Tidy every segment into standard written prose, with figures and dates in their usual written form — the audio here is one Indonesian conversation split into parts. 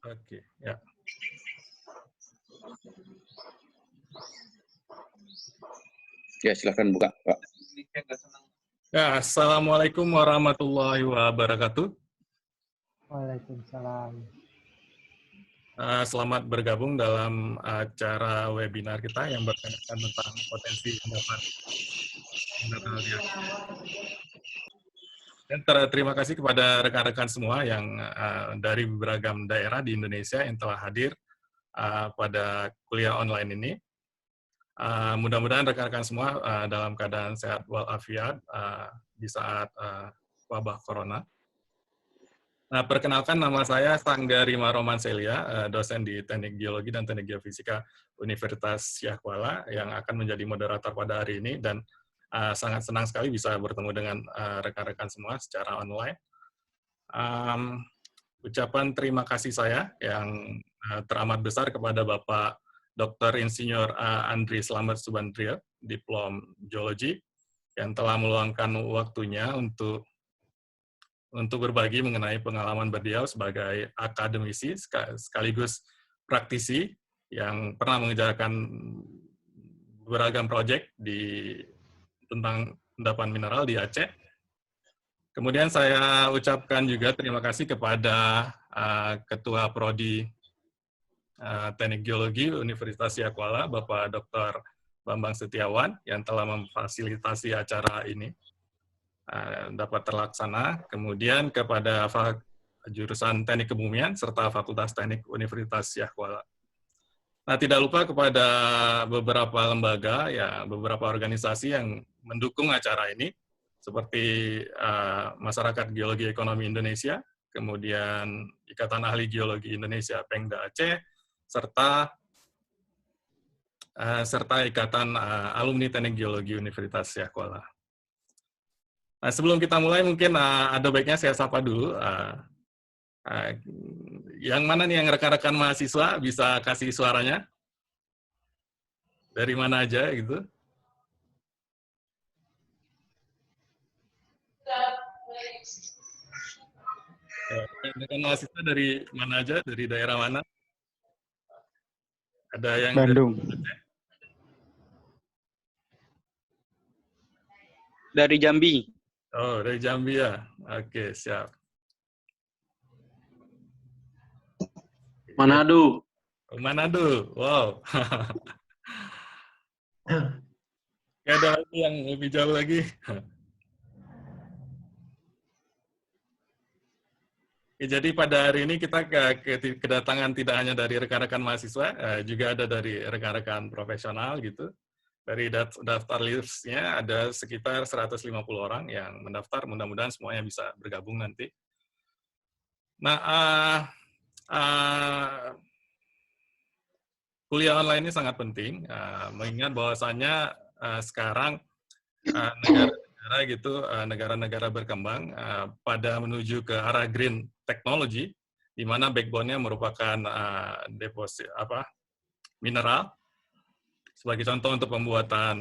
Oke, ya. Ya, silahkan buka, Pak. Ya, Assalamualaikum warahmatullahi wabarakatuh. Waalaikumsalam. Selamat bergabung dalam acara webinar kita yang berkaitan tentang potensi endapan mineral di Aceh. Dan terima kasih kepada rekan-rekan semua yang dari beragam daerah di Indonesia yang telah hadir pada kuliah online ini. Mudah-mudahan rekan-rekan semua dalam keadaan sehat walafiat di saat wabah corona. Nah, perkenalkan, nama saya Sangga Rima Roman Celia, dosen di Teknik Geologi dan Teknik Geofisika Universitas Syah Kuala yang akan menjadi moderator pada hari ini, dan sangat senang sekali bisa bertemu dengan rekan-rekan semua secara online. Ucapan terima kasih saya yang teramat besar kepada Bapak Dr. Insinyur Andri Slamet Subandrio, Diplom Geologi, yang telah meluangkan waktunya untuk berbagi mengenai pengalaman beliau sebagai akademisi sekaligus praktisi yang pernah mengerjakan beragam proyek tentang endapan mineral di Aceh. Kemudian saya ucapkan juga terima kasih kepada Ketua Prodi Teknik Geologi Universitas Syah Kuala, Bapak Dr. Bambang Setiawan, yang telah memfasilitasi acara ini dapat terlaksana. Kemudian kepada jurusan Teknik Kebumian serta Fakultas Teknik Universitas Syah Kuala. Nah, tidak lupa kepada beberapa lembaga, ya beberapa organisasi yang mendukung acara ini, seperti Masyarakat Geologi Ekonomi Indonesia, kemudian Ikatan Ahli Geologi Indonesia Pengda Aceh, serta Ikatan Alumni Teknik Geologi Universitas Syah Kuala. Nah, sebelum kita mulai, mungkin ada baiknya saya sapa dulu. Yang mana nih yang rekan-rekan mahasiswa bisa kasih suaranya? Dari mana aja gitu? Rekan mahasiswa dari mana aja? Dari daerah mana? Ada yang Bandung. Dari Jambi. Oh, dari Jambi ya. Oke, siap. Manado. Manado. Wow. Gak ada lagi yang lebih jauh lagi. Jadi pada hari ini kita kedatangan tidak hanya dari rekan-rekan mahasiswa, juga ada dari rekan-rekan profesional gitu. Dari daftar listnya ada sekitar 150 orang yang mendaftar, mudah-mudahan semuanya bisa bergabung nanti. Nah, kuliah online ini sangat penting, mengingat bahwasannya sekarang negara-negara berkembang pada menuju ke arah green technology, di mana backbone-nya merupakan deposit mineral. Sebagai contoh untuk pembuatan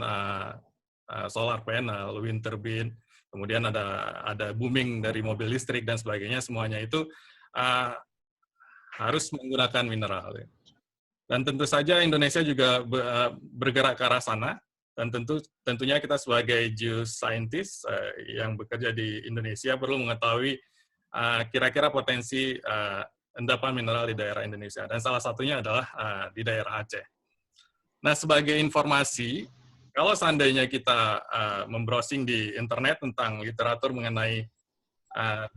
solar panel, wind turbine, kemudian ada booming dari mobil listrik dan sebagainya, semuanya itu harus menggunakan mineral. Dan tentu saja Indonesia juga bergerak ke arah sana, dan tentunya kita sebagai geoscientist yang bekerja di Indonesia perlu mengetahui kira-kira potensi endapan mineral di daerah Indonesia, dan salah satunya adalah di daerah Aceh. Nah, sebagai informasi, kalau seandainya kita membrowsing di internet tentang literatur mengenai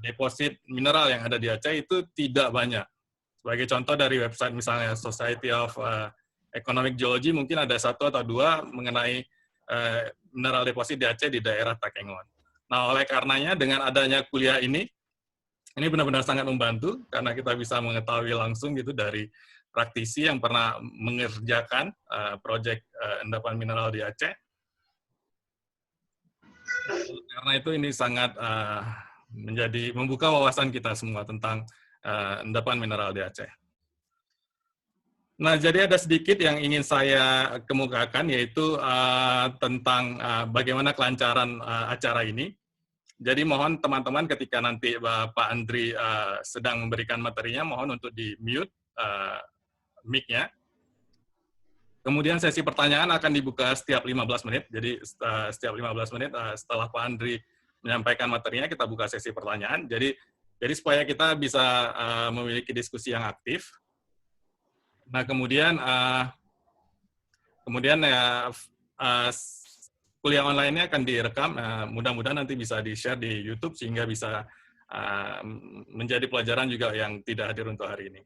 deposit mineral yang ada di Aceh, itu tidak banyak. Sebagai contoh dari website misalnya Society of Economic Geology, mungkin ada 1 atau 2 mengenai mineral deposit di Aceh di daerah Takengon. Nah, oleh karenanya dengan adanya kuliah ini benar-benar sangat membantu, karena kita bisa mengetahui langsung gitu dari praktisi yang pernah mengerjakan proyek endapan mineral di Aceh. Karena itu ini sangat membuka wawasan kita semua tentang endapan mineral di Aceh. Nah, jadi ada sedikit yang ingin saya kemukakan, yaitu tentang bagaimana kelancaran acara ini. Jadi mohon teman-teman ketika nanti Pak Andri sedang memberikan materinya, mohon untuk di-mute mic-nya. Kemudian sesi pertanyaan akan dibuka setiap 15 menit. Jadi setiap 15 menit setelah Pak Andri menyampaikan materinya, kita buka sesi pertanyaan. Jadi supaya kita bisa memiliki diskusi yang aktif. Nah, kemudian kuliah online-nya akan direkam. Mudah-mudahan nanti bisa di-share di YouTube sehingga bisa menjadi pelajaran juga yang tidak hadir untuk hari ini.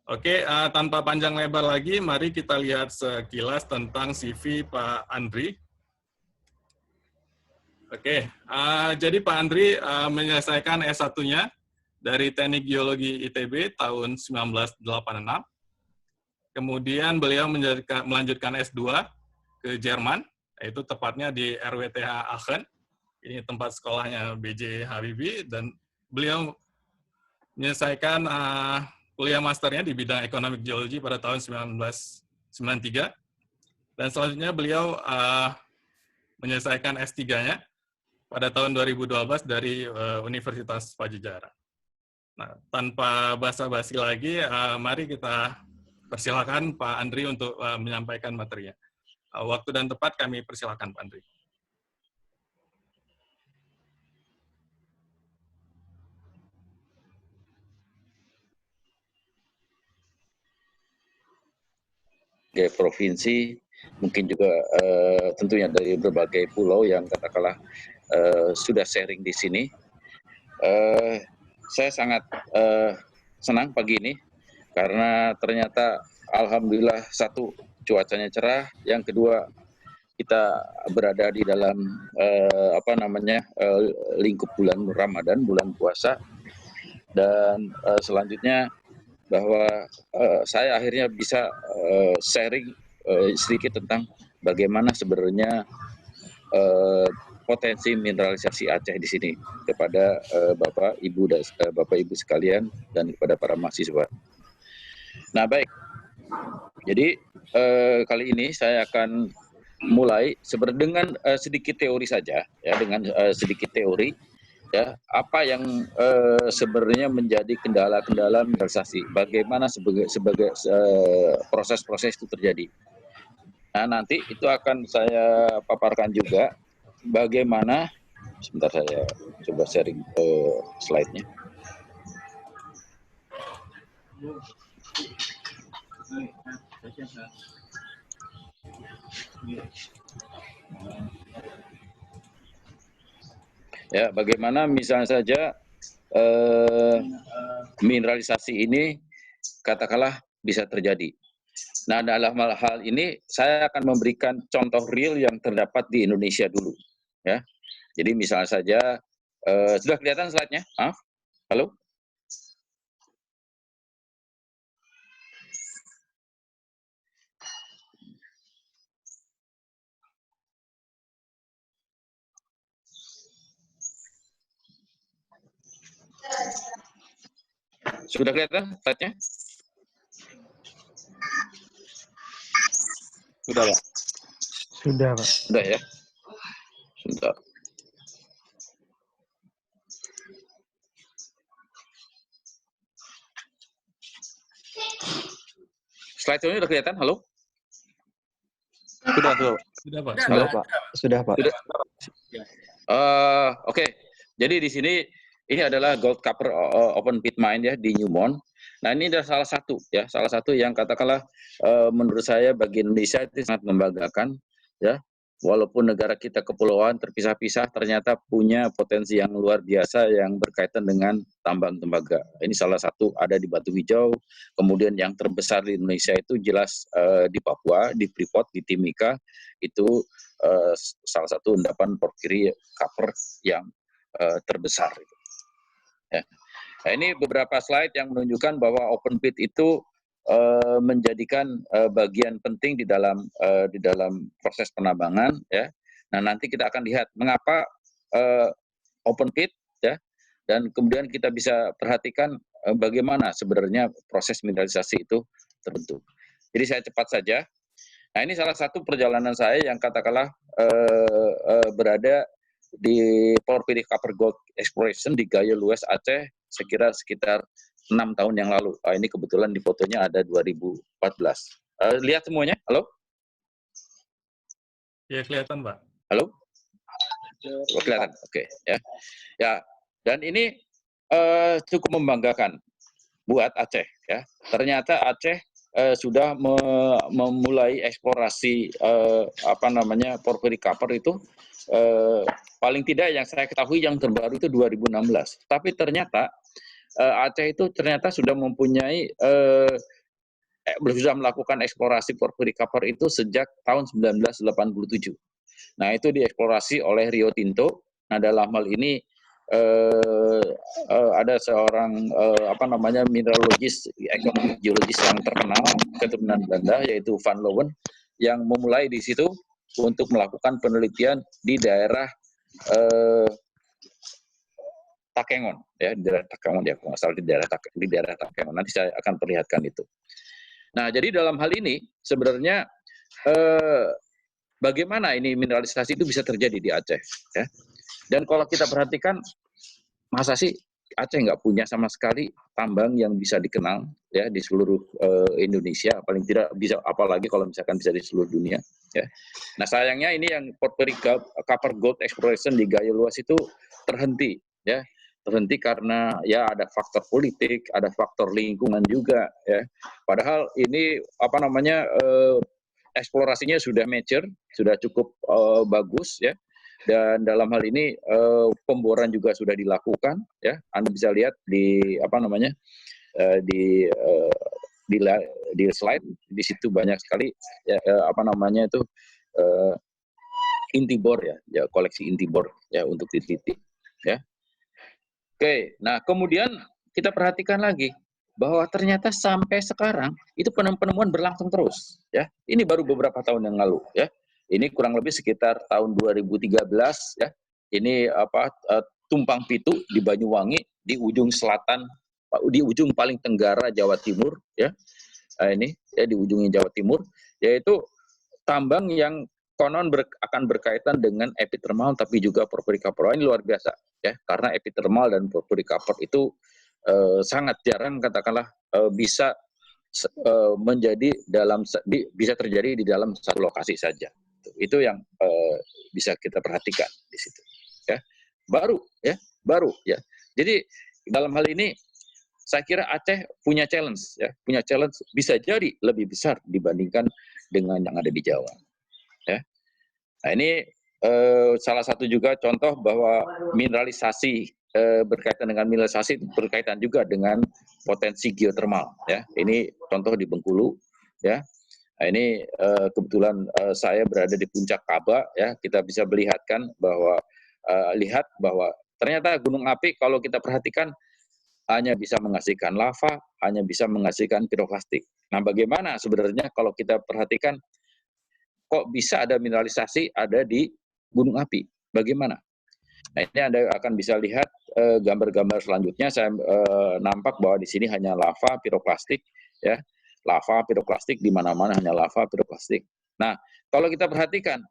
Oke, tanpa panjang lebar lagi, mari kita lihat sekilas tentang CV Pak Andri. Oke, jadi Pak Andri menyelesaikan S1-nya dari Teknik Geologi ITB tahun 1986. Kemudian beliau melanjutkan S2 ke Jerman, yaitu tepatnya di RWTH Aachen. Ini tempat sekolahnya B.J. Habibie, dan beliau menyelesaikan kuliah masternya di bidang Economic Geology pada tahun 1993. Dan selanjutnya beliau menyelesaikan S3-nya pada tahun 2012 dari Universitas Padjadjaran. Nah, tanpa basa-basi lagi, mari kita persilakan Pak Andri untuk menyampaikan materinya. Waktu dan tempat kami persilakan Pak Andri. Provinsi, mungkin juga tentunya dari berbagai pulau yang katakanlah sudah sharing di sini. Saya sangat senang pagi ini karena ternyata alhamdulillah, satu, cuacanya cerah, yang kedua kita berada di dalam lingkup bulan Ramadan, bulan puasa, dan selanjutnya bahwa saya akhirnya bisa sharing sedikit tentang bagaimana sebenarnya potensi mineralisasi Aceh di sini kepada Bapak Ibu sekalian dan kepada para mahasiswa. Nah, baik. Jadi kali ini saya akan mulai dengan sedikit teori saja, ya, dengan sedikit teori. Ya, apa yang sebenarnya menjadi kendala-kendala mineralisasi, bagaimana sebagai proses-proses itu terjadi. Nah, nanti itu akan saya paparkan juga bagaimana, sebentar saya coba sharing slide-nya. Ya, bagaimana misalnya saja mineralisasi ini katakanlah bisa terjadi. Nah, dalam hal ini saya akan memberikan contoh real yang terdapat di Indonesia dulu, ya. Jadi misalnya saja sudah kelihatan slide-nya? Maaf, halo? Sudah kelihatan slide-nya? Sudah, Pak? Sudah, Pak. Sudah, ya? Sebentar. Slide-nya sudah kelihatan? Halo? Sudah, Pak. Sudah, Pak. Sudah, Pak. Sudah, Pak. Oke. Jadi di sini ini adalah gold copper open pit mine, ya, di Newmont. Nah, ini adalah salah satu yang katakanlah menurut saya bagi Indonesia itu sangat membanggakan, ya. Walaupun negara kita kepulauan terpisah-pisah, ternyata punya potensi yang luar biasa yang berkaitan dengan tambang tembaga. Ini salah satu ada di Batu Hijau, kemudian yang terbesar di Indonesia itu jelas di Papua, di Freeport, di Timika, itu salah satu endapan porphyry copper yang terbesar. Ya. Nah, ini beberapa slide yang menunjukkan bahwa open pit itu menjadikan bagian penting di dalam proses penambangan, ya. Nah, nanti kita akan lihat mengapa open pit, ya, dan kemudian kita bisa perhatikan bagaimana sebenarnya proses mineralisasi itu terbentuk. Jadi saya cepat saja. Nah, ini salah satu perjalanan saya yang katakanlah berada di Porphyry Copper Gold Exploration di Gayo Lues Aceh sekitar 6 tahun yang lalu. Ini kebetulan di fotonya ada 2014. Lihat semuanya? Halo? Ya, kelihatan, Pak. Halo? Oh, kelihatan. Oke, ya. Ya, dan ini cukup membanggakan buat Aceh, ya. Ternyata Aceh sudah memulai eksplorasi Porphyry Copper itu paling tidak yang saya ketahui yang terbaru itu 2016. Tapi ternyata Aceh itu ternyata sudah mempunyai sudah melakukan eksplorasi Porphyry Copper itu sejak tahun 1987. Nah, itu dieksplorasi oleh Rio Tinto. Nah, dalam hal ini ada seorang mineralogis, ekonomi geologis yang terkenal keturunan Belanda yaitu Van Leeuwen yang memulai di situ untuk melakukan penelitian di daerah Takengon, ya, di daerah Takengon, ya, kalau nggak salah di daerah Takengon. Nanti saya akan perlihatkan itu. Nah, jadi dalam hal ini sebenarnya bagaimana ini mineralisasi itu bisa terjadi di Aceh, ya? Dan kalau kita perhatikan, masa sih Aceh nggak punya sama sekali tambang yang bisa dikenal, ya, di seluruh Indonesia, paling tidak bisa, apalagi kalau misalkan bisa di seluruh dunia, ya. Nah, sayangnya ini yang Porphyry Copper Gold Exploration di Gayo Lues itu terhenti, ya. Terhenti karena ya ada faktor politik, ada faktor lingkungan juga, ya. Padahal ini eksplorasinya sudah mature, sudah cukup bagus, ya. Dan dalam hal ini pemboran juga sudah dilakukan, ya. Anda bisa lihat di di slide di situ banyak sekali ya, inti bor, ya, koleksi inti bor, ya, untuk diteliti, ya. Oke, nah kemudian kita perhatikan lagi bahwa ternyata sampai sekarang itu penemuan berlangsung terus, ya. Ini baru beberapa tahun yang lalu, ya. Ini kurang lebih sekitar tahun 2013, ya. Ini Tumpang Pitu di Banyuwangi di ujung selatan, di ujung paling tenggara Jawa Timur, ya. Ini ya di ujungnya Jawa Timur, yaitu tambang yang konon akan berkaitan dengan epithermal tapi juga Porphyry Copper. Ini luar biasa, ya, karena epithermal dan Porphyry Copper itu sangat jarang, katakanlah bisa bisa terjadi di dalam satu lokasi saja. Itu yang bisa kita perhatikan di situ, ya. Baru, ya. Jadi dalam hal ini saya kira Aceh punya challenge, ya, bisa jadi lebih besar dibandingkan dengan yang ada di Jawa, ya. Nah, ini salah satu juga contoh bahwa mineralisasi berkaitan dengan mineralisasi berkaitan juga dengan potensi geotermal, ya. Ini contoh di Bengkulu, ya. Nah, ini kebetulan saya berada di puncak Kaba, ya. Kita bisa melihatkan bahwa lihat bahwa ternyata gunung api kalau kita perhatikan hanya bisa menghasilkan lava, hanya bisa menghasilkan piroklastik. Nah, bagaimana sebenarnya kalau kita perhatikan kok bisa ada mineralisasi ada di gunung api? Bagaimana? Nah, ini Anda akan bisa lihat gambar-gambar selanjutnya. Saya nampak bahwa di sini hanya lava, piroklastik, ya. Lava, piroklastik, di mana-mana hanya lava, piroklastik. Nah, kalau kita perhatikan,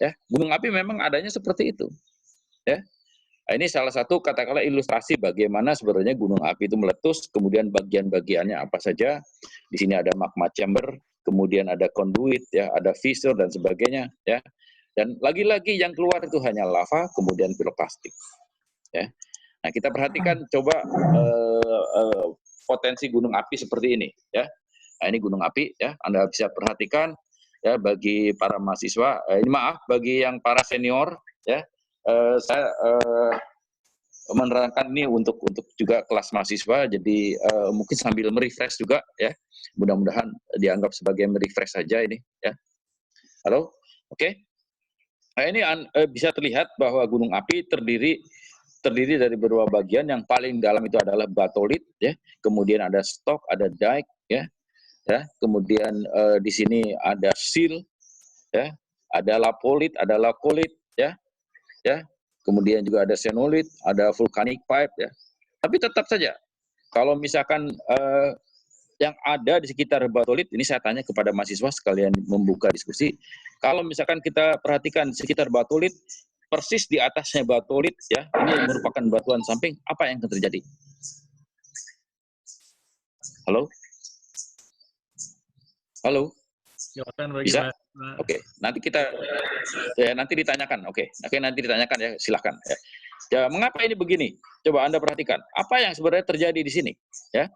ya, gunung api memang adanya seperti itu, ya. Nah, ini salah satu katakanlah ilustrasi bagaimana sebenarnya gunung api itu meletus, kemudian bagian-bagiannya apa saja. Di sini ada magma chamber, kemudian ada conduit, ya, ada fissure dan sebagainya, ya. Dan lagi-lagi yang keluar itu hanya lava, kemudian piroklastik, ya. Nah, kita perhatikan coba potensi gunung api seperti ini, ya. Nah, ini gunung api, ya. Anda bisa perhatikan, ya, bagi para mahasiswa. Ini maaf bagi yang para senior, ya. Saya menerangkan ini untuk juga kelas mahasiswa, jadi mungkin sambil merefresh juga, ya. Mudah-mudahan dianggap sebagai merefresh saja ini, ya. Halo, oke. Nah, ini bisa terlihat bahwa gunung api terdiri dari beberapa bagian. Yang paling dalam itu adalah batolit, ya. Kemudian ada stok, ada dike, ya. Kemudian di sini ada seal, ya. Ada lapolit, ada lakolit, ya. Kemudian juga ada xenolit, ada volcanic pipe, ya. Tapi tetap saja, kalau misalkan yang ada di sekitar batolit, ini saya tanya kepada mahasiswa sekalian membuka diskusi, kalau misalkan kita perhatikan sekitar batolit, persis di atasnya batolit, ya, ini merupakan batuan samping, apa yang akan terjadi? Halo? Halo? Silakan bagi Bisa? Mas. Oke, nanti kita nanti ditanyakan. Oke, nanti ditanyakan ya, silahkan. Ya. Ya, mengapa ini begini? Coba Anda perhatikan. Apa yang sebenarnya terjadi di sini? Ya,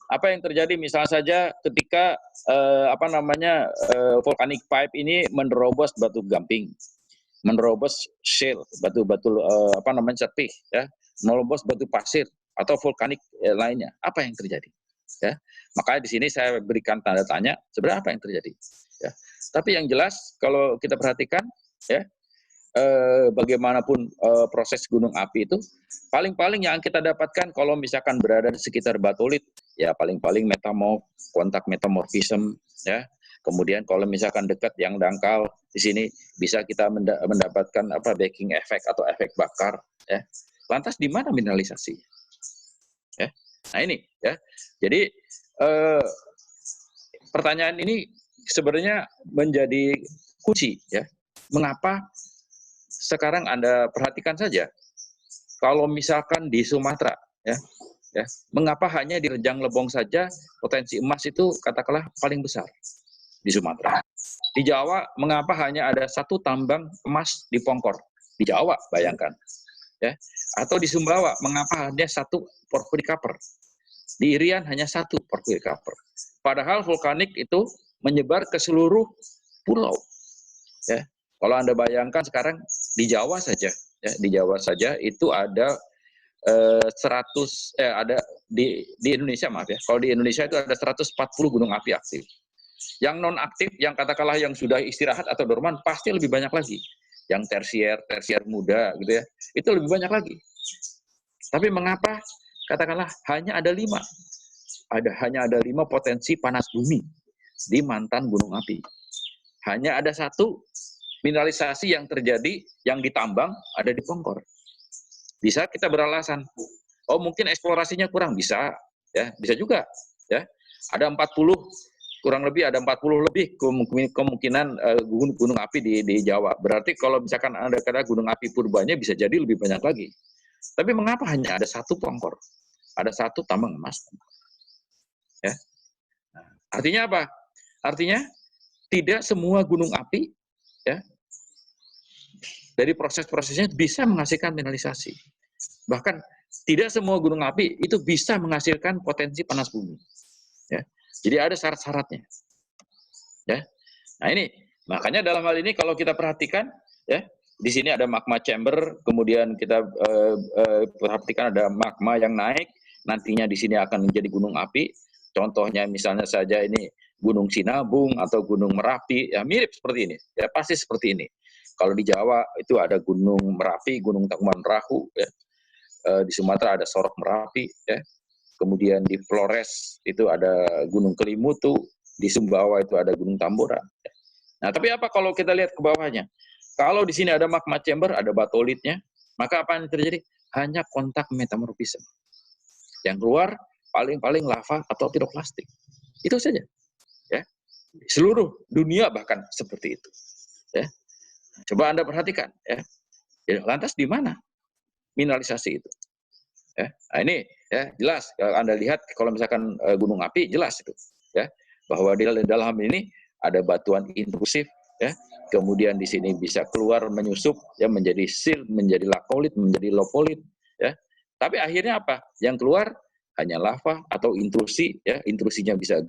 apa yang terjadi misalnya saja ketika volcanic pipe ini menerobos batu gamping, menerobos shale, batu-batu cerpih, ya, menerobos batu pasir atau vulkanik lainnya. Apa yang terjadi? Ya, makanya di sini saya berikan tanda tanya. Sebenarnya apa yang terjadi? Ya. Tapi yang jelas kalau kita perhatikan, ya, bagaimanapun proses gunung api itu, paling-paling yang kita dapatkan kalau misalkan berada di sekitar batolit, ya paling-paling kontak metamorfism, ya. Kemudian kalau misalkan dekat yang dangkal di sini bisa kita mendapatkan baking effect atau efek bakar, ya. Lantas di mana mineralisasi? Ya. Nah ini, ya. Jadi pertanyaan ini sebenarnya menjadi kunci, ya. Mengapa sekarang Anda perhatikan saja, kalau misalkan di Sumatera, ya, mengapa hanya di Rejang Lebong saja potensi emas itu katakanlah paling besar di Sumatera? Di Jawa, mengapa hanya ada satu tambang emas di Pongkor? Di Jawa, bayangkan. Ya. Atau di Sumbawa, mengapa hanya satu porphyry copper? Di Irian hanya satu porphyry copper. Padahal vulkanik itu menyebar ke seluruh pulau. Ya. Kalau Anda bayangkan sekarang di Jawa saja, ya, di Jawa saja itu ada di Indonesia, maaf ya. Kalau di Indonesia itu ada 140 gunung api aktif. Yang non aktif, yang katakanlah yang sudah istirahat atau dorman pasti lebih banyak lagi. Yang tersier muda gitu ya, itu lebih banyak lagi. Tapi mengapa katakanlah hanya ada 5? Hanya ada 5 potensi panas bumi di mantan gunung api. Hanya ada 1 mineralisasi yang terjadi, yang ditambang ada di Pongkor. Bisa kita beralasan, oh mungkin eksplorasinya kurang, bisa, ya, bisa juga, ya. Ada 40, kurang lebih ada 40 lebih kemungkinan gunung api di Jawa. Berarti kalau misalkan ada gunung api purbanya bisa jadi lebih banyak lagi. Tapi mengapa hanya ada 1 Pongkor? Ada 1 tambang emas. Ya. Artinya apa? Artinya tidak semua gunung api, ya, dari proses-prosesnya bisa menghasilkan mineralisasi. Bahkan tidak semua gunung api itu bisa menghasilkan potensi panas bumi. Ya. Jadi ada syarat-syaratnya. Ya. Nah ini, makanya dalam hal ini kalau kita perhatikan, ya, di sini ada magma chamber, kemudian kita perhatikan ada magma yang naik, nantinya di sini akan menjadi gunung api. Contohnya misalnya saja ini Gunung Sinabung atau Gunung Merapi, ya mirip seperti ini, ya pasti seperti ini. Kalau di Jawa itu ada Gunung Merapi, Gunung Tangkuban Perahu, ya. Di Sumatera ada Sorok Merapi, ya. Kemudian di Flores itu ada Gunung Kelimutu, di Sumbawa itu ada Gunung Tambora. Nah, tapi apa kalau kita lihat ke bawahnya? Kalau di sini ada magma chamber, ada batolitnya, maka apa yang terjadi? Hanya kontak metamorfisme. Yang keluar paling-paling lava atau piroklastik. Itu saja. Ya. Seluruh dunia bahkan seperti itu. Ya. Coba Anda perhatikan, ya. Lantas di mana mineralisasi itu? Ya. Nah, ini, ya, jelas kalau Anda lihat kalau misalkan gunung api jelas itu, ya, bahwa di dalam ini ada batuan intrusif, ya. Kemudian di sini bisa keluar menyusup, ya, menjadi sil, menjadi lakolit, menjadi lopolit, ya. Tapi akhirnya apa? Yang keluar hanya lava atau intrusi, ya. Intrusinya bisa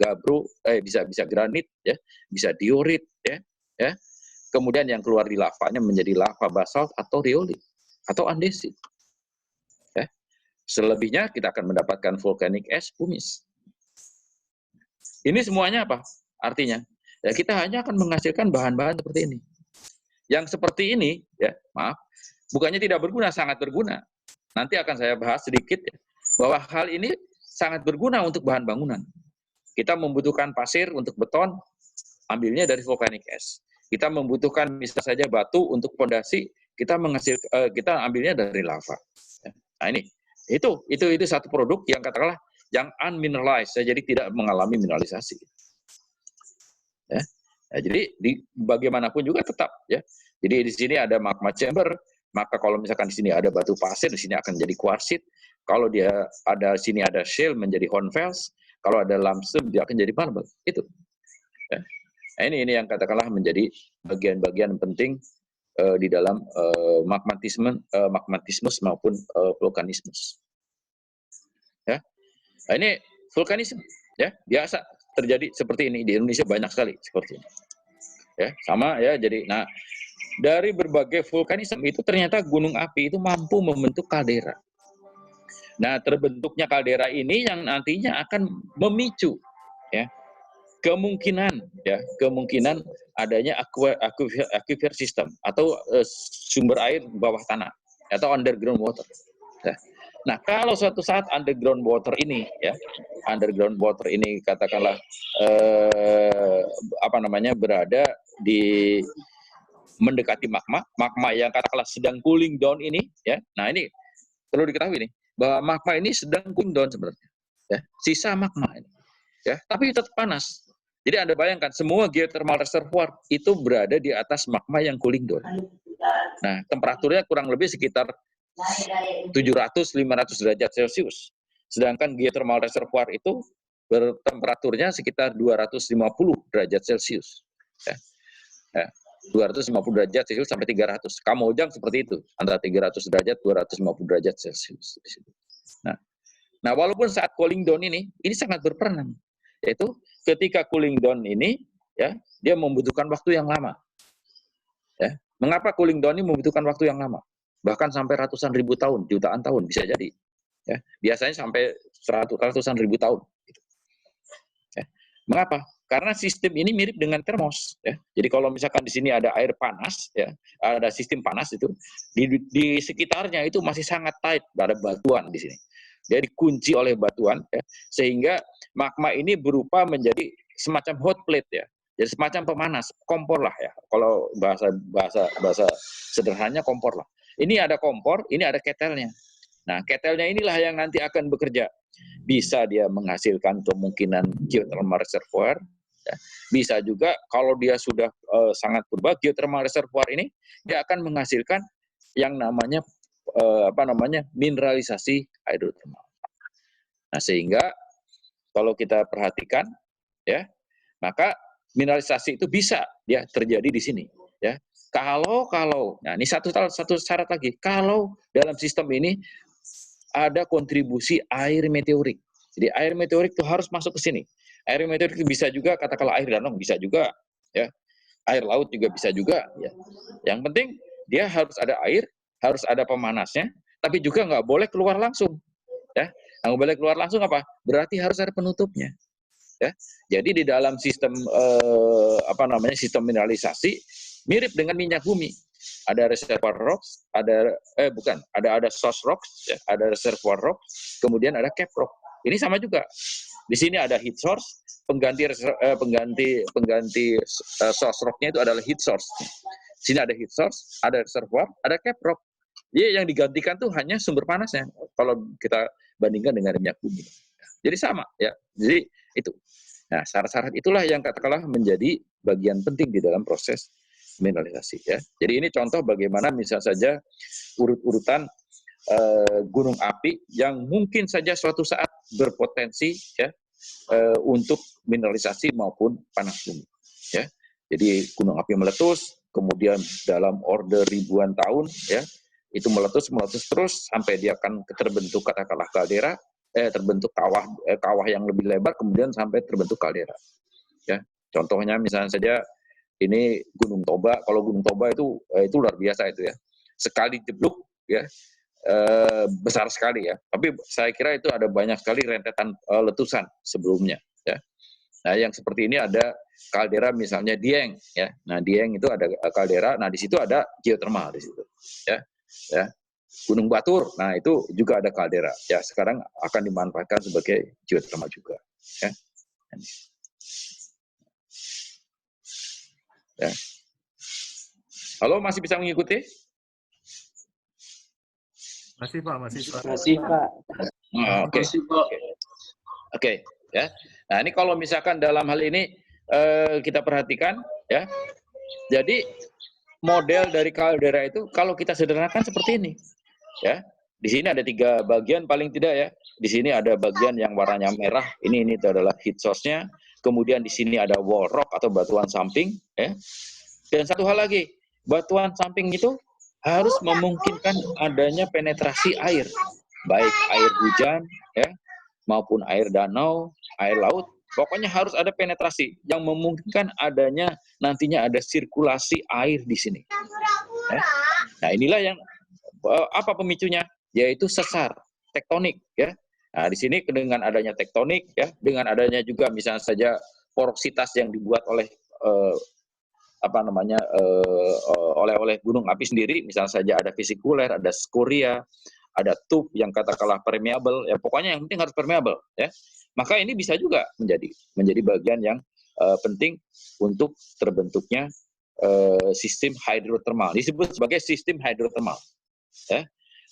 bisa granit, ya, bisa diorit, ya, ya. Kemudian yang keluar di lavanya menjadi lava basalt atau riolit atau andesit. Ya. Selebihnya kita akan mendapatkan volcanic ash, pumice. Ini semuanya apa? Artinya, ya kita hanya akan menghasilkan bahan-bahan seperti ini. Yang seperti ini, ya maaf, bukannya tidak berguna, sangat berguna. Nanti akan saya bahas sedikit, ya, bahwa hal ini sangat berguna untuk bahan bangunan. Kita membutuhkan pasir untuk beton, ambilnya dari volcanic ash. Kita membutuhkan misalnya saja batu untuk fondasi, kita ambilnya dari lava. Nah ini, itu satu produk yang katakanlah yang unmineralized, jadi tidak mengalami mineralisasi. Ya. Nah, jadi bagaimanapun juga tetap, ya. Jadi di sini ada magma chamber, Maka kalau misalkan di sini ada batu pasir, di sini akan jadi kuarsit. Kalau dia ada sini ada shale menjadi hornfels. Kalau ada limestone dia akan jadi marble. Itu. Ya. Nah, ini yang katakanlah menjadi bagian-bagian penting di dalam magmatisme maupun vulkanisme. Ya. Nah, ini vulkanisme, ya biasa terjadi seperti ini di Indonesia banyak sekali seperti ini. Ya, sama ya. Jadi, nah dari berbagai vulkanisme itu ternyata gunung api itu mampu membentuk kaldera. Nah, terbentuknya kaldera ini yang nantinya akan memicu ya kemungkinan adanya aquifer system atau sumber air bawah tanah atau underground water. Nah, kalau suatu saat underground water ini katakanlah berada di mendekati magma yang katakanlah sedang cooling down ini, ya. Nah, ini perlu diketahui nih bahwa magma ini sedang cooling down sebenarnya, ya. Sisa magma ini, ya, tapi tetap panas. Jadi Anda bayangkan semua geothermal reservoir itu berada di atas magma yang cooling down. Nah, temperaturnya kurang lebih sekitar 700-500 derajat Celcius. Sedangkan geothermal reservoir itu bertemperaturnya sekitar 250 derajat Celcius. Ya. Ya. 250 derajat Celcius sampai 300. Kamojang seperti itu, antara 300 derajat 250 derajat Celcius di situ. Nah, walaupun saat cooling down ini sangat berperan, yaitu ketika cooling down ini, ya, dia membutuhkan waktu yang lama. Ya. Mengapa cooling down ini membutuhkan waktu yang lama? Bahkan sampai ratusan ribu tahun, jutaan tahun bisa jadi. Ya. Biasanya sampai ratusan ribu tahun. Ya. Mengapa? Karena sistem ini mirip dengan termos, ya. Jadi kalau misalkan di sini ada air panas, ya, ada sistem panas itu di sekitarnya itu masih sangat tight, ada batuan di sini. Dia dikunci oleh batuan, ya, sehingga magma ini berupa menjadi semacam hot plate, ya. Jadi semacam pemanas, kompor lah, ya. Kalau bahasa sederhananya kompor lah. Ini ada kompor, ini ada ketelnya. Nah, ketelnya inilah yang nanti akan bekerja. Bisa dia menghasilkan kemungkinan geothermal reservoir, ya. Bisa juga kalau dia sudah sangat purba, geothermal reservoir ini dia akan menghasilkan yang namanya mineralisasi hidrotermal. Nah, sehingga kalau kita perhatikan, ya, maka mineralisasi itu bisa ya terjadi di sini, ya. Kalau nah ini satu syarat lagi, kalau dalam sistem ini ada kontribusi air meteorik. Jadi air meteorik itu harus masuk ke sini. Air meteorik itu bisa juga katakanlah air danau, bisa juga, ya. Air laut juga bisa juga, ya. Yang penting dia harus ada air, harus ada pemanasnya, tapi juga nggak boleh keluar langsung, ya. Nggak boleh keluar langsung apa? Berarti harus ada penutupnya, ya. Jadi di dalam sistem sistem mineralisasi mirip dengan minyak bumi. Ada reservoir rocks, ada source rocks, ya, ada reservoir rocks, kemudian ada cap rock. Ini sama juga. Di sini ada heat source, pengganti source rocknya itu adalah heat source. Di sini ada heat source, ada reservoir, ada cap rock. Jadi yang digantikan tuh hanya sumber panasnya. Kalau kita bandingkan dengan minyak bumi. Jadi sama, ya. Jadi itu. Nah, syarat-syarat itulah yang katakanlah menjadi bagian penting di dalam proses mineralisasi, ya. Jadi ini contoh bagaimana misal saja urut-urutan gunung api yang mungkin saja suatu saat berpotensi, ya, untuk mineralisasi maupun panas bumi, ya. Jadi gunung api meletus, kemudian dalam order ribuan tahun, ya, itu meletus terus sampai dia akan terbentuk katakanlah kaldera, terbentuk kawah yang lebih lebar, kemudian sampai terbentuk kaldera, ya. Contohnya misalnya saja ini Gunung Toba. Kalau Gunung Toba itu luar biasa itu, ya. Sekali jeblok, ya, besar sekali, ya. Tapi saya kira itu ada banyak sekali rentetan letusan sebelumnya, ya. Nah, yang seperti ini ada kaldera misalnya Dieng, ya. Nah, Dieng itu ada kaldera. Nah, di situ ada geothermal di situ, ya. Ya. Gunung Batur. Nah, itu juga ada kaldera. Ya, sekarang akan dimanfaatkan sebagai geothermal juga, ya. Ya. Halo, masih bisa mengikuti? Masih Pak, masih Pak. Masih Pak. Oke. Oke, ya. Nah, ini kalau misalkan dalam hal ini kita perhatikan, ya. Jadi model dari kaldera itu kalau kita sederhanakan seperti ini, ya. Di sini ada 3 bagian paling tidak ya. Di sini ada bagian yang warnanya merah. Ini itu adalah heat source-nya. Kemudian di sini ada wall rock atau batuan samping, ya. Dan satu hal lagi, batuan samping itu harus memungkinkan adanya penetrasi air, baik air hujan, ya, maupun air danau, air laut. Pokoknya harus ada penetrasi yang memungkinkan adanya nantinya ada sirkulasi air di sini. Ya. Nah, inilah yang apa pemicunya? Yaitu sesar tektonik, ya. Nah, di sini dengan adanya tektonik, ya, dengan adanya juga misalnya saja poroksitas yang dibuat oleh oleh gunung api sendiri, misalnya saja ada vesikuler, ada skoria, ada tube yang katakanlah permeable, ya pokoknya yang penting harus permeable, ya. Maka ini bisa juga menjadi bagian yang penting untuk terbentuknya sistem hidrotermal. Disebut sebagai sistem hidrotermal, ya.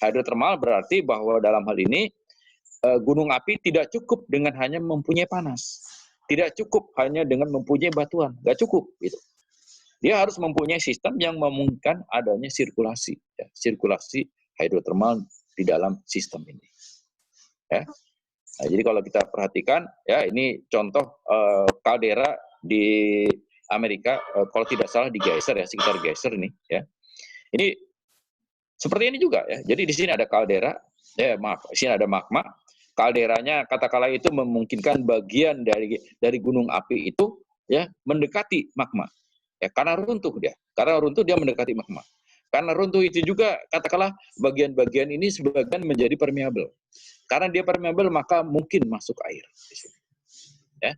Hidrotermal berarti bahwa dalam hal ini gunung api tidak cukup dengan hanya mempunyai panas, tidak cukup hanya dengan mempunyai batuan, nggak cukup gitu. Dia harus mempunyai sistem yang memungkinkan adanya sirkulasi, ya, sirkulasi hidrotermal di dalam sistem ini. Ya. Nah, jadi kalau kita perhatikan, ya ini contoh kaldera di Amerika, kalau tidak salah di geyser ya, sekitar geyser ini, ya. Ini seperti ini juga ya. Jadi di sini ada kaldera, ya maaf, di sini ada magma. Kalderanya katakanlah itu memungkinkan bagian dari gunung api itu ya mendekati magma. Ya, karena runtuh dia. Karena runtuh dia mendekati magma. Karena runtuh itu juga katakanlah bagian-bagian ini sebagian menjadi permeable. Karena dia permeable maka mungkin masuk air di sini. Ya.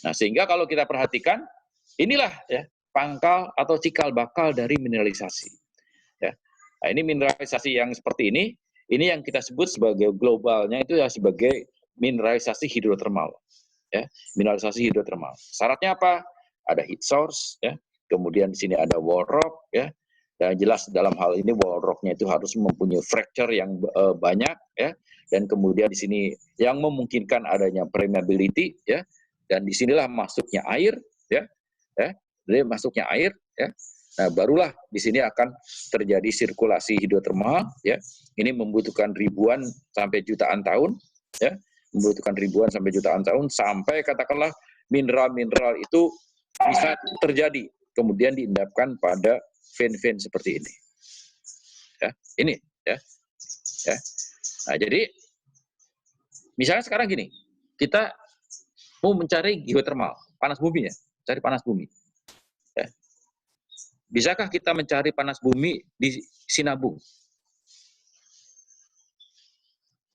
Nah, sehingga kalau kita perhatikan inilah ya pangkal atau cikal bakal dari mineralisasi. Ya. Nah, ini mineralisasi yang seperti ini yang kita sebut sebagai globalnya itu ya sebagai mineralisasi hidrotermal. Ya, mineralisasi hidrotermal. Syaratnya apa? Ada heat source, ya. Kemudian di sini ada wall rock, ya. Dan jelas dalam hal ini wall rocknya itu harus mempunyai fracture yang banyak, ya. Dan kemudian di sini yang memungkinkan adanya permeability, ya. Dan disinilah masuknya air, ya. Jadi masuknya air, ya. Nah, barulah di sini akan terjadi sirkulasi hidrotermal, ya. Ini membutuhkan ribuan sampai jutaan tahun, ya. Membutuhkan ribuan sampai jutaan tahun sampai katakanlah mineral-mineral itu bisa terjadi, kemudian diendapkan pada vein-vein seperti ini. Ya, ini, ya. Nah, jadi misalnya sekarang gini, kita mau mencari geotermal, panas bumi ya, cari panas bumi. Ya. Bisakah kita mencari panas bumi di Sinabung?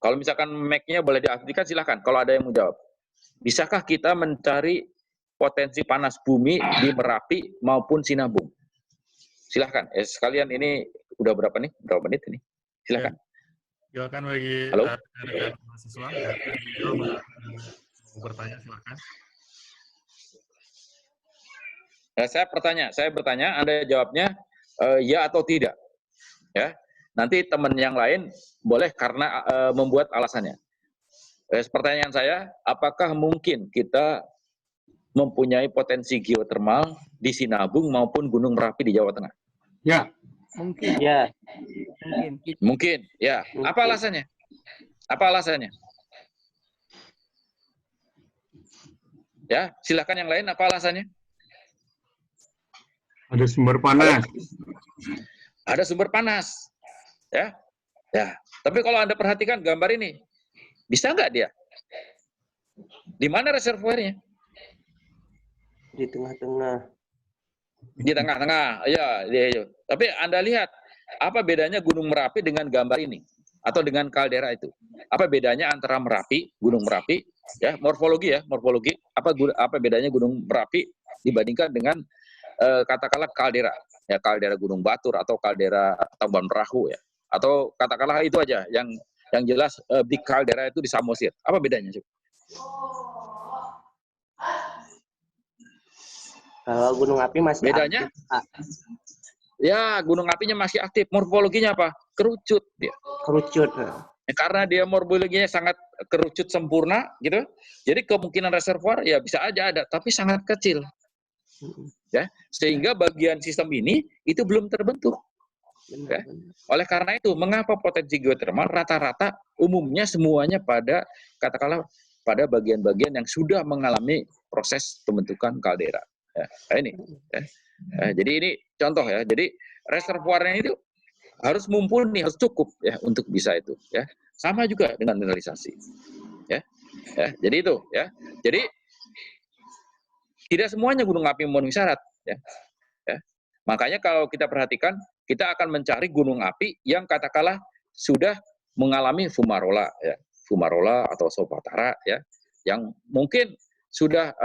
Kalau misalkan mic-nya boleh diaktifkan silahkan, kalau ada yang mau jawab. Bisakah kita mencari potensi panas bumi di Merapi maupun Sinabung? Silahkan. Sekalian ini udah berapa nih? Berapa menit ini? Silahkan. Ya. Silakan bagi rekan mahasiswa yang mau bertanya, silahkan. Saya bertanya, Anda jawabnya ya atau tidak. Ya. Nanti teman yang lain boleh karena membuat alasannya. Pertanyaan saya, apakah mungkin kita mempunyai potensi geotermal di Sinabung maupun Gunung Merapi di Jawa Tengah? Ya. Mungkin. Ya. Mungkin. Ya. Apa alasannya? Apa alasannya? Ya, silakan yang lain. Apa alasannya? Ada sumber panas. Ada sumber panas. Ya. Ya. Tapi kalau Anda perhatikan gambar ini, bisa nggak dia? Di mana reservoirnya? Di tengah-tengah. Di tengah-tengah, ya. Tapi Anda lihat, apa bedanya Gunung Merapi dengan gambar ini? Atau dengan kaldera itu? Apa bedanya antara Merapi, Gunung Merapi, ya, morfologi. Apa bedanya Gunung Merapi dibandingkan dengan katakanlah kaldera, ya, kaldera Gunung Batur atau kaldera Tamban Perahu, ya. Atau katakanlah itu aja, yang jelas Big Caldera itu di Samosir. Apa bedanya? Kalau gunung api masih bedanya? aktif. Ya, gunung apinya masih aktif. Morfologinya apa? Kerucut dia. Kerucut. Ya, karena dia morfologinya sangat kerucut sempurna, gitu. Jadi kemungkinan reservoir ya bisa aja ada, tapi sangat kecil. ya, sehingga bagian sistem ini itu belum terbentuk. Ya. Oleh karena itu, mengapa potensi geotermal rata-rata umumnya semuanya pada katakanlah pada bagian-bagian yang sudah mengalami proses pembentukan kaldera. Ya, ini. Ya. Jadi ini contoh ya. Jadi reservoirnya itu harus mumpuni, harus cukup ya untuk bisa itu. Ya, sama juga dengan mineralisasi. Ya, jadi itu. Ya, jadi tidak semuanya gunung api memenuhi syarat. Ya. Ya. Makanya kalau kita perhatikan, kita akan mencari gunung api yang katakanlah sudah mengalami fumarola, ya, fumarola atau solfatara, ya, yang mungkin sudah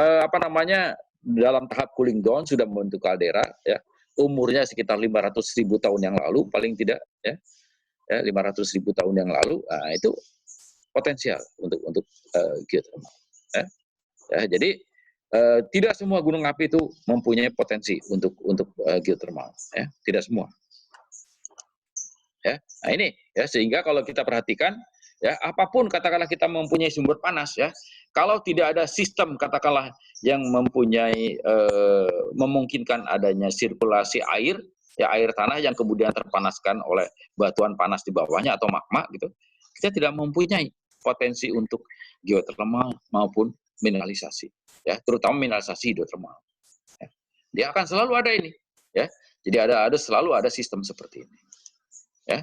dalam tahap cooling down, sudah membentuk kaldera, ya, umurnya sekitar 500.000 tahun yang lalu, paling tidak, ya 500.000 tahun yang lalu, nah, itu potensial untuk geothermal. Ya, jadi tidak semua gunung api itu mempunyai potensi untuk geothermal, ya, tidak semua. Ya, nah ini ya, sehingga kalau kita perhatikan ya, apapun katakanlah kita mempunyai sumber panas ya, kalau tidak ada sistem katakanlah yang mempunyai memungkinkan adanya sirkulasi air ya, air tanah yang kemudian terpanaskan oleh batuan panas di bawahnya atau magma gitu, kita tidak mempunyai potensi untuk geothermal maupun mineralisasi ya, terutama mineralisasi hidrotermal. Ya. Dia akan selalu ada ini ya. Jadi ada selalu ada sistem seperti ini. Ya. Nah,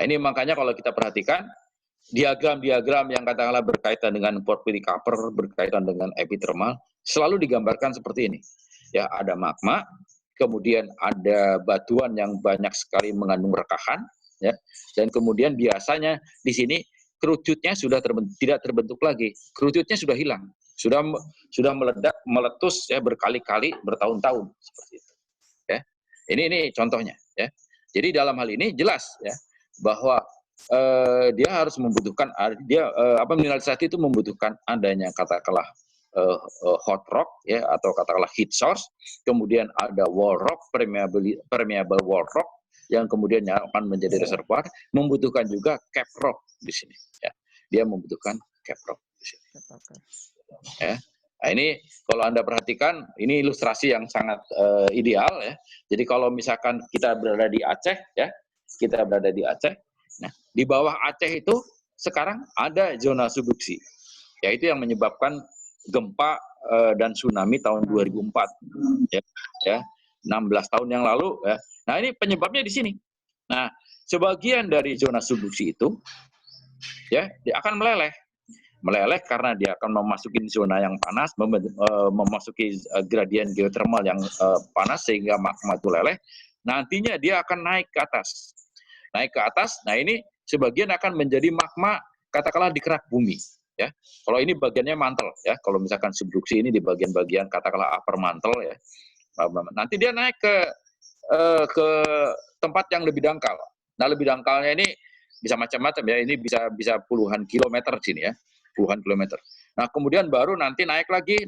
ini makanya kalau kita perhatikan diagram-diagram yang katakanlah berkaitan dengan porphyry copper, berkaitan dengan epithermal, selalu digambarkan seperti ini. Ya, ada magma, kemudian ada batuan yang banyak sekali mengandung rekahan, ya, dan kemudian biasanya di sini kerucutnya sudah tidak terbentuk lagi, kerucutnya sudah hilang, sudah meledak, meletus ya berkali-kali, bertahun-tahun seperti itu. Ya, ini contohnya. Ya. Jadi dalam hal ini jelas ya bahwa dia harus membutuhkan mineralisasi itu membutuhkan adanya katakanlah hot rock ya atau katakanlah heat source, kemudian ada wall rock, permeable wall rock yang kemudian akan menjadi reservoir, membutuhkan juga cap rock di sini ya. Dia membutuhkan cap rock di sini. Ya. Nah, ini kalau Anda perhatikan, ini ilustrasi yang sangat ideal ya. Jadi kalau misalkan kita berada di Aceh ya, nah di bawah Aceh itu sekarang ada zona subduksi, yaitu yang menyebabkan gempa dan tsunami tahun 2004 ya, 16 tahun yang lalu ya. Nah, ini penyebabnya di sini. Nah, sebagian dari zona subduksi itu ya dia akan meleleh karena dia akan memasuki zona yang panas, memasuki gradien geotermal yang panas sehingga magma itu leleh. Nantinya dia akan naik ke atas. Nah ini sebagian akan menjadi magma katakanlah di kerak bumi. Ya, kalau ini bagiannya mantel ya. Kalau misalkan subduksi ini di bagian-bagian katakanlah upper mantle ya. Nanti dia naik ke tempat yang lebih dangkal. Nah lebih dangkalnya ini bisa macam-macam ya. Ini bisa puluhan kilometer sini ya. Puluhan kilometer. Nah, kemudian baru nanti naik lagi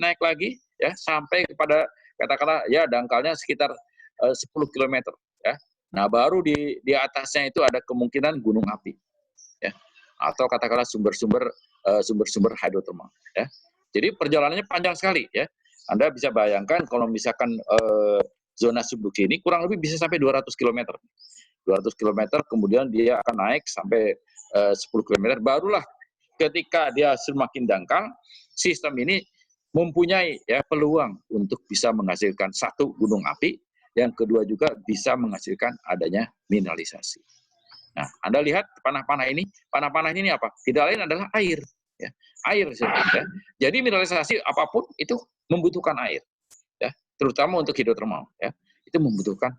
ya sampai kepada katakanlah ya dangkalnya sekitar 10 km ya. Nah, baru di atasnya itu ada kemungkinan gunung api. Ya. Atau katakanlah sumber-sumber hidrotermal ya. Jadi perjalanannya panjang sekali ya. Anda bisa bayangkan kalau misalkan zona subduksi ini kurang lebih bisa sampai 200 km. 200 km kemudian dia akan naik sampai 10 km, barulah ketika dia semakin dangkal, sistem ini mempunyai ya peluang untuk bisa menghasilkan satu gunung api, yang kedua juga bisa menghasilkan adanya mineralisasi. Nah, Anda lihat panah-panah ini apa? Tidak lain adalah air. Ya. Air ya. Jadi mineralisasi apapun itu membutuhkan air, ya, terutama untuk hidrotermal. Ya. Itu membutuhkan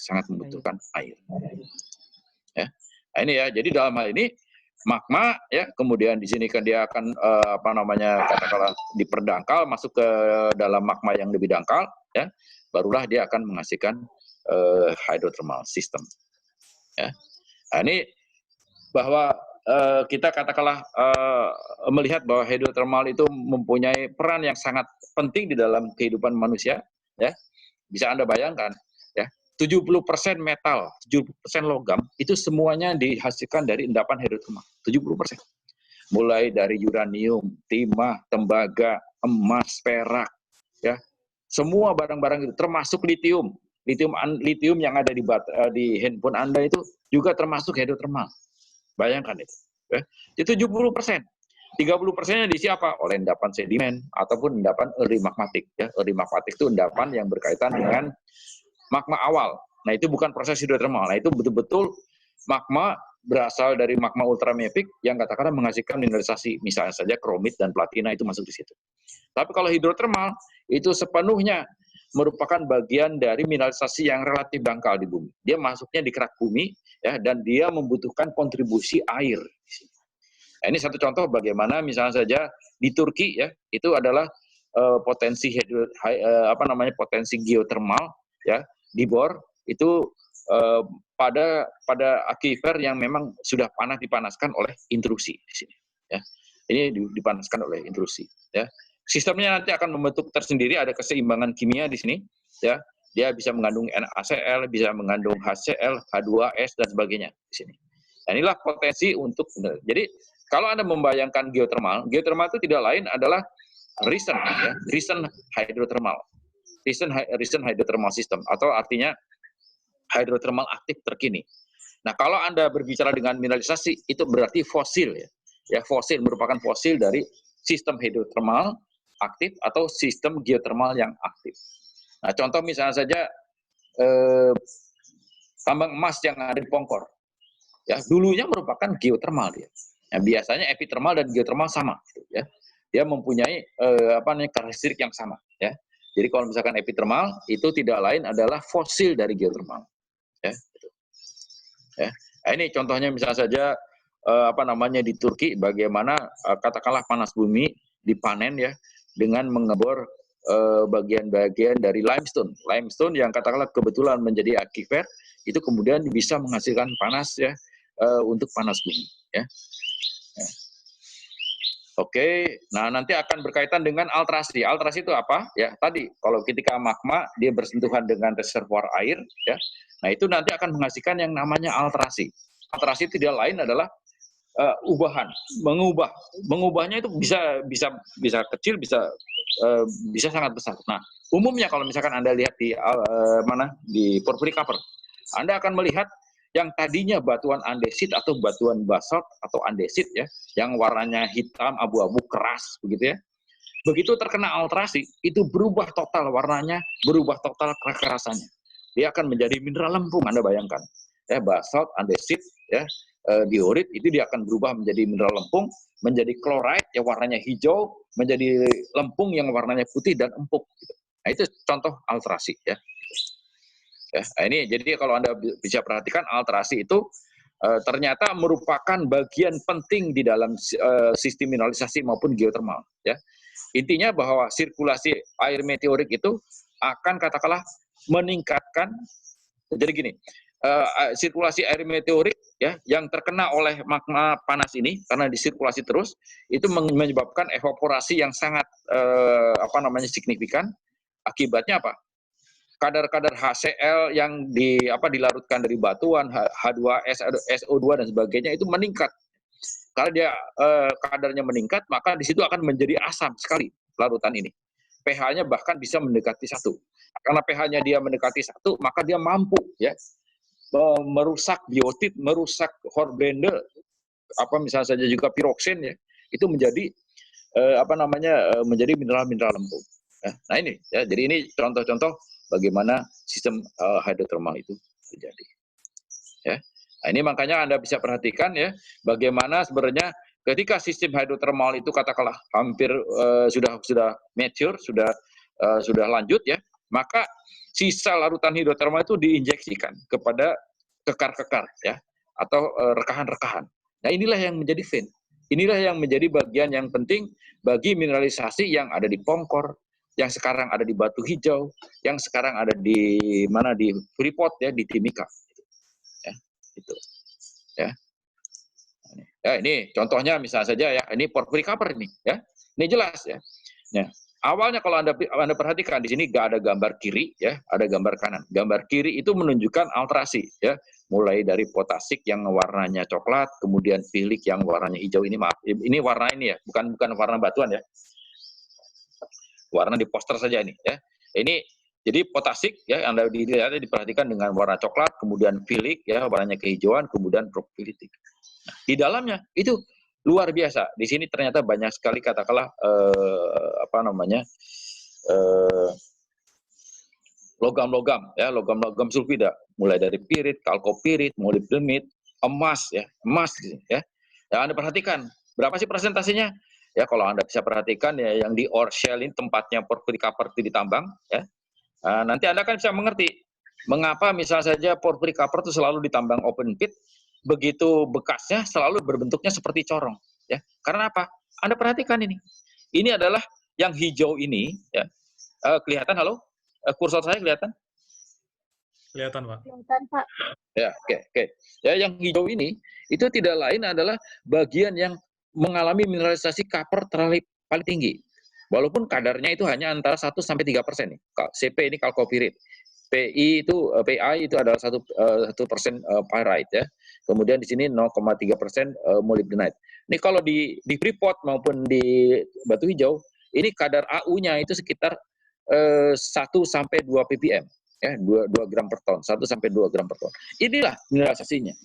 sangat membutuhkan air. Ya. Nah, ini ya. Jadi dalam hal ini magma ya, kemudian di sini kan dia akan katakanlah diperdangkal masuk ke dalam magma yang lebih dangkal ya, barulah dia akan menghasilkan hydrothermal system ya. Nah, ini bahwa kita katakanlah melihat bahwa hydrothermal itu mempunyai peran yang sangat penting di dalam kehidupan manusia ya. Bisa Anda bayangkan ya, 70% metal, 70% logam, itu semuanya dihasilkan dari endapan hidrotermal. 70%. Mulai dari uranium, timah, tembaga, emas, perak, ya, Semua barang-barang itu termasuk litium. Litium yang ada di handphone Anda itu juga termasuk hidrotermal. Bayangkan itu. Ya. Itu 70%. 30%-nya diisi apa? Oleh endapan sedimen ataupun endapan early magmatic. Ya. Early magmatic itu endapan yang berkaitan dengan magma awal. Nah, itu bukan proses hidrotermal. Nah, itu betul-betul magma berasal dari magma ultramafic yang katakanlah menghasilkan mineralisasi. Misalnya saja kromit dan platina itu masuk di situ. Tapi kalau hidrotermal, itu sepenuhnya merupakan bagian dari mineralisasi yang relatif dangkal di bumi. Dia masuknya di kerak bumi, ya, dan dia membutuhkan kontribusi air. Nah, ini satu contoh bagaimana misalnya saja di Turki, ya, itu adalah potensi potensi geotermal, ya, di bor itu pada aquifer yang memang sudah dipanaskan oleh intrusi di sini. Ya. Ini dipanaskan oleh intrusi. Ya. Sistemnya nanti akan membentuk tersendiri, ada keseimbangan kimia di sini, ya. Dia bisa mengandung NaCl, bisa mengandung HCl, H2S dan sebagainya di sini. Nah, inilah potensi untuk. Jadi kalau Anda membayangkan geotermal itu tidak lain adalah recent hydrothermal, recent hydrothermal system, atau artinya hidrotermal aktif terkini. Nah, kalau Anda berbicara dengan mineralisasi, itu berarti fosil, ya. Ya, fosil merupakan fosil dari sistem hidrotermal aktif atau sistem geotermal yang aktif. Nah, contoh misalnya saja tambang emas yang ada di Pongkor, ya, dulunya merupakan geotermal dia. Nah, biasanya epithermal dan geotermal sama, gitu, ya. Dia mempunyai karakteristik yang sama, ya. Jadi kalau misalkan epithermal itu tidak lain adalah fosil dari geotermal, ya. Ya. Nah, ini contohnya misalnya saja di Turki, bagaimana katakanlah panas bumi dipanen, ya, dengan mengebor bagian-bagian dari limestone yang katakanlah kebetulan menjadi aquifer, itu kemudian bisa menghasilkan panas, ya, untuk panas bumi, ya. Ya. Oke, nah nanti akan berkaitan dengan alterasi. Alterasi itu apa? Ya, tadi kalau ketika magma dia bersentuhan dengan reservoir air, ya. Nah, itu nanti akan menghasilkan yang namanya alterasi. Alterasi tidak lain adalah ubahan, mengubahnya itu bisa kecil, bisa sangat besar. Nah, umumnya kalau misalkan Anda lihat di porphyry copper, Anda akan melihat yang tadinya batuan andesit atau batuan basalt atau andesit, ya, yang warnanya hitam, abu-abu keras begitu, ya. Begitu terkena alterasi, itu berubah total warnanya, berubah total kekerasannya. Dia akan menjadi mineral lempung, Anda bayangkan. Ya, basalt, andesit, ya, diorit, itu dia akan berubah menjadi mineral lempung, menjadi chloride yang warnanya hijau, menjadi lempung yang warnanya putih dan empuk. Nah, itu contoh alterasi, ya. Ya, nah ini jadi kalau Anda bisa perhatikan alterasi itu ternyata merupakan bagian penting di dalam sistem mineralisasi maupun geotermal, ya. Intinya bahwa sirkulasi air meteorik itu akan katakanlah meningkatkan. Jadi gini, sirkulasi air meteorik, ya, yang terkena oleh magma panas ini karena disirkulasi terus itu menyebabkan evaporasi yang sangat signifikan. Akibatnya apa? Kadar-kadar HCl yang dilarutkan dari batuan, H2S, SO2 dan sebagainya itu meningkat. Kalau dia kadarnya meningkat, maka di situ akan menjadi asam sekali larutan ini. pH-nya bahkan bisa mendekati 1. Karena pH-nya dia mendekati 1, maka dia mampu, ya, merusak biotit, merusak hornblende, misalnya saja juga piroksin, ya, itu menjadi menjadi mineral-mineral lempung. Nah ini, ya, jadi ini contoh-contoh bagaimana sistem hidrotermal itu terjadi. Ya. Nah, ini makanya Anda bisa perhatikan, ya, bagaimana sebenarnya ketika sistem hidrotermal itu katakanlah hampir sudah mature, sudah lanjut, ya, maka sisa larutan hidrotermal itu diinjeksikan kepada kekar-kekar, ya, atau rekahan-rekahan. Nah, inilah yang menjadi vein. Inilah yang menjadi bagian yang penting bagi mineralisasi yang ada di Pongkor, yang sekarang ada di Batu Hijau, yang sekarang ada di Freeport, ya, di Timika. Ya, itu. Ya. Ya, ini contohnya misalnya saja, ya, ini porphyry copper ini, ya. Ini jelas, ya. Nah, awalnya kalau Anda perhatikan di sini nggak ada gambar kiri, ya, ada gambar kanan. Gambar kiri itu menunjukkan alterasi, ya, mulai dari potasik yang warnanya coklat, kemudian pilik yang warnanya hijau. Ini maaf, ini warna ini, ya, bukan warna batuan, ya. Warna di poster saja ini, ya. Ini jadi potasik ya, Anda dilihat diperhatikan dengan warna coklat, kemudian filik ya, warnanya kehijauan, kemudian propilitik. Nah, di dalamnya itu luar biasa. Di sini ternyata banyak sekali katakanlah logam-logam ya, logam-logam sulfida, mulai dari pirit, kalkopirit, molibdenit, emas ya, emas ya. Ya Anda perhatikan, berapa sih presentasinya? Ya kalau Anda bisa perhatikan ya yang di ore shell ini tempatnya porphyry copper ditambang ya. Nah, nanti Anda kan bisa mengerti mengapa misal saja porphyry copper itu selalu ditambang open pit, begitu bekasnya selalu berbentuknya seperti corong ya. Karena apa? Anda perhatikan ini. Ini adalah yang hijau ini ya. Kelihatan halo? Kursor saya kelihatan? Kelihatan, Pak. Kelihatan, Pak. Ya, oke. Ya, yang hijau ini itu tidak lain adalah bagian yang mengalami mineralisasi copper paling tinggi. Walaupun kadarnya itu hanya antara 1 sampai 3% nih. CP ini kalkopirit. PI itu adalah 1% pyrite ya. Kemudian di sini 0,3% molybdenite. Ini kalau di Freeport maupun di Batu Hijau, ini kadar AU-nya itu sekitar 1 sampai 2 ppm ya, 2 gram per ton, 1 sampai 2 gram per ton. Inilah mineralisasinya.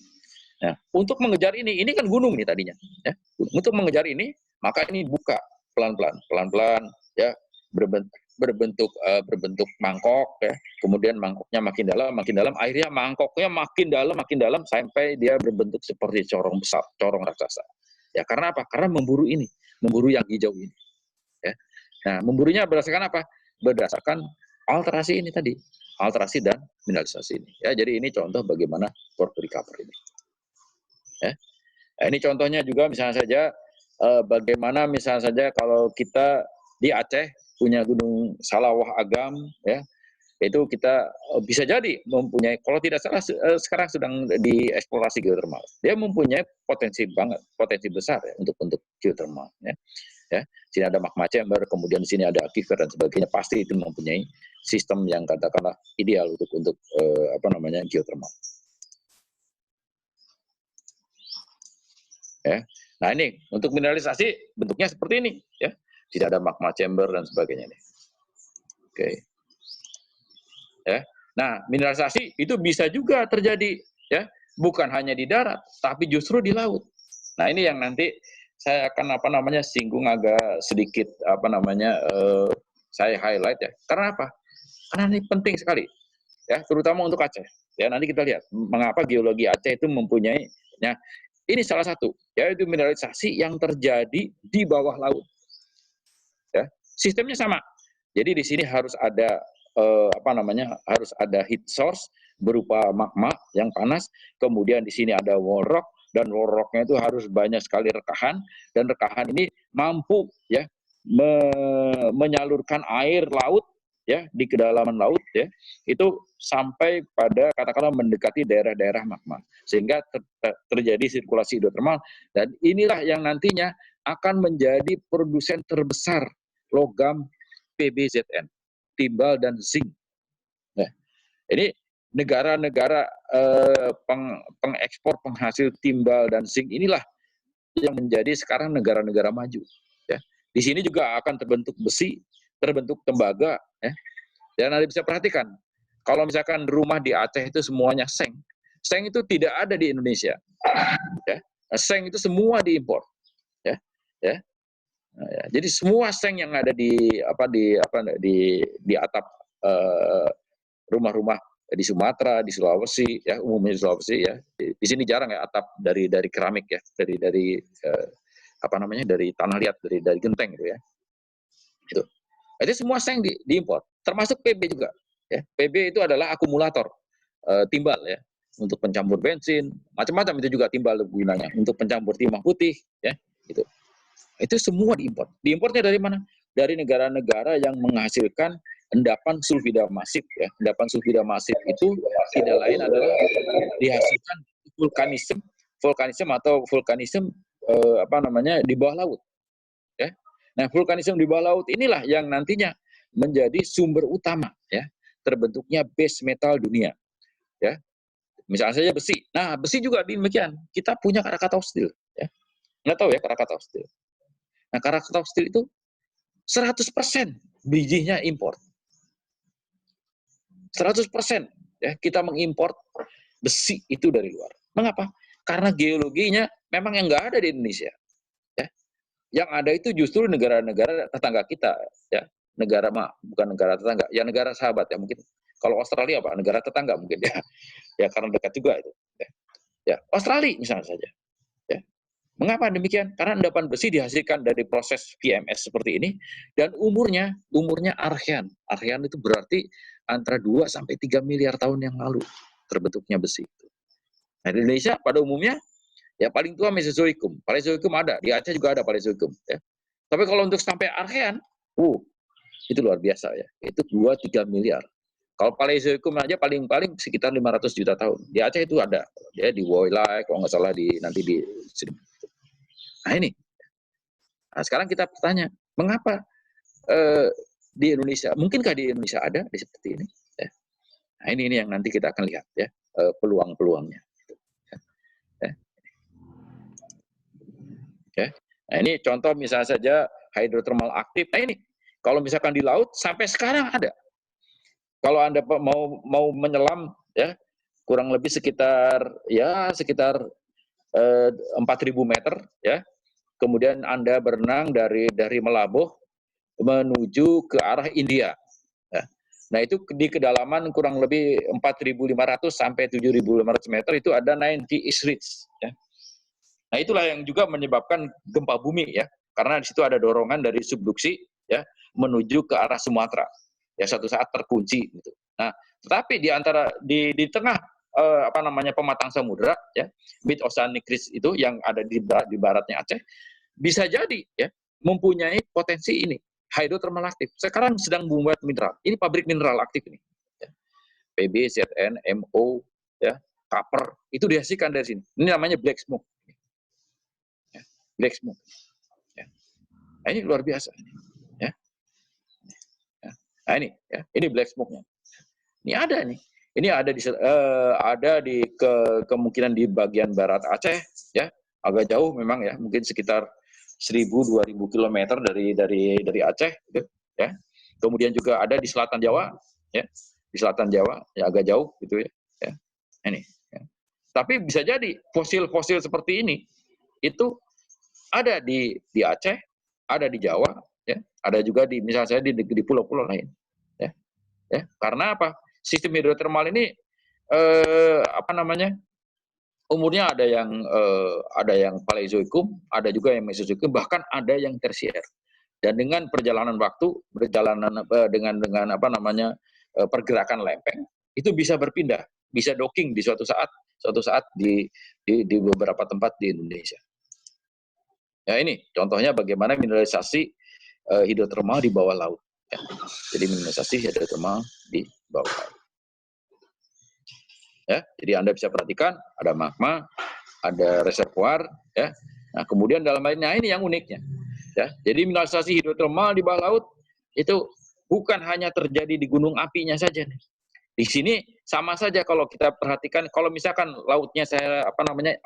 Nah, untuk mengejar ini kan gunung nih tadinya ya. Untuk mengejar ini, maka ini buka pelan-pelan ya, berbentuk mangkok ya. Kemudian mangkoknya makin dalam, akhirnya mangkoknya makin dalam sampai dia berbentuk seperti corong besar, corong raksasa. Ya, karena apa? Karena memburu yang hijau ini. Ya. Nah, memburunya berdasarkan apa? Berdasarkan alterasi ini tadi, alterasi dan mineralisasi ini. Ya, jadi ini contoh bagaimana porphyry copper ini. Ya. Nah, ini contohnya juga misalnya saja bagaimana misalnya saja kalau kita di Aceh punya Gunung Salawah Agam ya, itu kita bisa jadi mempunyai, kalau tidak salah sekarang sedang dieksplorasi geotermal. Dia mempunyai potensi besar ya, untuk geotermal ya. Ya, sini ada magma chamber, kemudian di sini ada aquifer dan sebagainya, pasti itu mempunyai sistem yang katakanlah ideal untuk geotermal. Ya. Nah ini untuk mineralisasi bentuknya seperti ini ya, tidak ada magma chamber dan sebagainya nih. Oke. Ya. Nah mineralisasi itu bisa juga terjadi ya, bukan hanya di darat tapi justru di laut. Nah ini yang nanti saya akan singgung agak sedikit saya highlight ya. Karena apa? Karena ini penting sekali ya, terutama untuk Aceh. Ya nanti kita lihat mengapa geologi Aceh itu mempunyai ya, ini salah satu, yaitu mineralisasi yang terjadi di bawah laut. Ya, sistemnya sama. Jadi di sini harus ada harus ada heat source berupa magma yang panas. Kemudian di sini ada wall rock, dan wall rocknya itu harus banyak sekali rekahan, dan rekahan ini mampu ya menyalurkan air laut ya di kedalaman laut ya, itu sampai pada katakanlah mendekati daerah-daerah magma, sehingga terjadi sirkulasi hidrotermal, dan inilah yang nantinya akan menjadi produsen terbesar logam PBZN, timbal dan zinc. Nah, ini negara-negara pengekspor penghasil timbal dan zinc inilah yang menjadi sekarang negara-negara maju. Ya. Di sini juga akan terbentuk besi, terbentuk tembaga, ya. Dan Anda bisa perhatikan, kalau misalkan rumah di Aceh itu semuanya seng itu tidak ada di Indonesia, ya. Seng itu semua diimpor, ya. Nah, ya. Jadi semua seng yang ada di atap rumah-rumah di Sumatera, di Sulawesi, ya umumnya di Sulawesi, ya. Di sini jarang ya atap dari keramik ya, dari tanah liat, dari genteng gitu ya. Itu semua seng diimpor, termasuk PB juga. Ya. PB itu adalah akumulator timbal ya, untuk pencampur bensin, macam-macam itu juga timbal gunanya, untuk pencampur timah putih, ya, gitu. Itu semua diimpor. Diimpornya dari mana? Dari negara-negara yang menghasilkan endapan sulfida masif. Ya. Endapan sulfida masif itu tidak lain adalah dihasilkan vulkanisme atau vulkanisme di bawah laut. Ya. Nah, vulkanisme di bawah laut inilah yang nantinya menjadi sumber utama ya terbentuknya base metal dunia. Ya. Misalnya saja besi. Nah, besi juga demikian. Kita punya Krakatau Steel, ya. Nggak tahu ya Krakatau Steel. Nah, Krakatau Steel itu 100% bijinya impor. 100% ya kita mengimpor besi itu dari luar. Mengapa? Karena geologinya memang yang nggak ada di Indonesia. Ya. Yang ada itu justru negara-negara tetangga kita, ya. Negara bukan negara tetangga, ya negara sahabat ya mungkin. Kalau Australia apa? Negara tetangga mungkin ya. Ya karena dekat juga itu. Ya, Australia misalnya saja. Ya. Mengapa demikian? Karena endapan besi dihasilkan dari proses VMS seperti ini dan umurnya archean. Archean itu berarti antara 2 sampai 3 miliar tahun yang lalu terbentuknya besi itu. Nah, di Indonesia pada umumnya ya paling tua Mesozoikum. Paleozoikum ada, di Aceh juga ada Paleozoikum ya. Tapi kalau untuk sampai archean, itu luar biasa ya. Itu 2-3 miliar. Kalau Paleozoikum aja paling-paling sekitar 500 juta tahun. Di Aceh itu ada. Ya di Woylai, kalau nggak salah nanti di sini. Nah ini. Nah, sekarang kita bertanya, mengapa di Indonesia, mungkinkah di Indonesia ada di seperti ini? Ya. Nah ini yang nanti kita akan lihat ya peluang-peluangnya. Ya. Ya. Nah ini contoh misalnya saja hidrotermal aktif. Nah ini kalau misalkan di laut sampai sekarang ada. Kalau Anda mau menyelam ya kurang lebih sekitar 4.000 meter ya. Kemudian Anda berenang dari Melabuh menuju ke arah India. Ya. Nah, itu di kedalaman kurang lebih 4.500 sampai 7.500 meter itu ada 90 East Ridge ya. Nah, itulah yang juga menyebabkan gempa bumi ya. Karena di situ ada dorongan dari subduksi ya menuju ke arah Sumatera. Ya suatu saat terkunci gitu. Nah, tetapi di tengah pematang samudra ya, mid oceanic ridge itu yang ada di baratnya Aceh bisa jadi ya mempunyai potensi ini hidrotermal aktif. Sekarang sedang membuat mineral. Ini pabrik mineral aktif ini. Ya. PB, ZN, MO, ya, copper itu dihasilkan dari sini. Ini namanya black smoke. Ya, black smoke. Ya. Nah, ini luar biasa. Ya. Nah ini black smoke-nya. Ini ada nih. Ini ada di kemungkinan di bagian barat Aceh, ya agak jauh memang ya, mungkin sekitar 1.000-2.000 km dari Aceh, gitu, ya. Kemudian juga ada di selatan Jawa, ya di selatan Jawa, ya agak jauh gitu ya. Ya. Ini. Ya. Tapi bisa jadi fosil-fosil seperti ini itu ada di Aceh, ada di Jawa. Ya, ada juga misalnya saya di pulau-pulau lain, ya, karena apa? Sistem hidrotermal ini umurnya ada yang Paleozoikum, ada juga yang Mesozoikum, bahkan ada yang tersier. Dan dengan perjalanan waktu, dengan pergerakan lempeng, itu bisa berpindah, bisa docking di suatu saat di beberapa tempat di Indonesia. Ya ini contohnya bagaimana mineralisasi hidrotermal di bawah laut. Ya. Jadi mineralisasi hidrotermal di bawah laut. Ya, jadi Anda bisa perhatikan ada magma, ada reservoir, ya. Nah, kemudian dalam hal ini yang uniknya, ya. Jadi mineralisasi hidrotermal di bawah laut itu bukan hanya terjadi di gunung apinya saja. Di sini sama saja kalau kita perhatikan, kalau misalkan lautnya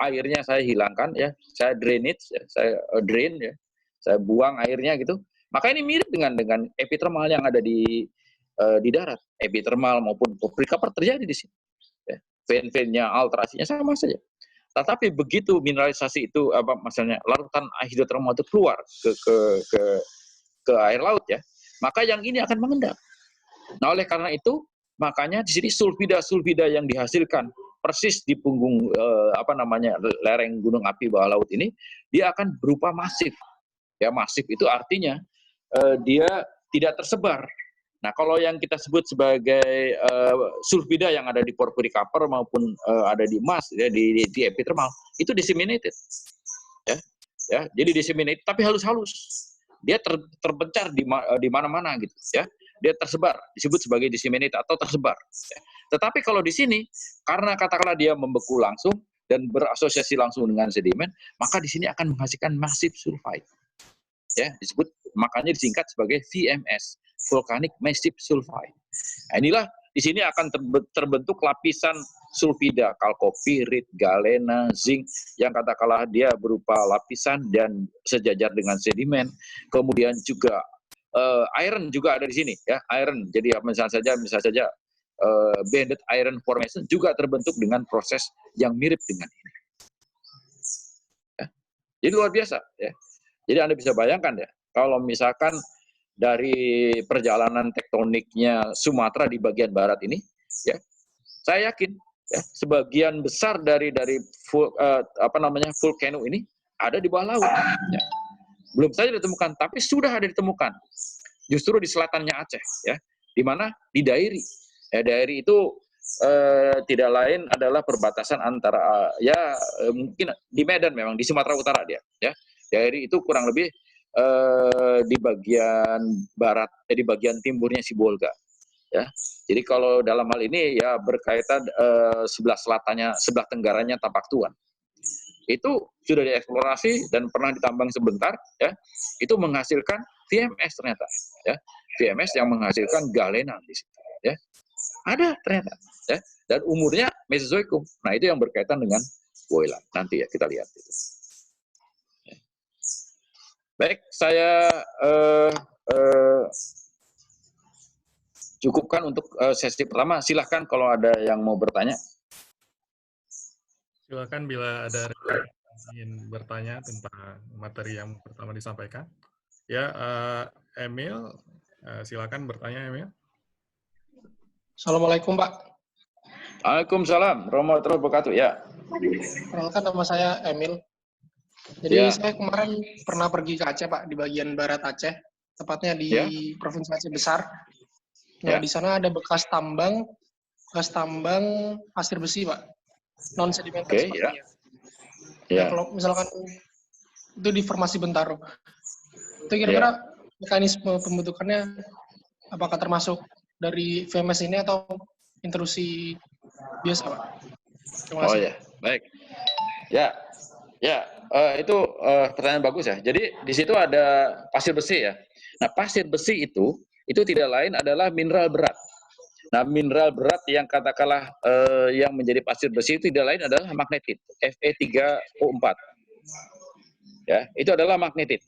airnya saya hilangkan, ya, saya drainage, ya, saya drain, ya, saya buang airnya gitu. Maka ini mirip dengan epithermal yang ada di darat, epithermal maupun polycarbonate terjadi di sini. Ya. Vein-veinnya, alterasinya sama saja. Tetapi begitu mineralisasi itu misalnya larutan hidrotermal itu keluar ke air laut ya, maka yang ini akan mengendap. Nah, oleh karena itu makanya di sini sulfida yang dihasilkan persis di punggung lereng gunung api bawah laut ini, dia akan berupa masif. Ya, masif itu artinya dia tidak tersebar. Nah, kalau yang kita sebut sebagai sulfida yang ada di porphyry copper maupun ada di emas ya, di epithermal itu disseminated. Ya, jadi disseminated tapi halus-halus. Dia terpencar di mana-mana gitu ya. Dia tersebar, disebut sebagai disseminated atau tersebar. Ya. Tetapi kalau di sini karena katakanlah dia membeku langsung dan berasosiasi langsung dengan sedimen, maka di sini akan menghasilkan massive sulfide. Ya, disebut makanya disingkat sebagai VMS, volcanic massive sulfide. Nah, inilah di sini akan terbentuk lapisan sulfida, kalkopirit, galena, zinc yang katakanlah dia berupa lapisan dan sejajar dengan sedimen. Kemudian juga iron juga ada di sini ya, iron. Jadi misalnya saja banded iron formation juga terbentuk dengan proses yang mirip dengan ini. Ya. Jadi luar biasa. Ya. Jadi Anda bisa bayangkan ya, kalau misalkan dari perjalanan tektoniknya Sumatera di bagian barat ini, ya, saya yakin ya, sebagian besar dari vulcano ini ada di bawah laut. Ya. Belum saja ditemukan, tapi sudah ada ditemukan. Justru di selatannya Aceh, ya, di mana di Dairi. Ya, Dairi itu tidak lain adalah perbatasan antara mungkin di Medan memang di Sumatera Utara dia. Ya, Dairi itu kurang lebih di bagian barat, di bagian timurnya Sibolga. Ya, jadi kalau dalam hal ini ya berkaitan sebelah selatannya, sebelah tenggaranya Tapak Tuan. Itu sudah dieksplorasi dan pernah ditambang sebentar, ya, itu menghasilkan VMS ternyata, ya, VMS yang menghasilkan galena di situ, ya, ada ternyata, ya, dan umurnya Mesozoikum. Nah itu yang berkaitan dengan Woyland. Nanti ya kita lihat itu. Ya. Baik, saya cukupkan untuk sesi pertama. Silahkan kalau ada yang mau bertanya. Silakan bila ada yang ingin bertanya tentang materi yang pertama disampaikan. Ya, Emil, silakan bertanya, Emil. Assalamualaikum, Pak. Waalaikumsalam warahmatullahi wabarakatuh. Ya. Perkenalkan, nama saya Emil. Jadi saya kemarin pernah pergi ke Aceh, Pak, di bagian barat Aceh, tepatnya di Provinsi Aceh Besar. Nah, di sana ada bekas tambang pasir besi, Pak. Non sedimenter sepertinya. Nah, kalau misalkan itu di Formasi Bentaro, itu kira-kira mekanisme pembentukannya apakah termasuk dari VMS ini atau intrusi biasa, Pak? Terima kasih. Oh ya, baik. Itu pertanyaan bagus ya. Jadi di situ ada pasir besi ya. Nah, pasir besi itu tidak lain adalah mineral berat. Nah, mineral berat yang katakanlah yang menjadi pasir besi itu tidak lain adalah magnetit, Fe3O4. Ya, itu adalah magnetit.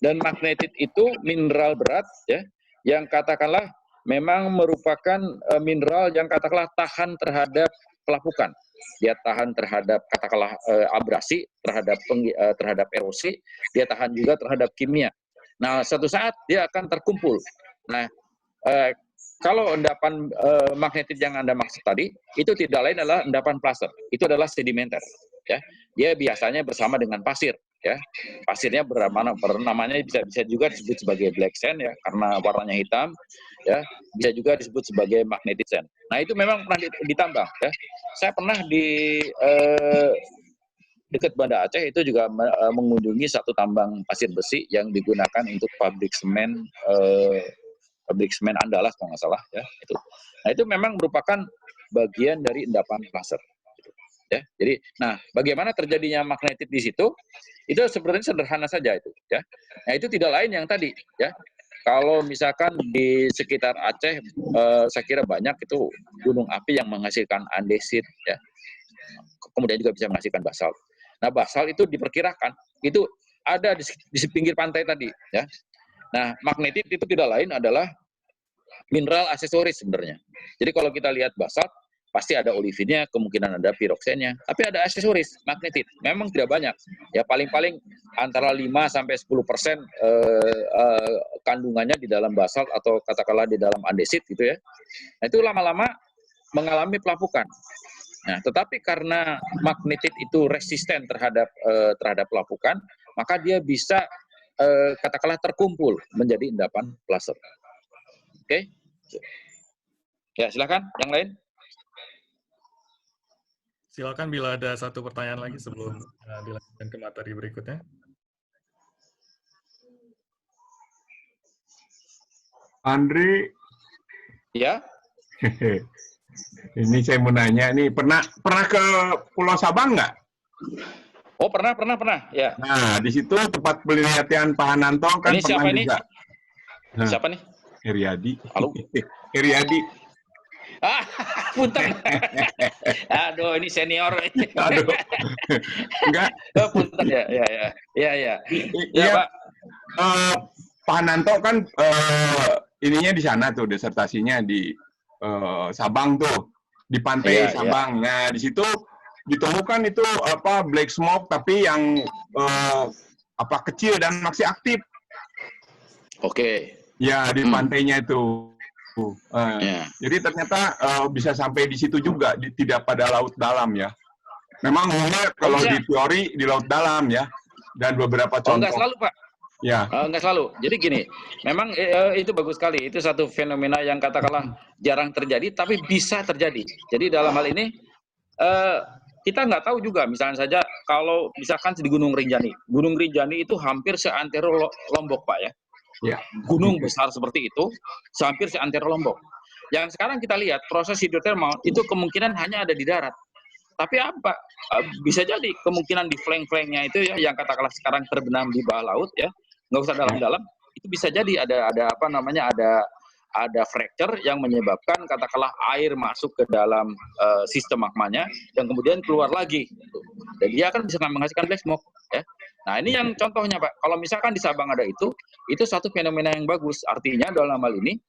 Dan magnetit itu mineral berat ya, yang katakanlah memang merupakan mineral yang katakanlah tahan terhadap pelapukan. Dia tahan terhadap katakanlah abrasi, terhadap erosi, dia tahan juga terhadap kimia. Nah, suatu saat dia akan terkumpul. Nah, kalau endapan magnetit yang Anda maksud tadi, itu tidak lain adalah endapan plaster. Itu adalah sedimenter. Ya. Dia biasanya bersama dengan pasir. Ya. Pasirnya namanya bisa juga disebut sebagai black sand ya, karena warnanya hitam. Ya. Bisa juga disebut sebagai magnetic sand. Nah itu memang pernah ditambang. Ya. Saya pernah di dekat Banda Aceh itu juga mengunjungi satu tambang pasir besi yang digunakan untuk pabrik semen Andalas kalau nggak salah ya itu. Nah itu memang merupakan bagian dari endapan placer. Gitu, ya. Jadi, nah bagaimana terjadinya magnetit di situ? Itu sebenarnya sederhana saja itu. Ya. Nah itu tidak lain yang tadi. Ya. Kalau misalkan di sekitar Aceh, saya kira banyak itu gunung api yang menghasilkan andesit. Ya. Kemudian juga bisa menghasilkan basalt. Nah basalt itu diperkirakan itu ada di pinggir pantai tadi. Ya. Nah, magnetit itu tidak lain adalah mineral aksesoris sebenarnya. Jadi kalau kita lihat basalt, pasti ada olivinnya, kemungkinan ada piroksennya, tapi ada aksesoris magnetit. Memang tidak banyak. Ya paling-paling antara 5-10% kandungannya di dalam basalt atau katakanlah di dalam andesit gitu ya. Nah, itu lama-lama mengalami pelapukan. Nah, tetapi karena magnetit itu resisten terhadap pelapukan, maka dia bisa katakanlah terkumpul menjadi endapan placer. Oke? Ya, silakan. Yang lain? Silakan bila ada satu pertanyaan lagi sebelum dilanjutkan ke materi berikutnya. Andre. Ya. Ini saya mau nanya nih, pernah ke Pulau Sabang nggak? Oh, pernah. Ya. Nah, di situ tempat penelitian Pak Hananto kan ini pernah siapa juga. Nih? Siapa nih? Heriadi. Halo? Heriadi. Punten. Aduh, ini senior. Aduh. Enggak. Oh, punten ya. Ya, Pak. Pak Hananto kan ininya di sana tuh, disertasinya di Sabang tuh, di pantai Sabang. Nah, di situ ditemukan itu black smoke tapi yang kecil dan masih aktif. Oke. Ya, di pantainya itu. Jadi ternyata bisa sampai di situ juga, tidak pada laut dalam ya. Memang umumnya kalau di teori di laut dalam ya. Dan beberapa contoh. Enggak selalu, Pak. Ya. Enggak selalu. Jadi gini, memang itu bagus sekali. Itu satu fenomena yang katakanlah jarang terjadi, tapi bisa terjadi. Jadi dalam hal ini kita nggak tahu juga. Misalnya saja kalau misalkan di Gunung Rinjani. Gunung Rinjani itu hampir seantero Lombok, Pak ya. Ya. Gunung besar seperti itu, hampir seantero Lombok. Yang sekarang kita lihat proses hidrotermal itu kemungkinan hanya ada di darat. Tapi apa? Bisa jadi kemungkinan di flank-flanknya itu ya, yang katakanlah sekarang terbenam di bawah laut ya. Nggak usah dalam-dalam, itu bisa jadi ada fracture yang menyebabkan katakanlah air masuk ke dalam sistem magmanya dan kemudian keluar lagi dan dia akan bisa menghasilkan black smoke ya. Nah ini yang contohnya Pak, kalau misalkan di Sabang ada itu satu fenomena yang bagus, artinya dalam hal ini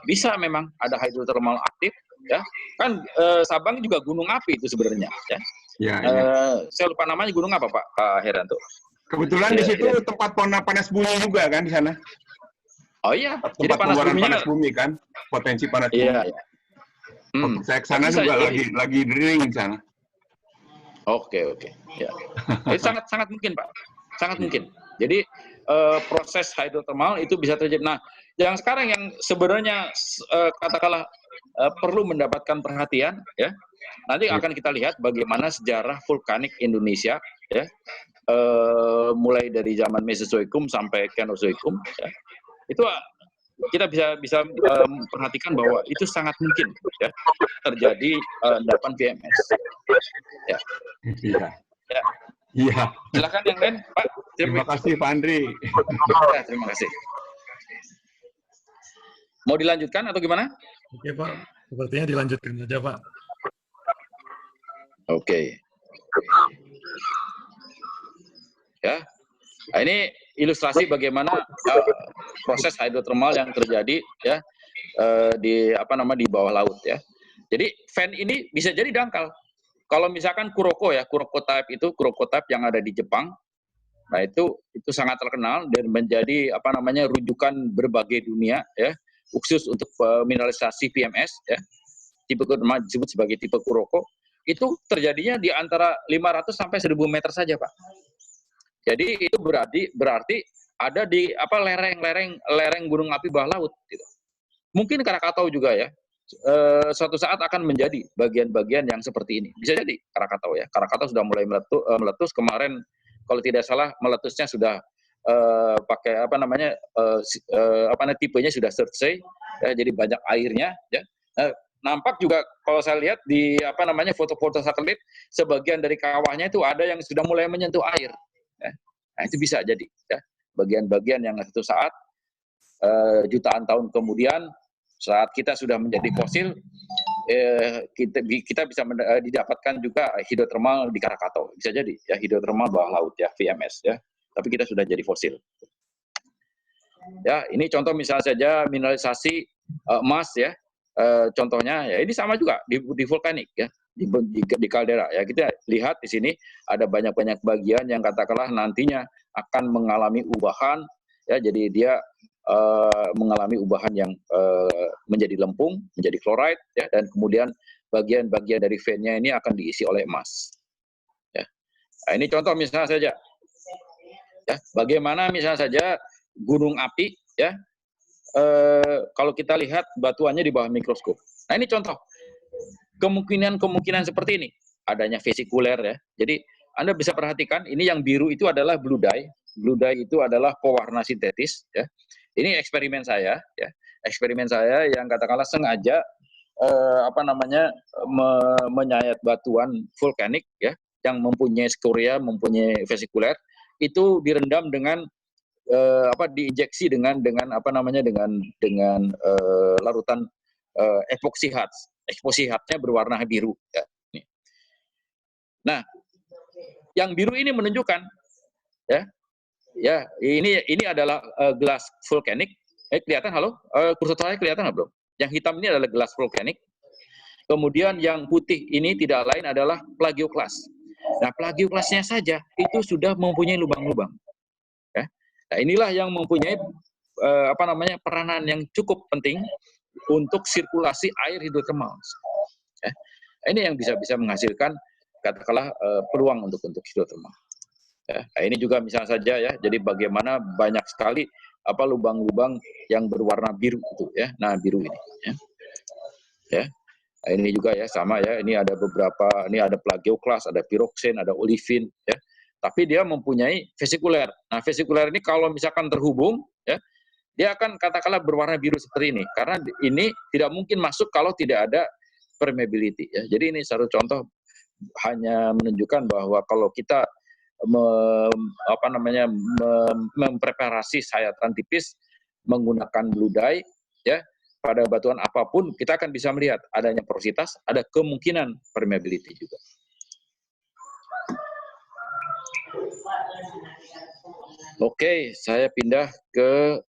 bisa memang ada hydrothermal aktif ya kan. Sabang juga gunung api itu sebenarnya ya. Saya lupa namanya gunung apa Pak Heranto. Kebetulan di situ tempat panas bumi juga kan di sana. Oh iya, jadi panas bumi kan, potensi panas bumi. Iya. Saya ke sana juga lagi drilling di sana. Oke. Ya. Itu sangat mungkin Pak, sangat mungkin. Jadi proses hidrotermal itu bisa terjadi. Nah, yang sekarang yang sebenarnya katakanlah perlu mendapatkan perhatian ya. Nanti akan kita lihat bagaimana sejarah vulkanik Indonesia ya. Mulai dari zaman Mesozoikum sampai Kenozoikum ya. Itu kita bisa perhatikan bahwa itu sangat mungkin ya terjadi endapan VMS ya. Iya. Silakan yang lain Pak. Terima kasih Pak Andri. Ya, terima kasih. Mau dilanjutkan atau gimana? Oke Pak, sepertinya dilanjutkan saja Pak. Oke. Ya, nah, ini ilustrasi bagaimana proses hidrotermal yang terjadi ya di bawah laut ya. Jadi fan ini bisa jadi dangkal. Kalau misalkan Kuroko type yang ada di Jepang, nah itu sangat terkenal dan menjadi rujukan berbagai dunia ya, khusus untuk mineralisasi PMS ya. Tipe disebut sebagai tipe Kuroko. Itu terjadinya di antara 500 sampai 1000 meter saja, Pak. Jadi itu berarti ada di lereng gunung api bawah laut gitu. Mungkin Krakatau juga ya. Suatu saat akan menjadi bagian-bagian yang seperti ini. Bisa jadi Krakatau ya. Krakatau sudah mulai meletus kemarin, kalau tidak salah meletusnya sudah pakai tipenya sudah surtsey ya, jadi banyak airnya ya. Nampak juga kalau saya lihat di foto-foto satelit, sebagian dari kawahnya itu ada yang sudah mulai menyentuh air. Ya. Nah, itu bisa jadi ya, bagian-bagian yang suatu saat jutaan tahun kemudian saat kita sudah menjadi fosil, kita bisa didapatkan juga hidrotermal di Krakatau. Bisa jadi ya, hidrotermal bawah laut ya, VMS ya. Tapi kita sudah jadi fosil. Ya, ini contoh misalnya saja mineralisasi emas ya. Contohnya ya ini sama juga di vulkanik ya, di kaldera ya. Kita lihat di sini ada banyak bagian yang katakanlah nantinya akan mengalami ubahan ya. Jadi dia mengalami ubahan yang menjadi lempung, menjadi chloride ya, dan kemudian bagian-bagian dari veinnya ini akan diisi oleh emas. Ya. Nah, ini contoh misalnya saja. Ya, bagaimana misalnya saja gunung api ya. Kalau kita lihat batuannya di bawah mikroskop. Nah, ini contoh. Kemungkinan seperti ini. Adanya vesikuler ya. Jadi Anda bisa perhatikan ini yang biru itu adalah blue dye. Blue dye itu adalah pewarna sintetis ya. Ini eksperimen saya ya. Eksperimen saya yang katakanlah sengaja menyayat batuan vulkanik ya yang mempunyai skoria, mempunyai vesikuler, itu direndam dengan diinjeksi dengan larutan epoxy hards. Epoxy hardsnya berwarna biru ya. Nah, yang biru ini menunjukkan ya ini adalah gelas vulkanik. Kelihatan halo? Kursor saya kelihatan nggak belum? Yang hitam ini adalah gelas vulkanik. Kemudian yang putih ini tidak lain adalah plagioklas. Nah, plagioklasnya saja itu sudah mempunyai lubang-lubang. Ya. Nah, inilah yang mempunyai peranan yang cukup penting untuk sirkulasi air hidrotermal. Ya. Nah, ini yang bisa menghasilkan katakanlah peluang untuk hidrotermal. Ya. Nah, ini juga misalnya saja ya. Jadi bagaimana banyak sekali lubang-lubang yang berwarna biru itu ya. Nah, biru ini ya. Ya. Nah, ini juga ya sama ya, ini ada beberapa, ini ada plagioklas, ada piroksen, ada olivin ya. Tapi dia mempunyai vesikuler. Nah, vesikuler ini kalau misalkan terhubung ya, dia akan katakanlah berwarna biru seperti ini. Karena ini tidak mungkin masuk kalau tidak ada permeability ya. Jadi ini satu contoh hanya menunjukkan bahwa kalau kita mempreparasi sayatan tipis menggunakan blue dye ya, pada batuan apapun kita akan bisa melihat adanya porositas, ada kemungkinan permeability juga. Oke, saya pindah ke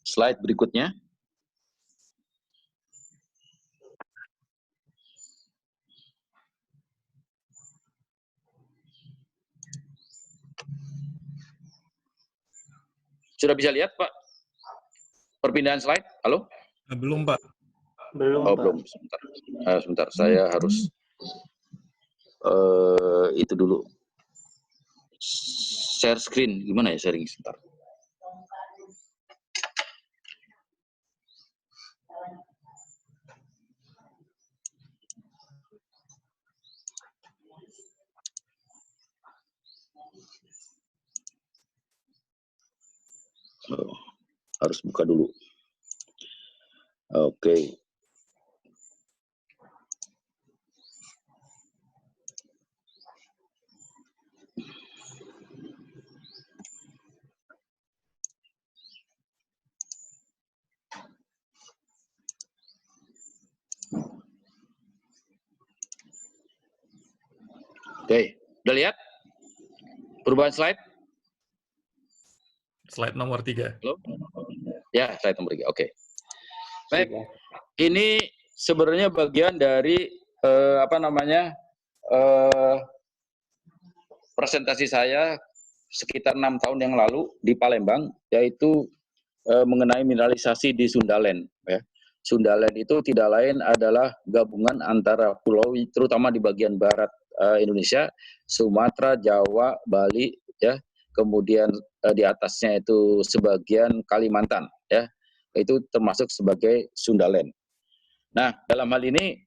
slide berikutnya. Sudah bisa lihat, Pak? Perpindahan slide, halo? Belum, Pak. Belum, oh, Pak. Belum, sebentar. Saya harus itu dulu. Share screen, gimana ya sharing sebentar? Harus buka dulu. Oke. Oke, udah lihat perubahan slide? Slide nomor 3. Halo? Ya, slide nomor 3. Oke. Baik, ini sebenarnya bagian dari presentasi saya sekitar 6 tahun yang lalu di Palembang, yaitu mengenai mineralisasi di Sundaland. Ya. Sundaland itu tidak lain adalah gabungan antara pulau, terutama di bagian barat Indonesia, Sumatera, Jawa, Bali, ya. Kemudian di atasnya itu sebagian Kalimantan, ya. Itu termasuk sebagai Sundaland. Nah, dalam hal ini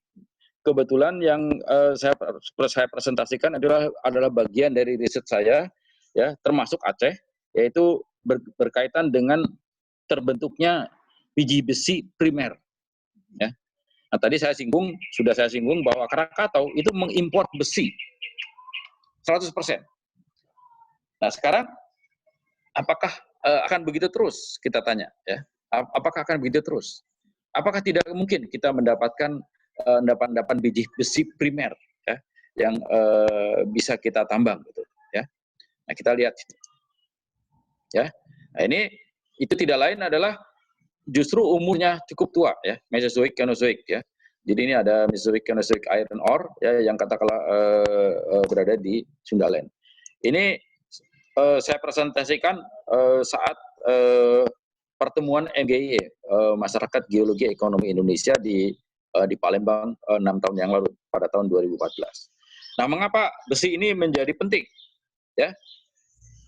kebetulan yang saya presentasikan adalah bagian dari riset saya, ya, termasuk Aceh, yaitu berkaitan dengan terbentuknya biji besi primer. Ya. Nah, tadi sudah saya singgung bahwa Krakatau itu mengimpor besi 100%. Nah, sekarang apakah akan begitu terus? Kita tanya, ya. Apakah akan begitu terus? Apakah tidak mungkin kita mendapatkan endapan biji besi primer, ya, yang bisa kita tambang, gitu, ya. Nah, kita lihat, ya. Nah, ini itu tidak lain adalah justru umurnya cukup tua, ya, Mesozoic, Kenozoic, ya. Jadi ini ada Mesozoic, Kenozoic iron ore, ya, yang katakanlah berada di Sundaland. Ini saya presentasikan saat pertemuan MGI, Masyarakat Geologi Ekonomi Indonesia di Palembang 6 tahun yang lalu pada tahun 2014. Nah, mengapa besi ini menjadi penting? Ya,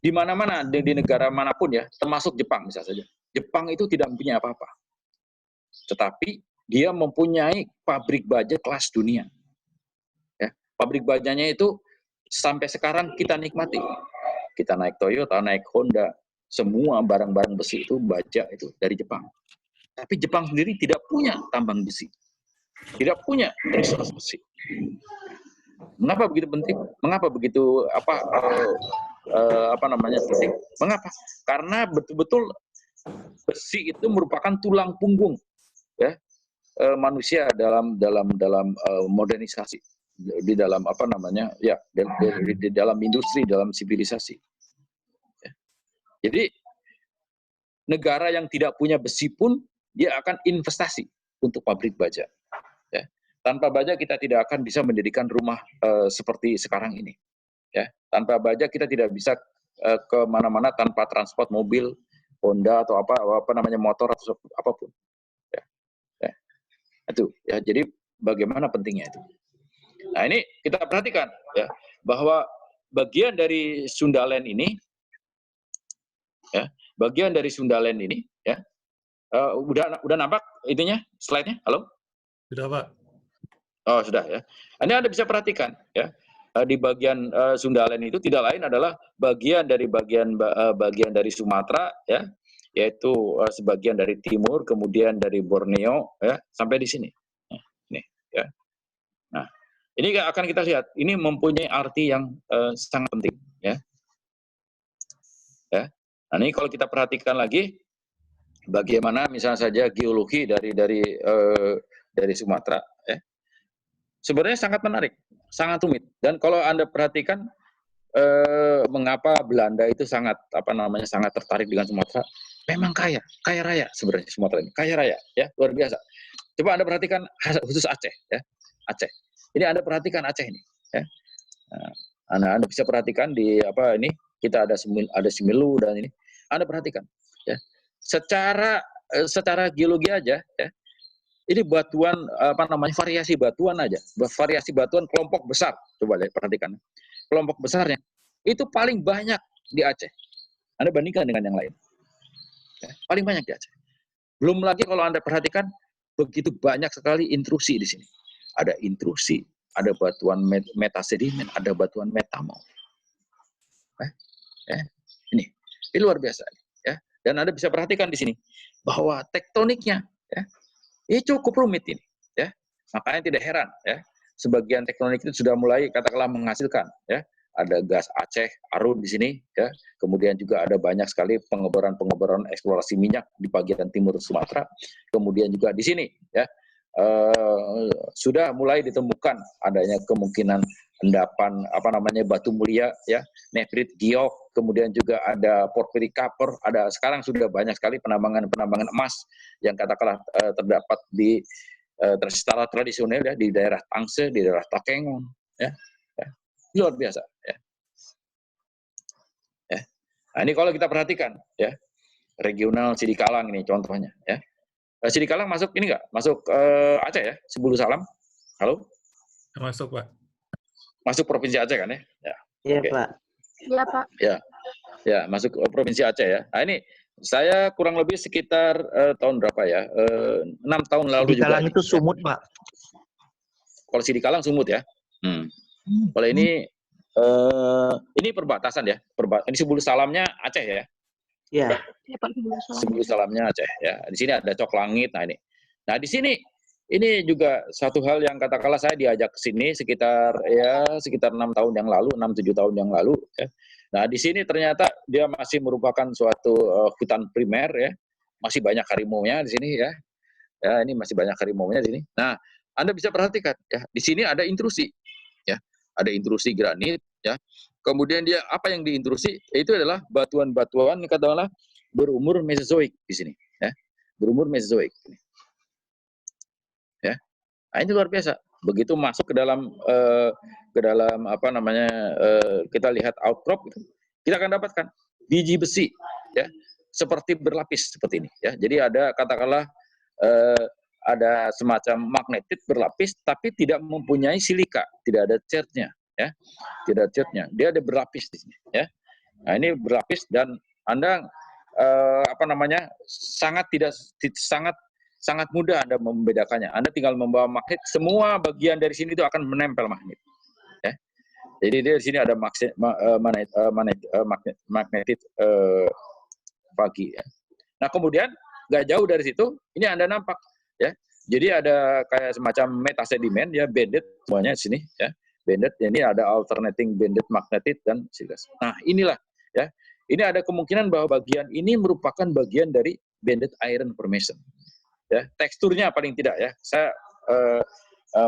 di mana-mana di negara manapun, ya, termasuk Jepang misalnya saja. Jepang itu tidak mempunyai apa-apa, tetapi dia mempunyai pabrik baja kelas dunia. Ya, pabrik bajanya itu sampai sekarang kita nikmati. Kita naik Toyota, naik Honda, semua barang-barang besi itu baja itu dari Jepang. Tapi Jepang sendiri tidak punya tambang besi, tidak punya resource besi. Mengapa begitu penting? Mengapa begitu penting? Mengapa? Karena betul-betul besi itu merupakan tulang punggung, ya, manusia dalam modernisasi, di dalam di dalam industri, dalam sivilisasi. Ya. Jadi negara yang tidak punya besi pun dia akan investasi untuk pabrik baja. Ya. Tanpa baja kita tidak akan bisa mendirikan rumah seperti sekarang ini. Ya. Tanpa baja kita tidak bisa kemana-mana tanpa transport mobil, Honda atau apa namanya motor atau apapun. Ya. Ya. Itu ya. Jadi bagaimana pentingnya itu. Nah ini kita perhatikan ya bahwa bagian dari Sundaland ini, ya bagian dari Sundaland ini, ya udah nampak itunya slide-nya, halo? Sudah Pak. Oh sudah ya. Ini Anda bisa perhatikan ya di bagian Sundaland itu tidak lain adalah bagian dari Sumatera ya, yaitu sebagian dari timur, kemudian dari Borneo ya sampai di sini. Nah, ini ya. Nah. Ini akan kita lihat, ini mempunyai arti yang sangat penting, ya. Ya. Nah, ini kalau kita perhatikan lagi, bagaimana misalnya saja geologi dari Sumatera, ya. Sebenarnya sangat menarik, sangat rumit. Dan kalau Anda perhatikan, mengapa Belanda itu sangat tertarik dengan Sumatera? Memang kaya raya sebenarnya Sumatera ini, kaya raya, ya luar biasa. Coba Anda perhatikan khusus Aceh, ya, Aceh. Ini Anda perhatikan Aceh ini, ya. Nah, Anda bisa perhatikan di ini kita ada Similu dan ini. Anda perhatikan, ya. Secara geologi aja, ya. Ini batuan variasi batuan aja, variasi batuan kelompok besar. Coba lihat perhatikan, kelompok besarnya itu paling banyak di Aceh. Anda bandingkan dengan yang lain, ya. Paling banyak di Aceh. Belum lagi kalau Anda perhatikan begitu banyak sekali intrusi di sini. Ada intrusi, ada batuan metasedimen, ada batuan metamorf. Ini luar biasa, ya. Dan Anda bisa perhatikan di sini bahwa tektoniknya, ya, ini cukup rumit ini, ya. Makanya tidak heran, ya, sebagian tektonik itu sudah mulai katakanlah menghasilkan, ya. Ada gas Aceh, Arun di sini, ya. Kemudian juga ada banyak sekali pengeboran eksplorasi minyak di bagian timur Sumatera. Kemudian juga di sini, ya. Sudah mulai ditemukan adanya kemungkinan endapan batu mulia, ya, nefrit, giok, kemudian juga ada porphyry copper, sekarang sudah banyak sekali penambangan emas yang katakanlah terdapat di secara tradisional, ya, di daerah Tangse, di daerah Takengon, ya, luar biasa, ya. Ya. Nah, ini kalau kita perhatikan, ya, regional Sidikalang ini contohnya, ya. Sidikalang masuk ini nggak? Masuk Aceh ya? Sebulu Salam. Halo? Masuk, Pak. Masuk Provinsi Aceh kan ya? Ya. Iya, Okay. Pak. Iya, Pak. Ya, masuk Provinsi Aceh ya. Nah, ini saya kurang lebih sekitar tahun berapa ya? 6 tahun lalu juga. Sidikalang itu Sumut, Pak. Kalau Sidikalang Sumut ya. Kalau ini perbatasan ya. Ini Sebulu Salamnya Aceh ya. Iya. Sebelum Salamnya Aceh ya. Di sini ada Cok Langit. Nah ini. Nah di sini ini juga satu hal yang katakanlah saya diajak ke sini sekitar 6 tahun yang lalu, 6-7 tahun yang lalu. Ya. Nah di sini ternyata dia masih merupakan suatu hutan primer ya. Masih banyak harimau-nya di sini ya. Ya ini masih banyak harimau-nya di sini. Nah Anda bisa perhatikan ya. Di sini ada intrusi. Ya. Ada intrusi granit ya. Kemudian dia apa yang diintrusi? Itu adalah batuan-batuan katakanlah berumur Mesozoik di sini, ya. Berumur Mesozoik. Ya. Nah, ini luar biasa. Begitu masuk ke dalam kita lihat outcrop itu, kita akan dapatkan biji besi ya, seperti berlapis seperti ini ya. Jadi ada katakanlah ada semacam magnetit berlapis tapi tidak mempunyai silika, tidak ada charge-nya. Ya, tidak catnya, dia ada berlapis di sini, ya. Nah ini berlapis dan Anda sangat mudah Anda membedakannya. Anda tinggal membawa magnet, semua bagian dari sini itu akan menempel magnet, ya. Jadi di sini ada magnetit pagi, ya. Nah kemudian nggak jauh dari situ, ini Anda nampak, ya. Jadi ada kayak semacam metasedimen, ya, banded semuanya di sini, ya. Banded, ini ada alternating banded magnetit dan silas. Nah inilah ya, ini ada kemungkinan bahwa bagian ini merupakan bagian dari banded iron formation. Ya, teksturnya paling tidak ya, saya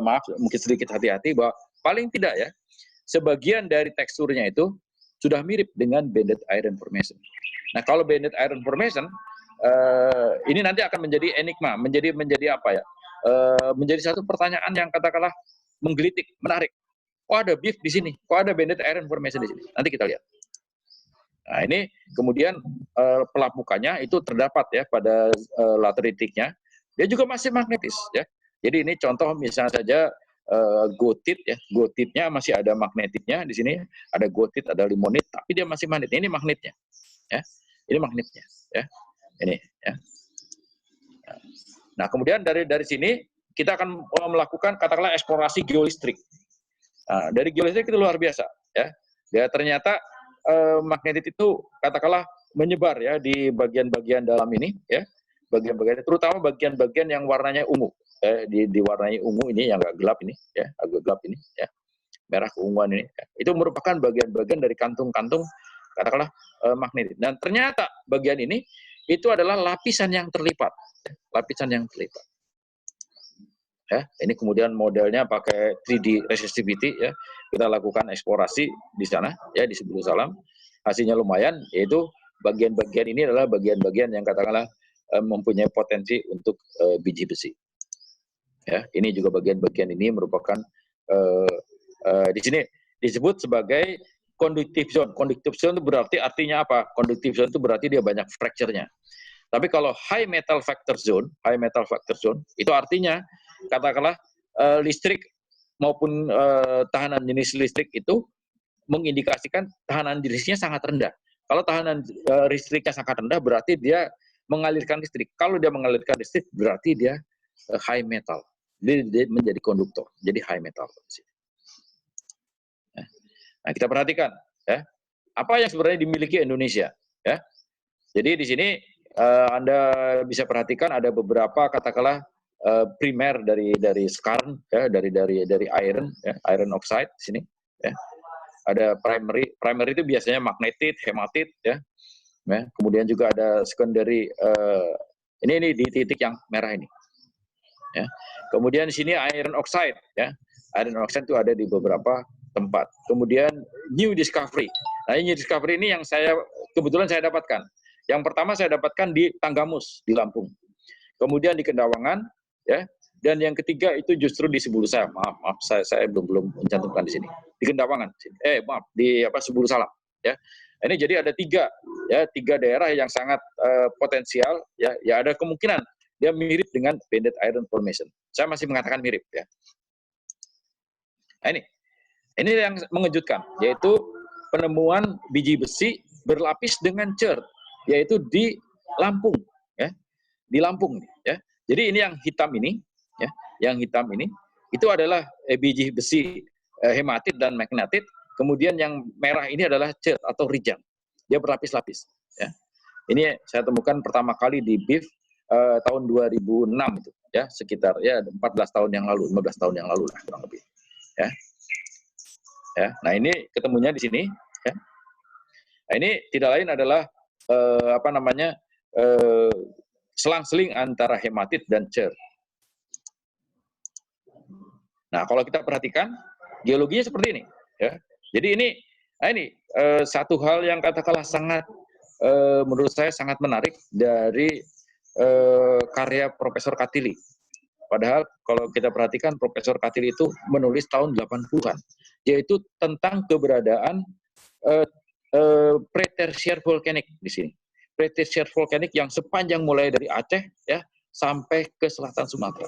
maaf mungkin sedikit hati-hati bahwa paling tidak ya, sebagian dari teksturnya itu sudah mirip dengan banded iron formation. Nah kalau banded iron formation ini nanti akan menjadi enigma, menjadi apa ya? Menjadi satu pertanyaan yang katakanlah menggelitik, menarik. Kok ada beef di sini? Kok ada banded iron formation di sini? Nanti kita lihat. Nah, ini kemudian pelapukannya itu terdapat ya pada lateritiknya. Dia juga masih magnetis ya. Jadi ini contoh misalnya saja gotit ya. Gotitnya masih ada magnetitnya di sini. Ada gotit, ada limonit, tapi dia masih magnet. Ini magnetnya. Ya. Ini magnetnya ya. Ini ya. Nah, kemudian dari sini kita akan melakukan katakanlah eksplorasi geolistrik. Nah, dari geolistrik itu luar biasa ya. Dia ternyata magnetit itu katakanlah menyebar ya di bagian-bagian dalam ini ya, bagian-bagian terutama bagian-bagian yang warnanya ungu, diwarnai ungu ini yang agak gelap ini ya, agak gelap ini ya, merah keunguan ini ya. Itu merupakan bagian-bagian dari kantung-kantung katakanlah magnetit. Dan ternyata bagian ini itu adalah lapisan yang terlipat, lapisan yang terlipat. Ya, ini kemudian modelnya pakai 3D resistivity ya. Kita lakukan eksplorasi di sana ya di Sebulu Salam. Hasilnya lumayan, yaitu bagian-bagian ini adalah bagian-bagian yang katakanlah mempunyai potensi untuk biji besi. Ya, ini juga bagian-bagian ini merupakan di sini disebut sebagai conductive zone. Conductive zone itu berarti artinya apa? Conductive zone itu berarti dia banyak fracture-nya. Tapi kalau high metal factor zone itu artinya katakanlah listrik maupun tahanan jenis listrik itu mengindikasikan tahanan jenisnya sangat rendah. Kalau tahanan listriknya sangat rendah berarti dia mengalirkan listrik. Kalau dia mengalirkan listrik berarti dia high metal. Dia menjadi konduktor, jadi high metal. Nah, kita perhatikan ya, apa yang sebenarnya dimiliki Indonesia ya. Jadi di sini Anda bisa perhatikan ada beberapa katakanlah primer dari skarn ya, dari iron ya, iron oxide di sini ya. Ada primary itu biasanya magnetit, hematit ya. Ya, kemudian juga ada secondary ini di titik yang merah ini. Ya. Kemudian di sini iron oxide ya. Iron oxide itu ada di beberapa tempat. Kemudian new discovery. Nah, new discovery ini yang kebetulan saya dapatkan. Yang pertama saya dapatkan di Tanggamus di Lampung. Kemudian di Kendawangan ya. Dan yang ketiga itu justru di Sebulu Salam. Maaf saya belum mencantumkan di sini. Di Kendawangan. Di Sebulu Salam ya. Ini jadi ada tiga daerah yang sangat potensial ya. Ya ada kemungkinan dia mirip dengan banded iron formation. Saya masih mengatakan mirip ya. Nah, ini yang mengejutkan, yaitu penemuan biji besi berlapis dengan cer, yaitu di Lampung ya. Di Lampung ya. Jadi ini yang hitam ini ya, yang hitam ini itu adalah biji besi hematit dan magnetit. Kemudian yang merah ini adalah cer atau rijang. Dia berlapis-lapis ya. Ini saya temukan pertama kali di BIF tahun 2006 itu ya, sekitar ya 14 tahun yang lalu, 15 tahun yang lalu lah kurang lebih. Ya. Ya. Nah, ini ketemunya di sini ya. Nah, ini tidak lain adalah selang-seling antara hematit dan cer. Nah, kalau kita perhatikan geologinya seperti ini ya. Jadi ini satu hal yang katakanlah sangat menurut saya sangat menarik dari karya Profesor Katilli. Padahal kalau kita perhatikan Profesor Katilli itu menulis tahun 80-an, yaitu tentang keberadaan pre-tertiary volcanic di sini. Pre-tertiary volcanic yang sepanjang mulai dari Aceh ya sampai ke selatan Sumatera.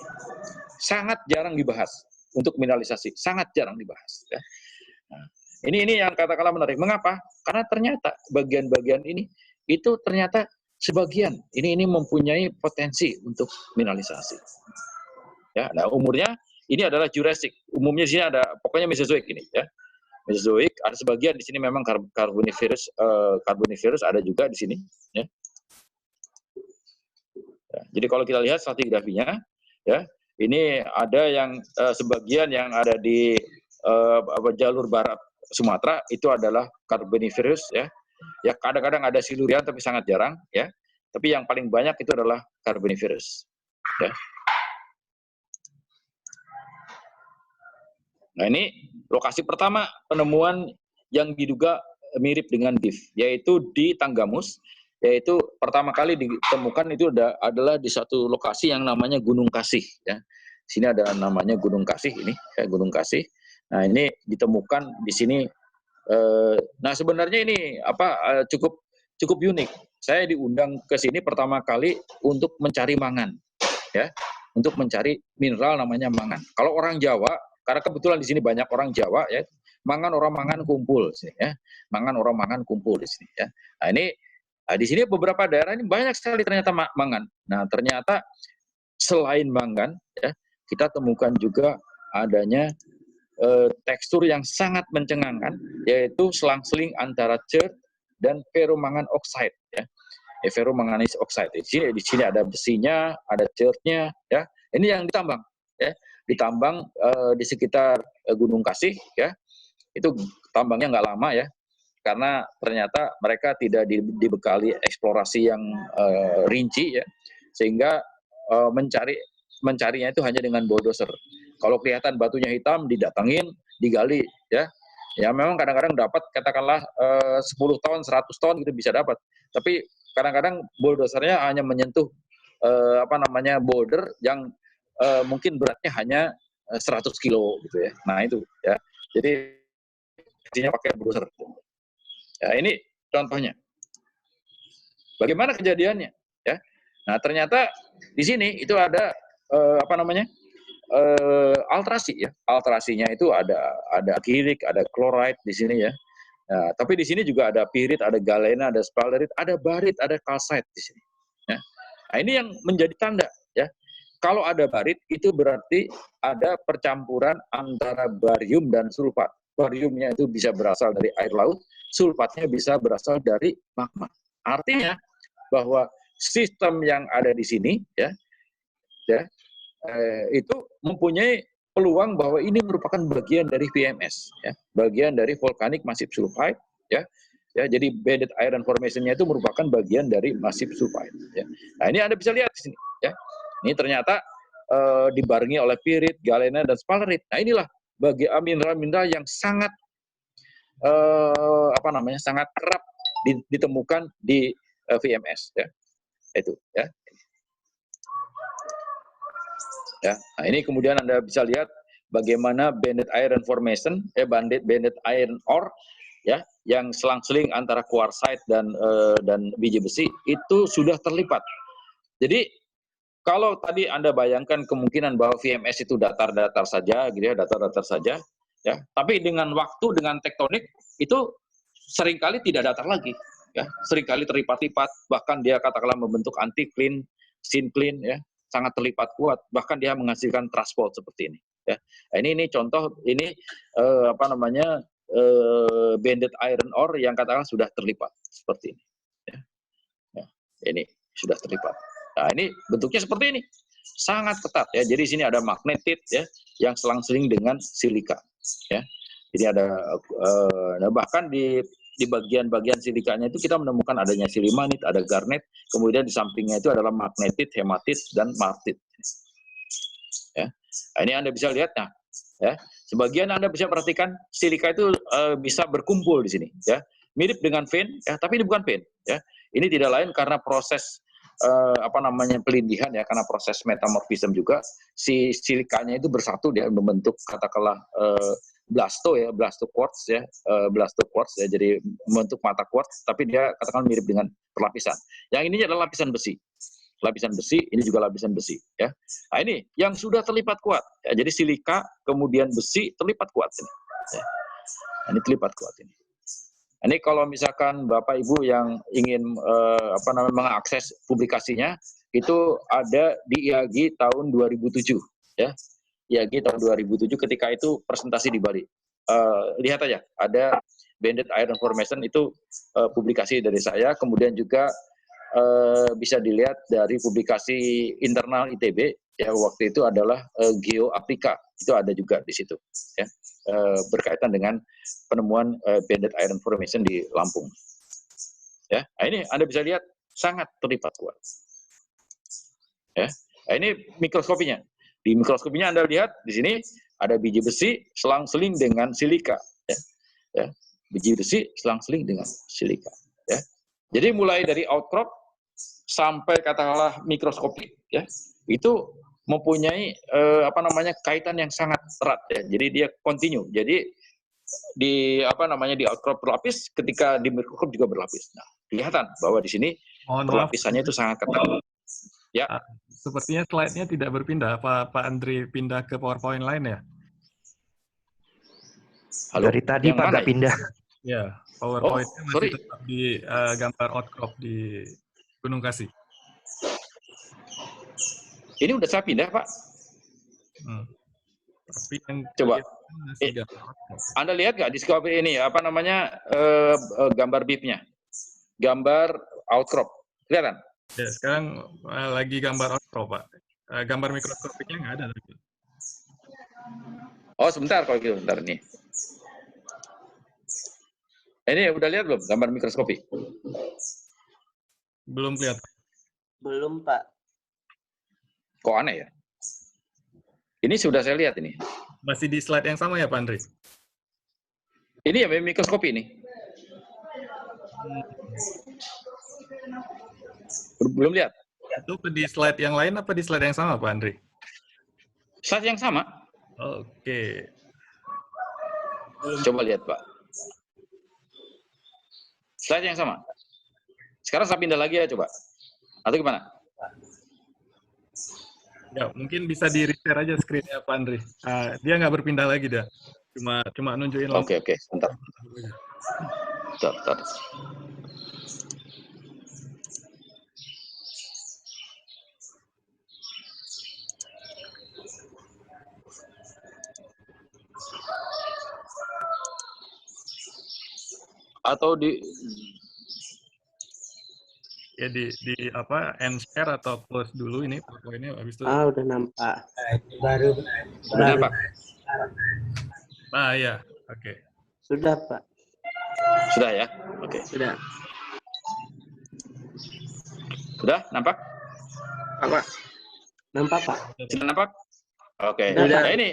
Sangat jarang dibahas untuk mineralisasi, sangat jarang dibahas ya. Nah, ini yang katakanlah menarik. Mengapa? Karena ternyata bagian-bagian ini itu ternyata sebagian ini mempunyai potensi untuk mineralisasi. Ya, nah umurnya ini adalah Jurassic. Umumnya di sini ada pokoknya Mesozoik ini ya. Mesozoik, ada sebagian di sini memang Carboniferous ada juga di sini ya. Ya, jadi kalau kita lihat stratigrafinya ya, ini ada yang sebagian yang ada di jalur barat Sumatera itu adalah Carboniferous ya. Ya kadang-kadang ada Silurian tapi sangat jarang ya. Tapi yang paling banyak itu adalah Carboniferous. Ya. Nah, ini lokasi pertama penemuan yang diduga mirip dengan BIF, yaitu di Tanggamus. yaitu pertama kali ditemukan itu adalah di satu lokasi yang namanya Gunung Kasih ya. Sini ada namanya Gunung Kasih ini, ya, Gunung Kasih. Nah, ini ditemukan di sini. Nah, sebenarnya ini cukup unik. Saya diundang ke sini pertama kali untuk mencari mangan ya. Untuk mencari mineral namanya mangan. Kalau orang Jawa, karena kebetulan di sini banyak orang Jawa ya, mangan orang mangan kumpul sini ya. Mangan orang mangan kumpul di sini ya. Nah, di sini beberapa daerah ini banyak sekali ternyata mangan. Nah, ternyata selain mangan, ya, kita temukan juga adanya tekstur yang sangat mencengangkan, yaitu selang-seling antara chert dan ferromangan oxide. Ya. Ferromanganese oxide. Di sini ada besinya, ada chertnya. Ya. Ini yang ditambang. Ya. Ditambang di sekitar Gunung Kasih. Ya. Itu tambangnya nggak lama ya. Karena ternyata mereka tidak dibekali eksplorasi yang rinci ya, sehingga mencarinya itu hanya dengan bulldozer. Kalau kelihatan batunya hitam, didatangin, digali ya. Ya memang kadang-kadang dapat katakanlah 10 ton, 100 ton gitu bisa dapat. Tapi kadang-kadang bulldozernya hanya menyentuh boulder yang mungkin beratnya hanya 100 kilo gitu ya. Nah itu ya. Jadi intinya pakai bulldozer. Ya, ini contohnya. Bagaimana kejadiannya? Ya. Nah, ternyata di sini itu ada alterasi ya. Alterasinya itu ada akilik, ada chloride di sini ya. Nah, tapi di sini juga ada pirit, ada galena, ada sphalerite, ada barit, ada calcite di sini. Ya. Nah, ini yang menjadi tanda ya. Kalau ada barit itu berarti ada percampuran antara barium dan sulfat. Bariumnya itu bisa berasal dari air laut, sulfatnya bisa berasal dari magma. Artinya bahwa sistem yang ada di sini itu mempunyai peluang bahwa ini merupakan bagian dari VMS, ya, bagian dari volcanic massive sulfide, ya. Jadi banded iron formation-nya itu merupakan bagian dari massive sulfide. Ya. Nah ini Anda bisa lihat di sini, ya. Ini ternyata dibarengi oleh pirit, galena, dan sphalerite. Nah inilah bagi mineral-mineral yang sangat sangat kerap ditemukan di VMS ya. Itu ya. Ya. Nah, ini kemudian Anda bisa lihat bagaimana banded iron formation banded iron ore ya yang selang-seling antara quartzite dan biji besi itu sudah terlipat. Jadi kalau tadi Anda bayangkan kemungkinan bahwa VMS itu datar-datar saja, gitu ya, datar-datar saja, ya. Tapi dengan waktu, dengan tektonik itu seringkali tidak datar lagi, ya. Seringkali terlipat-lipat, bahkan dia katakanlah membentuk anticline, syncline, ya, sangat terlipat kuat, bahkan dia menghasilkan thrust fault seperti ini, ya. Nah, ini contoh ini banded iron ore yang katakanlah sudah terlipat seperti ini, ya. Ya, ini sudah terlipat. Nah, ini bentuknya seperti ini. Sangat ketat ya. Jadi sini ada magnetit ya yang selang-seling dengan silika ya. Jadi ada bahkan di bagian-bagian silikanya itu kita menemukan adanya silimanit, ada garnet, kemudian di sampingnya itu adalah magnetit, hematit dan martit. Ya. Nah, ini Anda bisa lihat nah, ya. Sebagian Anda bisa perhatikan silika itu bisa berkumpul di sini ya. Mirip dengan vein ya, tapi ini bukan vein ya. Ini tidak lain karena proses pelindihan ya, karena proses metamorfisme juga si silikanya itu bersatu dia membentuk katakanlah blasto quartz ya, jadi membentuk mata quartz tapi dia katakan mirip dengan perlapisan. Yang ini adalah lapisan besi, ini juga lapisan besi ya. Nah ini yang sudah terlipat kuat ya, jadi silika kemudian besi terlipat kuat ini ya. Ini terlipat kuat ini. Ini kalau misalkan Bapak Ibu yang ingin mengakses publikasinya itu ada di IAGI tahun 2007 ya. IAGI tahun 2007 ketika itu presentasi di Bali. Lihat aja ada banded iron formation itu publikasi dari saya, kemudian juga bisa dilihat dari publikasi internal ITB ya, waktu itu adalah Geoaptika, itu ada juga di situ ya, berkaitan dengan penemuan banded iron formation di Lampung ya. Nah, ini Anda bisa lihat sangat terlipat kuat ya. Nah, ini mikroskopinya. Di mikroskopinya Anda lihat di sini ada biji besi selang-seling dengan silika ya. Ya, biji besi selang-seling dengan silika ya. Jadi mulai dari outcrop sampai katakanlah mikroskopik, ya, itu mempunyai kaitan yang sangat erat, ya. Jadi dia kontinu. Jadi di di outcrop berlapis, ketika di mikroskop juga berlapis. Nah, kelihatan bahwa di sini perlapisannya itu sangat ketat. Ya. Sepertinya slide-nya tidak berpindah. Pak Andri pindah ke PowerPoint lain ya? Halo? Dari tadi Pak nggak pindah. Ya, PowerPoint-nya masih tetap di gambar outcrop di Gunung Kasih. Ini udah saya pindah, Pak. Tapi yang coba, Anda lihat nggak di scope ini gambar BIP-nya, gambar outcrop, kelihatan? Ya, sekarang lagi gambar outcrop, Pak. Gambar mikroskopiknya nggak ada lagi. Oh, sebentar kalau gitu, bentar nih. Ini udah lihat belum gambar mikroskopik? Belum lihat. Belum, Pak. Kok aneh ya? Ini sudah saya lihat ini. Masih di slide yang sama ya, Pak Andri? Ini ya mikroskopi ini. Belum lihat? Itu di slide yang lain apa di slide yang sama, Pak Andri? Slide yang sama. Oke. Coba lihat, Pak. Slide yang sama. Sekarang saya pindah lagi ya, coba. Atau gimana? Ya, mungkin bisa di-reshare aja screen-nya, Pak Andri. Dia nggak berpindah lagi dah. Cuma nunjukin. Oke, sebentar. Bentar. Atau di end share atau close dulu ini PowerPoint-nya habis itu. Udah nampak. Baru nampak. Ya, oke. Sudah, Pak. Sudah ya? Oke. Sudah. Sudah nampak? Apa? Nampak, Pak. Sudah nampak? Oke. Sudah. Nah, ini.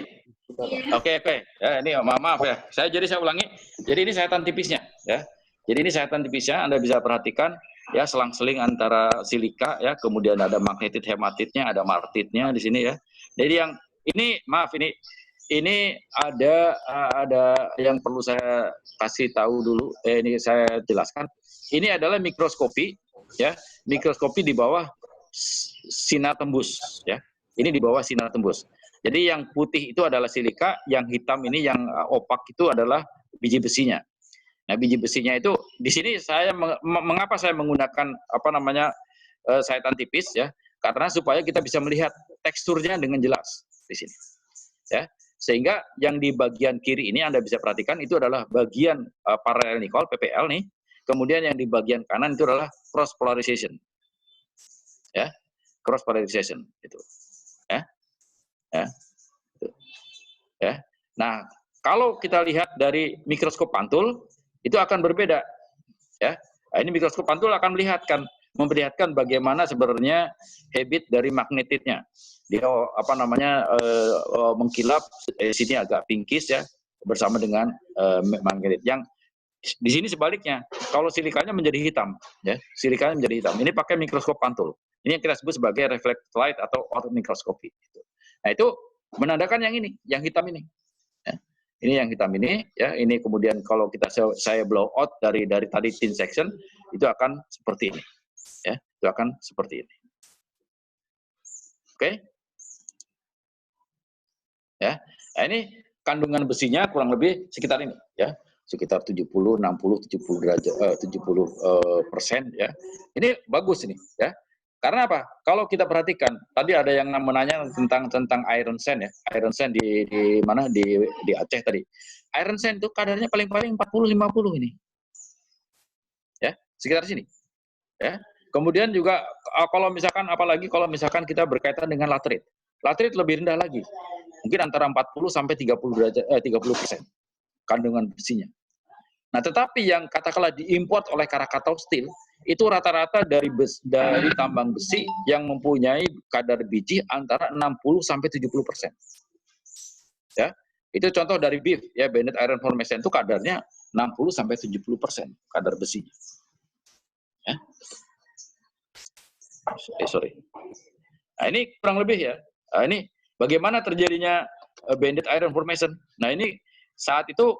Oke. Ya, ini maaf ya. Saya ulangi. Jadi ini sayatan tipisnya, ya. Jadi ini sayatan tipisnya, Anda bisa perhatikan ya, selang-seling antara silika ya, kemudian ada magnetit hematitnya, ada martitnya di sini ya. Jadi yang ini ini ada yang perlu saya kasih tahu dulu. Ini saya jelaskan. Ini adalah mikroskopi ya, mikroskopi di bawah sinar tembus ya. Ini di bawah sinar tembus. Jadi yang putih itu adalah silika, yang hitam ini yang opak itu adalah biji besinya. Nah, biji besinya itu di sini mengapa saya menggunakan sayatan tipis ya? Karena supaya kita bisa melihat teksturnya dengan jelas di sini. Ya. Sehingga yang di bagian kiri ini Anda bisa perhatikan itu adalah bagian paralel Nicol PPL nih. Kemudian yang di bagian kanan itu adalah cross polarization. Ya. Cross polarization itu. Ya. Ya. Nah, kalau kita lihat dari mikroskop pantul itu akan berbeda, ya. Nah, ini mikroskop pantul akan memperlihatkan bagaimana sebenarnya habit dari magnetitnya. Dia mengkilap, sini agak pinkish ya, bersama dengan magnetit. Yang di sini sebaliknya, kalau silikanya menjadi hitam, ya, silikanya menjadi hitam. Ini pakai mikroskop pantul. Ini yang kita sebut sebagai reflect light atau orthomikroskopi. Nah, itu menandakan yang ini, yang hitam ini. Ya. Ini yang hitam ini, ya. Ini kemudian kalau saya blow out dari tadi thin section, itu akan seperti ini, ya. Itu akan seperti ini. Oke? Ya. Nah, ini kandungan besinya kurang lebih sekitar ini, ya. Sekitar 70, 60, 70 derajat, 70% ya. Ini bagus ini, ya. Karena apa? Kalau kita perhatikan, tadi ada yang menanya tentang iron sand ya. Iron sand di mana? Di Aceh tadi. Iron sand itu kadarnya paling-paling 40-50 ini. Ya, sekitar sini. Ya. Kemudian juga kalau misalkan apalagi kalau misalkan kita berkaitan dengan latrit. Latrit lebih rendah lagi. Mungkin antara 40 sampai 30% kandungan besinya. Nah, tetapi yang katakanlah diimport oleh Krakatau Steel itu rata-rata dari tambang besi yang mempunyai kadar biji antara 60 sampai 70%. Ya, itu contoh dari BIF ya, Bennett Iron Formation itu kadarnya 60 sampai 70% kadar besinya. Ya. Sorry. Nah, ini kurang lebih ya. Nah, ini bagaimana terjadinya banded iron formation. Nah, ini saat itu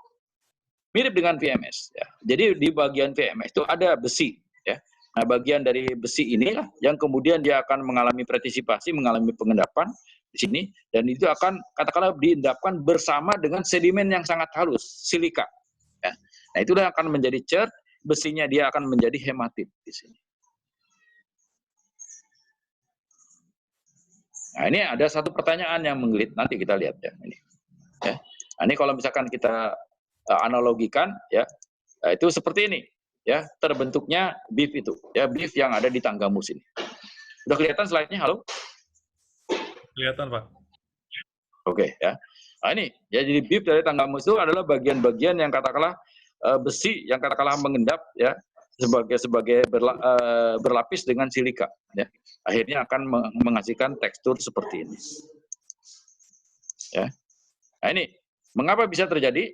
mirip dengan VMS. Ya. Jadi di bagian VMS itu ada besi. Ya. Nah, bagian dari besi inilah yang kemudian dia akan mengalami partisipasi, mengalami pengendapan di sini, dan itu akan katakanlah diendapkan bersama dengan sedimen yang sangat halus, silika. Ya. Nah, itulah akan menjadi cer, besinya dia akan menjadi hematit di sini. Nah, ini ada satu pertanyaan yang menggelit, nanti kita lihat ya. Ini, ya. Nah, ini kalau misalkan kita analogikan, ya, itu seperti ini, ya, terbentuknya beef itu, ya, beef yang ada di Tanggamus ini. Udah kelihatan slide-nya, halo? Kelihatan, Pak. Oke, ya. Nah, ini, ya, jadi beef dari Tanggamus itu adalah bagian-bagian yang katakanlah besi yang katakanlah mengendap, ya, sebagai berlapis dengan silika, ya. Akhirnya akan menghasilkan tekstur seperti ini. Ya. Nah, ini mengapa bisa terjadi?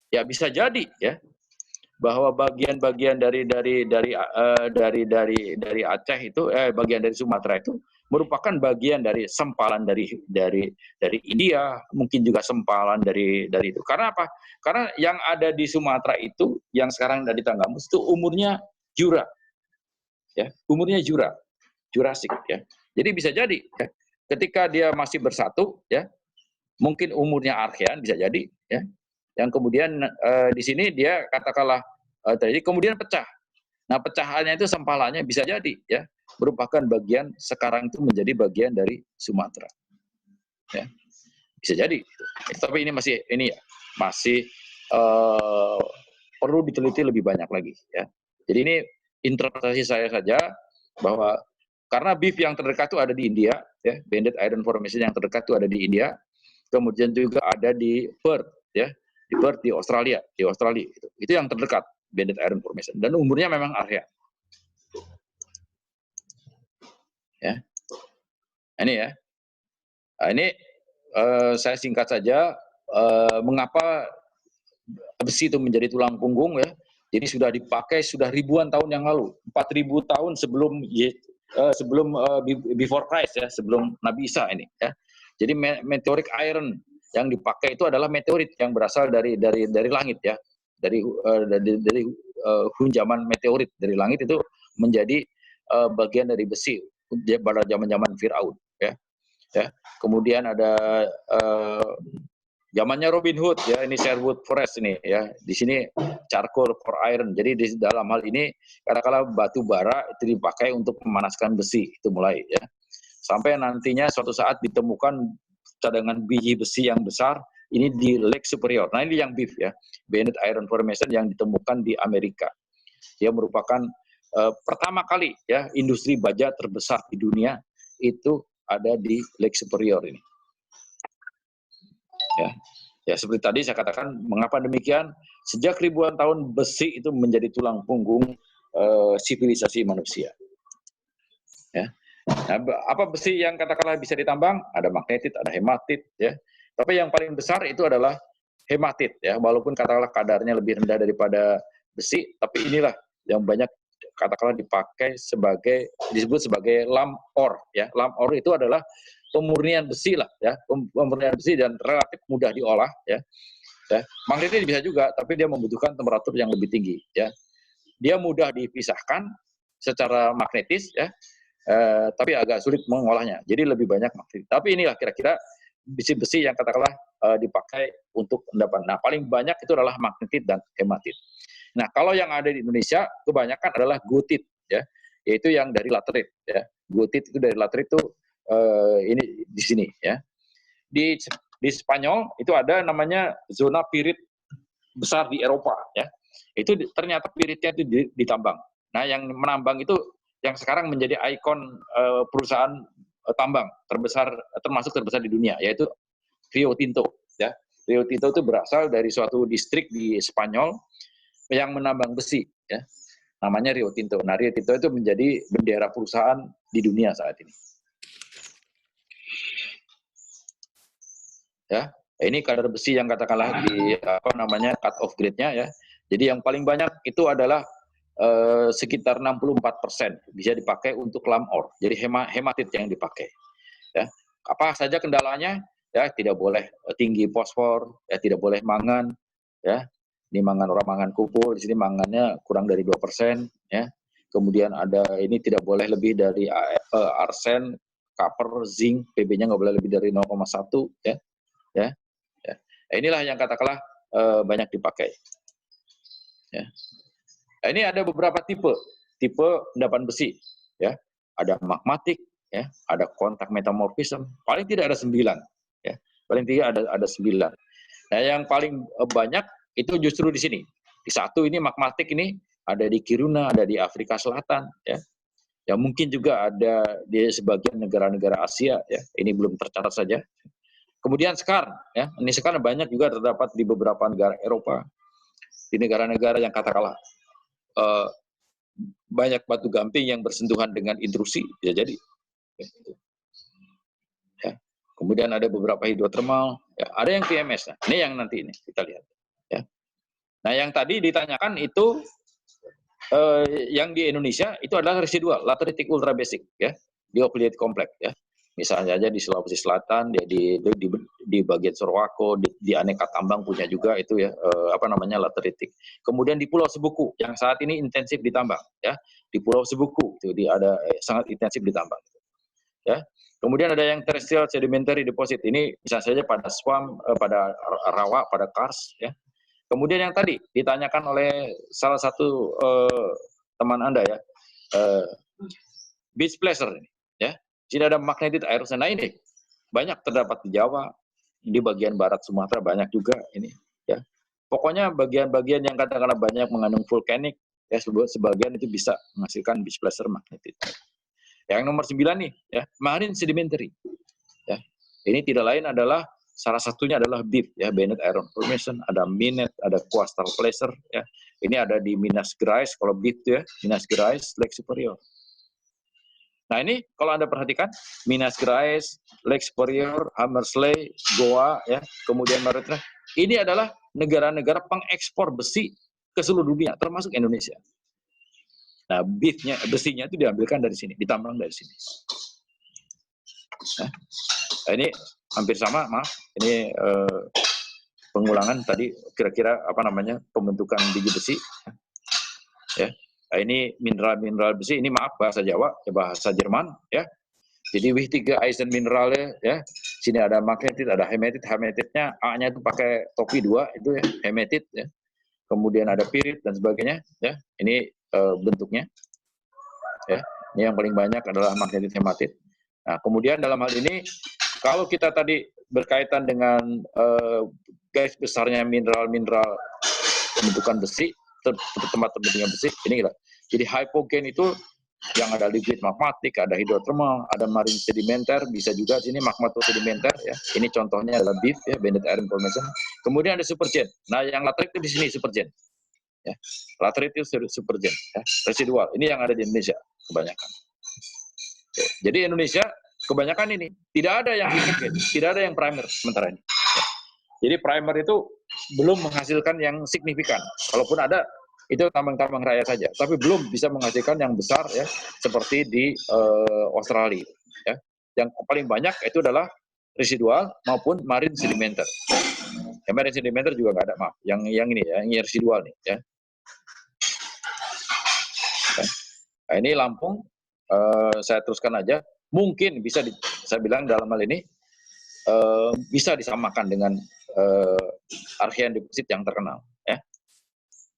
Ya bisa jadi ya bahwa bagian-bagian dari Aceh itu bagian dari Sumatera itu merupakan bagian dari sempalan dari India, mungkin juga sempalan dari itu. Karena apa? Karena yang ada di Sumatera itu yang sekarang ada di Tanggamus itu umurnya Jura. Ya, umurnya Jurassic ya. Jadi bisa jadi ya, ketika dia masih bersatu ya, mungkin umurnya Archean bisa jadi ya. Yang kemudian di sini dia katakanlah jadi kemudian pecah. Nah, pecahannya itu sempalannya bisa jadi ya merupakan bagian sekarang itu menjadi bagian dari Sumatera. Ya. Bisa jadi. Tapi ini masih perlu diteliti lebih banyak lagi ya. Jadi ini interpretasi saya saja bahwa karena beef yang terdekat itu ada di India ya, banded iron formation yang terdekat itu ada di India. Kemudian juga ada di Perth ya. Di Perth di Australia itu yang terdekat banded iron formation dan umurnya memang Archean. Ya, ini ya, nah, ini saya singkat saja mengapa besi itu menjadi tulang punggung ya. Jadi sudah dipakai sudah ribuan tahun yang lalu, 4.000 tahun sebelum before Christ ya, sebelum Nabi Isa ini ya. Jadi meteoric iron yang dipakai itu adalah meteorit yang berasal dari langit ya, dari hunjaman meteorit dari langit itu menjadi bagian dari besi pada zaman Firaun ya. Kemudian ada zamannya Robin Hood ya, ini Sherwood Forest ini ya, di sini charcoal for iron. Jadi di dalam hal ini kadang-kadang batu bara itu dipakai untuk memanaskan besi itu mulai ya, sampai nantinya suatu saat ditemukan cadangan biji besi yang besar ini di Lake Superior. Nah, ini yang beef ya, banded iron formation yang ditemukan di Amerika. Dia merupakan pertama kali ya industri baja terbesar di dunia itu ada di Lake Superior ini. Ya seperti tadi saya katakan, mengapa demikian? Sejak ribuan tahun besi itu menjadi tulang punggung sivilisasi manusia. Ya. Nah, apa besi yang katakanlah bisa ditambang? Ada magnetit, ada hematit, ya. Tapi yang paling besar itu adalah hematit, ya. Walaupun katakanlah kadarnya lebih rendah daripada besi, tapi inilah yang banyak katakanlah dipakai disebut sebagai lam ore, ya. Lam ore itu adalah pemurnian besi lah, ya. Pemurnian besi dan relatif mudah diolah, ya. Magnetit bisa juga, tapi dia membutuhkan temperatur yang lebih tinggi, ya. Dia mudah dipisahkan secara magnetis, ya. Tapi agak sulit mengolahnya, jadi lebih banyak magnetit. Tapi inilah kira-kira besi-besi yang katakanlah dipakai untuk endapan. Nah, paling banyak itu adalah magnetit dan hematit. Nah, kalau yang ada di Indonesia kebanyakan adalah gotit, ya, yaitu yang dari laterit, ya. Gotit itu dari laterit itu ini di sini, ya. Di Spanyol itu ada namanya zona pirit besar di Eropa, ya. Itu ternyata piritnya itu ditambang. Nah, yang menambang itu yang sekarang menjadi ikon perusahaan tambang termasuk terbesar di dunia, yaitu Rio Tinto. Ya, Rio Tinto itu berasal dari suatu distrik di Spanyol yang menambang besi. Ya, namanya Rio Tinto. Nah, Rio Tinto itu menjadi bendera perusahaan di dunia saat ini. Ya, ini kadar besi yang katakanlah di cut off grade-nya ya. Jadi yang paling banyak itu adalah sekitar 64% bisa dipakai untuk lam ore. Jadi hematit yang dipakai. Ya. Apa saja kendalanya? Ya, tidak boleh tinggi fosfor, ya tidak boleh mangan, ya. Ini mangan orang mangan kupu, di sini mangannya kurang dari 2%, ya. Kemudian ada ini tidak boleh lebih dari arsen, copper, zinc, Pb-nya nggak boleh lebih dari 0,1, ya. Ya. Ya. Inilah yang katakanlah banyak dipakai. Ya. Ini ada beberapa tipe endapan besi, ya. Ada magmatik, ya, ada kontak metamorfism, paling tidak ada 9, ya. Paling tidak ada 9. Nah, yang paling banyak itu justru di sini. Di satu ini magmatik ini ada di Kiruna, ada di Afrika Selatan, ya. Ya mungkin juga ada di sebagian negara-negara Asia, ya. Ini belum tercatat saja. Kemudian skarn, ya. Ini skarn banyak juga terdapat di beberapa negara Eropa, di negara-negara yang katakanlah banyak batu gamping yang bersentuhan dengan intrusi, ya jadi. Ya. Kemudian ada beberapa hidrotermal, ya. Ada yang PMS. Nah, ini yang nanti ini kita lihat. Ya. Nah, yang tadi ditanyakan itu yang di Indonesia itu adalah residual, lateritic ultra basic, ya, dioxide complex, ya. Misalnya aja di Sulawesi Selatan, dia di bagian Sorowako, di aneka tambang punya juga itu ya, lateritik. Kemudian di Pulau Sebuku yang saat ini intensif ditambang, ya, di Pulau Sebuku itu ada sangat intensif ditambang, ya. Kemudian ada yang terrestrial sedimentary deposit, ini bisa saja pada swamp, pada rawa, pada kars, ya. Kemudian yang tadi ditanyakan oleh salah satu teman Anda ya, beach pleasure ini, ya. Sini ada magnetit air. Nah ini banyak terdapat di Jawa, di bagian barat Sumatera banyak juga ini, ya. Pokoknya bagian-bagian yang katakanlah banyak mengandung vulkanik, ya, sebagian itu bisa menghasilkan beach pleasure magnetit. Yang nomor 9 nih, ya, marine sedimentary. Ya. Ini tidak lain adalah salah satunya adalah BIF, ya, Bennett Iron Formation, ada Minette, ada Coastal Placer, ya. Ini ada di Minas Gerais, kalau BIF itu ya, Minas Gerais, Lake Superior. Nah ini kalau Anda perhatikan, Minas Gerais, Lake Superior, Hammersley, Goa, ya, kemudian Maritime, ini adalah negara-negara pengekspor besi ke seluruh dunia, termasuk Indonesia. Nah, besinya itu diambilkan dari sini, ditambang dari sini. Nah, ini hampir sama, maaf, ini pengulangan tadi kira-kira pembentukan biji besi, ya. Nah, ini mineral-mineral besi, ini maaf bahasa Jawa, ya, bahasa Jerman, ya. Jadi wichtige Eisen mineralnya, ya. Sini ada magnetit, ada hemetit, hemetitnya A-nya itu pakai topi 2 itu ya, hemetit, ya. Kemudian ada pirit dan sebagainya, ya. Ini bentuknya, ya. Ini yang paling banyak adalah magnetit hematit. Nah, kemudian dalam hal ini kalau kita tadi berkaitan dengan garis besarnya mineral-mineral pembentukan besi, tempat terbentuknya besi, ini kita. Jadi hypogen itu yang ada liquid magmatik, ada hidrotermal, ada marine sedimenter, bisa juga sini magmatosedimenter, ya. Ini contohnya adalah BIF, ya, Bennett Iron Formation. Kemudian ada supergen. Nah, yang laterit itu di sini supergen. Ya. Laterit itu supergen, ya. Residual. Ini yang ada di Indonesia kebanyakan. Oke. Jadi Indonesia kebanyakan ini tidak ada yang hypogen, tidak ada yang primer sementara ini. Ya. Jadi primer itu belum menghasilkan yang signifikan. Kalaupun ada, itu tambang-tambang raya saja, tapi belum bisa menghasilkan yang besar, ya, seperti di Australia. Ya. Yang paling banyak itu adalah residual maupun marine sedimenter. Ya, marine sedimenter juga nggak ada, maaf. Yang ini ya, yang residual nih, ya. Nah, ini Lampung, saya teruskan aja. Mungkin bisa saya bilang dalam hal ini bisa disamakan dengan Archean deposit yang terkenal, ya.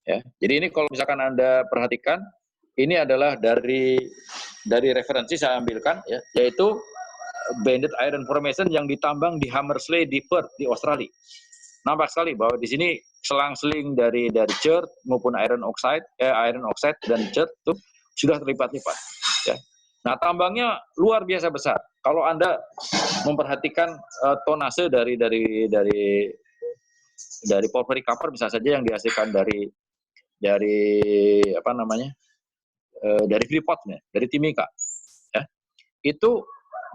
Ya, jadi ini kalau misalkan Anda perhatikan, ini adalah dari referensi saya ambilkan, ya, yaitu Bennett Iron Formation yang ditambang di Hammersley di Perth di Australia. Nampak sekali bahwa di sini selang-seling dari chert maupun iron oxide dan chert itu sudah terlipat-lipat, ya. Nah, tambangnya luar biasa besar. Kalau Anda memperhatikan tonase dari porphyry copper bisa saja yang dihasilkan dari Freeport-nya, dari Timika, ya, itu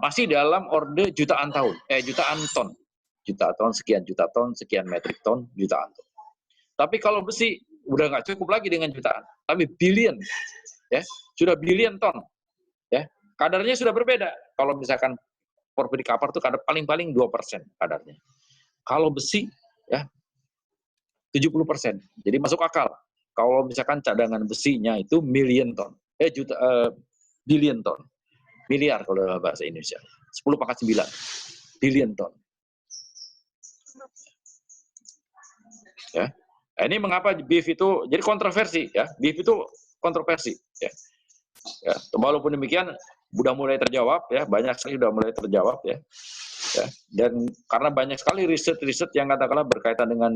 masih dalam orde jutaan ton, sekian juta ton, sekian metrik ton, jutaan ton. Tapi kalau besi udah nggak cukup lagi dengan jutaan, tapi billion, ya, sudah billion ton, ya. Kadarnya sudah berbeda. Kalau misalkan porphyry copper itu kadar paling-paling 2% kadarnya. Kalau besi, ya, 70%. Jadi masuk akal. Kalau misalkan cadangan besinya itu billion ton, miliar kalau dalam bahasa Indonesia. 10⁻9 billion ton. Ya. Nah, ini mengapa beef itu jadi kontroversi, ya. Beef itu kontroversi, ya. Ya, walaupun demikian sudah mulai terjawab, ya, banyak sekali sudah mulai terjawab, ya. Ya, dan karena banyak sekali riset-riset yang katakanlah berkaitan dengan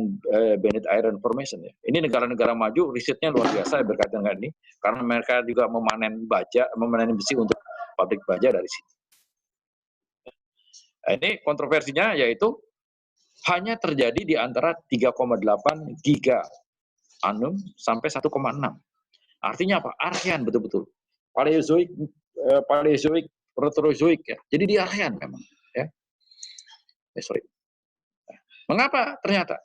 Bennett Iron Formation, ya. Ini negara-negara maju risetnya luar biasa berkaitan dengan ini, karena mereka juga memanen besi untuk pabrik baja dari sini. Nah, ini kontroversinya yaitu hanya terjadi di antara 3,8 giga annum sampai 1,6. Artinya apa? Archean betul-betul. Paleozoik, Proterozoik, ya. Jadi di Archean memang, ya. Sorry. Mengapa ternyata?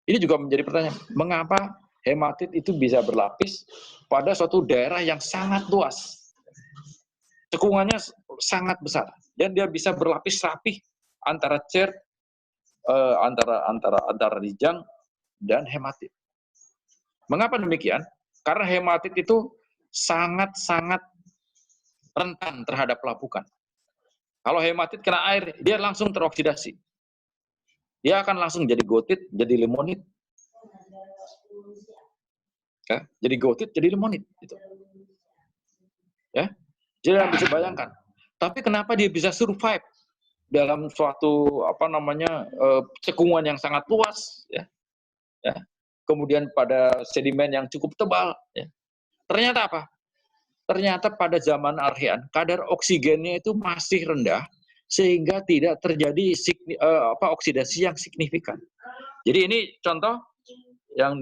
Ini juga menjadi pertanyaan. Mengapa hematit itu bisa berlapis pada suatu daerah yang sangat luas? Cekungannya sangat besar dan dia bisa berlapis rapih antara chert, antara rijang dan hematit. Mengapa demikian? Karena hematit itu sangat-sangat rentan terhadap pelapukan. Kalau hematit kena air, dia langsung teroksidasi. Dia akan langsung jadi gotit, jadi limonit. Ya, jadi gotit, jadi limonit. Gitu. Ya, jadi bisa bayangkan. Tapi kenapa dia bisa survive dalam suatu cekungan yang sangat luas, ya? Ya. Kemudian pada sedimen yang cukup tebal, ya. Ternyata apa? Ternyata pada zaman Archean kadar oksigennya itu masih rendah sehingga tidak terjadi oksidasi yang signifikan. Jadi ini contoh yang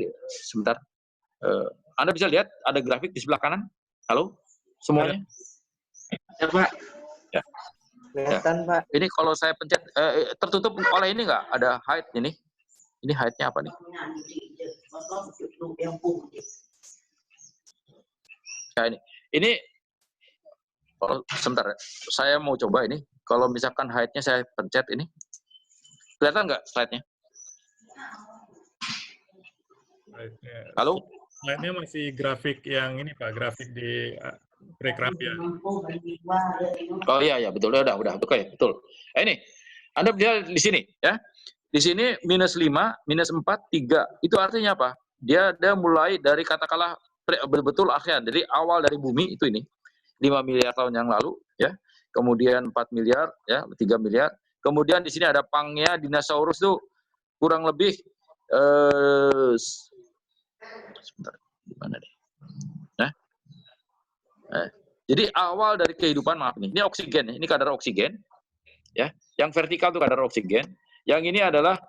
sebentar. Anda bisa lihat ada grafik di sebelah kanan. Halo semuanya? Ya, Pak. Ya. Kelihatan, ya. Pak. Ini kalau saya pencet tertutup oleh ini nggak? Ada height ini. Ini height-nya apa nih? Nah, ini sebentar, saya mau coba ini. Kalau misalkan height-nya saya pencet ini, kelihatan nggak slide-nya? Halo? Slide-nya masih grafik yang ini Pak, grafik di Prekrapia. Oh iya, betul. Udah, oke, betul. Ini, Anda lihat di sini, ya. Di sini -5, -4, 3. Itu artinya apa? Dia mulai dari katakanlah betul Archean. Jadi awal dari bumi itu ini 5 miliar tahun yang lalu, ya. Kemudian 4 miliar, ya, 3 miliar. Kemudian di sini ada pangnya dinosaurus itu kurang lebih sebentar, di mana deh? Jadi awal dari kehidupan, maaf ini oksigen, ini kadar oksigen, ya. Yang vertikal itu kadar oksigen. Yang ini adalah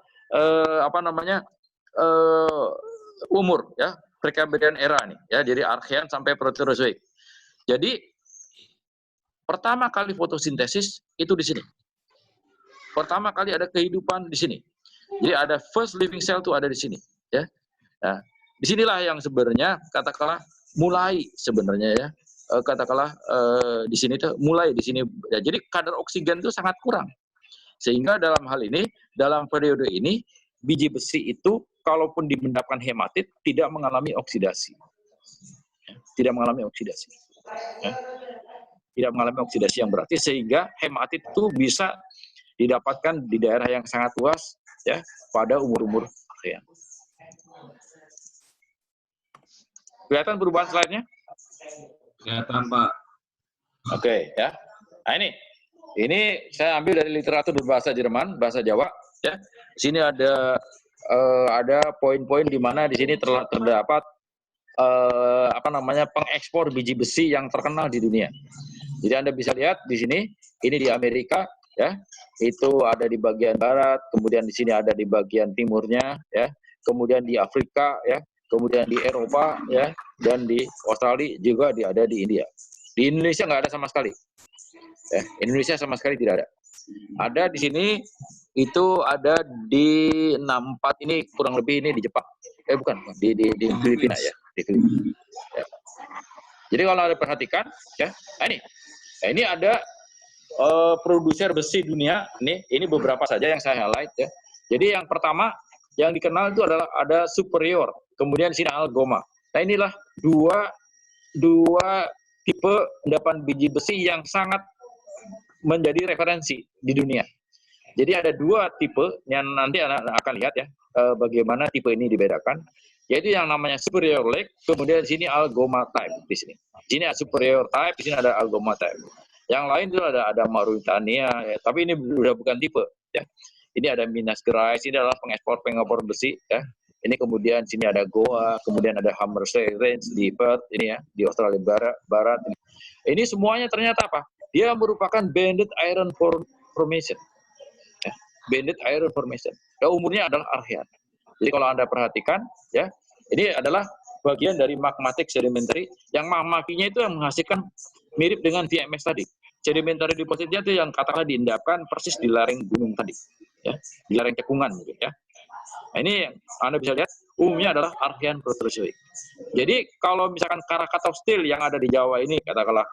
umur, ya, Precambrian era nih, ya. Jadi Archean sampai Proterozoik. Jadi pertama kali fotosintesis itu di sini. Pertama kali ada kehidupan di sini. Jadi ada first living cell itu ada di sini, ya. Nah, disinilah yang sebenarnya katakanlah mulai sebenarnya, ya. Katakanlah di sini tuh mulai di sini. Ya, jadi kadar oksigen itu sangat kurang. Sehingga dalam hal ini, dalam periode ini, biji besi itu kalaupun dimendapkan hematit tidak mengalami oksidasi. Tidak mengalami oksidasi. Ya. Tidak mengalami oksidasi yang berarti sehingga hematit itu bisa didapatkan di daerah yang sangat luas, ya, pada umur-umur Archean. Kelihatan perubahan slide-nya? Kelihatan, Pak. Oke, ya. Nah, ini saya ambil dari literatur berbahasa Jerman, bahasa Jawa, ya. Di sini ada poin-poin di mana di sini terdapat pengekspor biji besi yang terkenal di dunia. Jadi Anda bisa lihat di sini, ini di Amerika, ya. Itu ada di bagian barat, kemudian di sini ada di bagian timurnya, ya. Kemudian di Afrika, ya. Kemudian di Eropa, ya, dan di Australia juga ada di India. Di Indonesia nggak ada sama sekali. Ya, Indonesia sama sekali tidak ada. Ada di sini itu ada di 64 ini kurang lebih ini di Jepang. bukan di Filipina ya, di Filipina. Ya. Jadi kalau ada perhatikan, ya, ini ada produser besi dunia. Ini beberapa saja yang saya highlight ya. Jadi yang pertama yang dikenal itu adalah ada Superior, kemudian sini Algoma. Nah inilah dua tipe endapan biji besi yang sangat menjadi referensi di dunia. Jadi ada dua tipe yang nanti anak akan lihat ya bagaimana tipe ini dibedakan. Yaitu yang namanya Superior Lake, kemudian sini Algoma Type di sini. Sini ada Superior Type, di sini ada Algoma Type. Yang lain itu ada Mauritania, ya. Tapi ini sudah bukan tipe. Ya. Ini ada Minas Gerais, ini adalah pengekspor besi. Ya. Ini kemudian sini ada Goa, kemudian ada Hammersay Range di Perth, ini ya di Australia Barat. Ini semuanya ternyata apa? Dia merupakan banded iron formation. Ya. Banded iron formation. Ya, umurnya adalah Archean. Jadi kalau Anda perhatikan, ya ini adalah bagian dari magmatic sedimentary yang magmatinya itu yang menghasilkan mirip dengan VMS tadi. Sedimentary depositnya itu yang katakanlah diendapkan persis di lereng gunung tadi, ya, di lereng cekungan mungkin ya. Nah, ini Anda bisa lihat umumnya adalah Archean proterozoic. Jadi kalau misalkan Krakatau Steel yang ada di Jawa ini katakanlah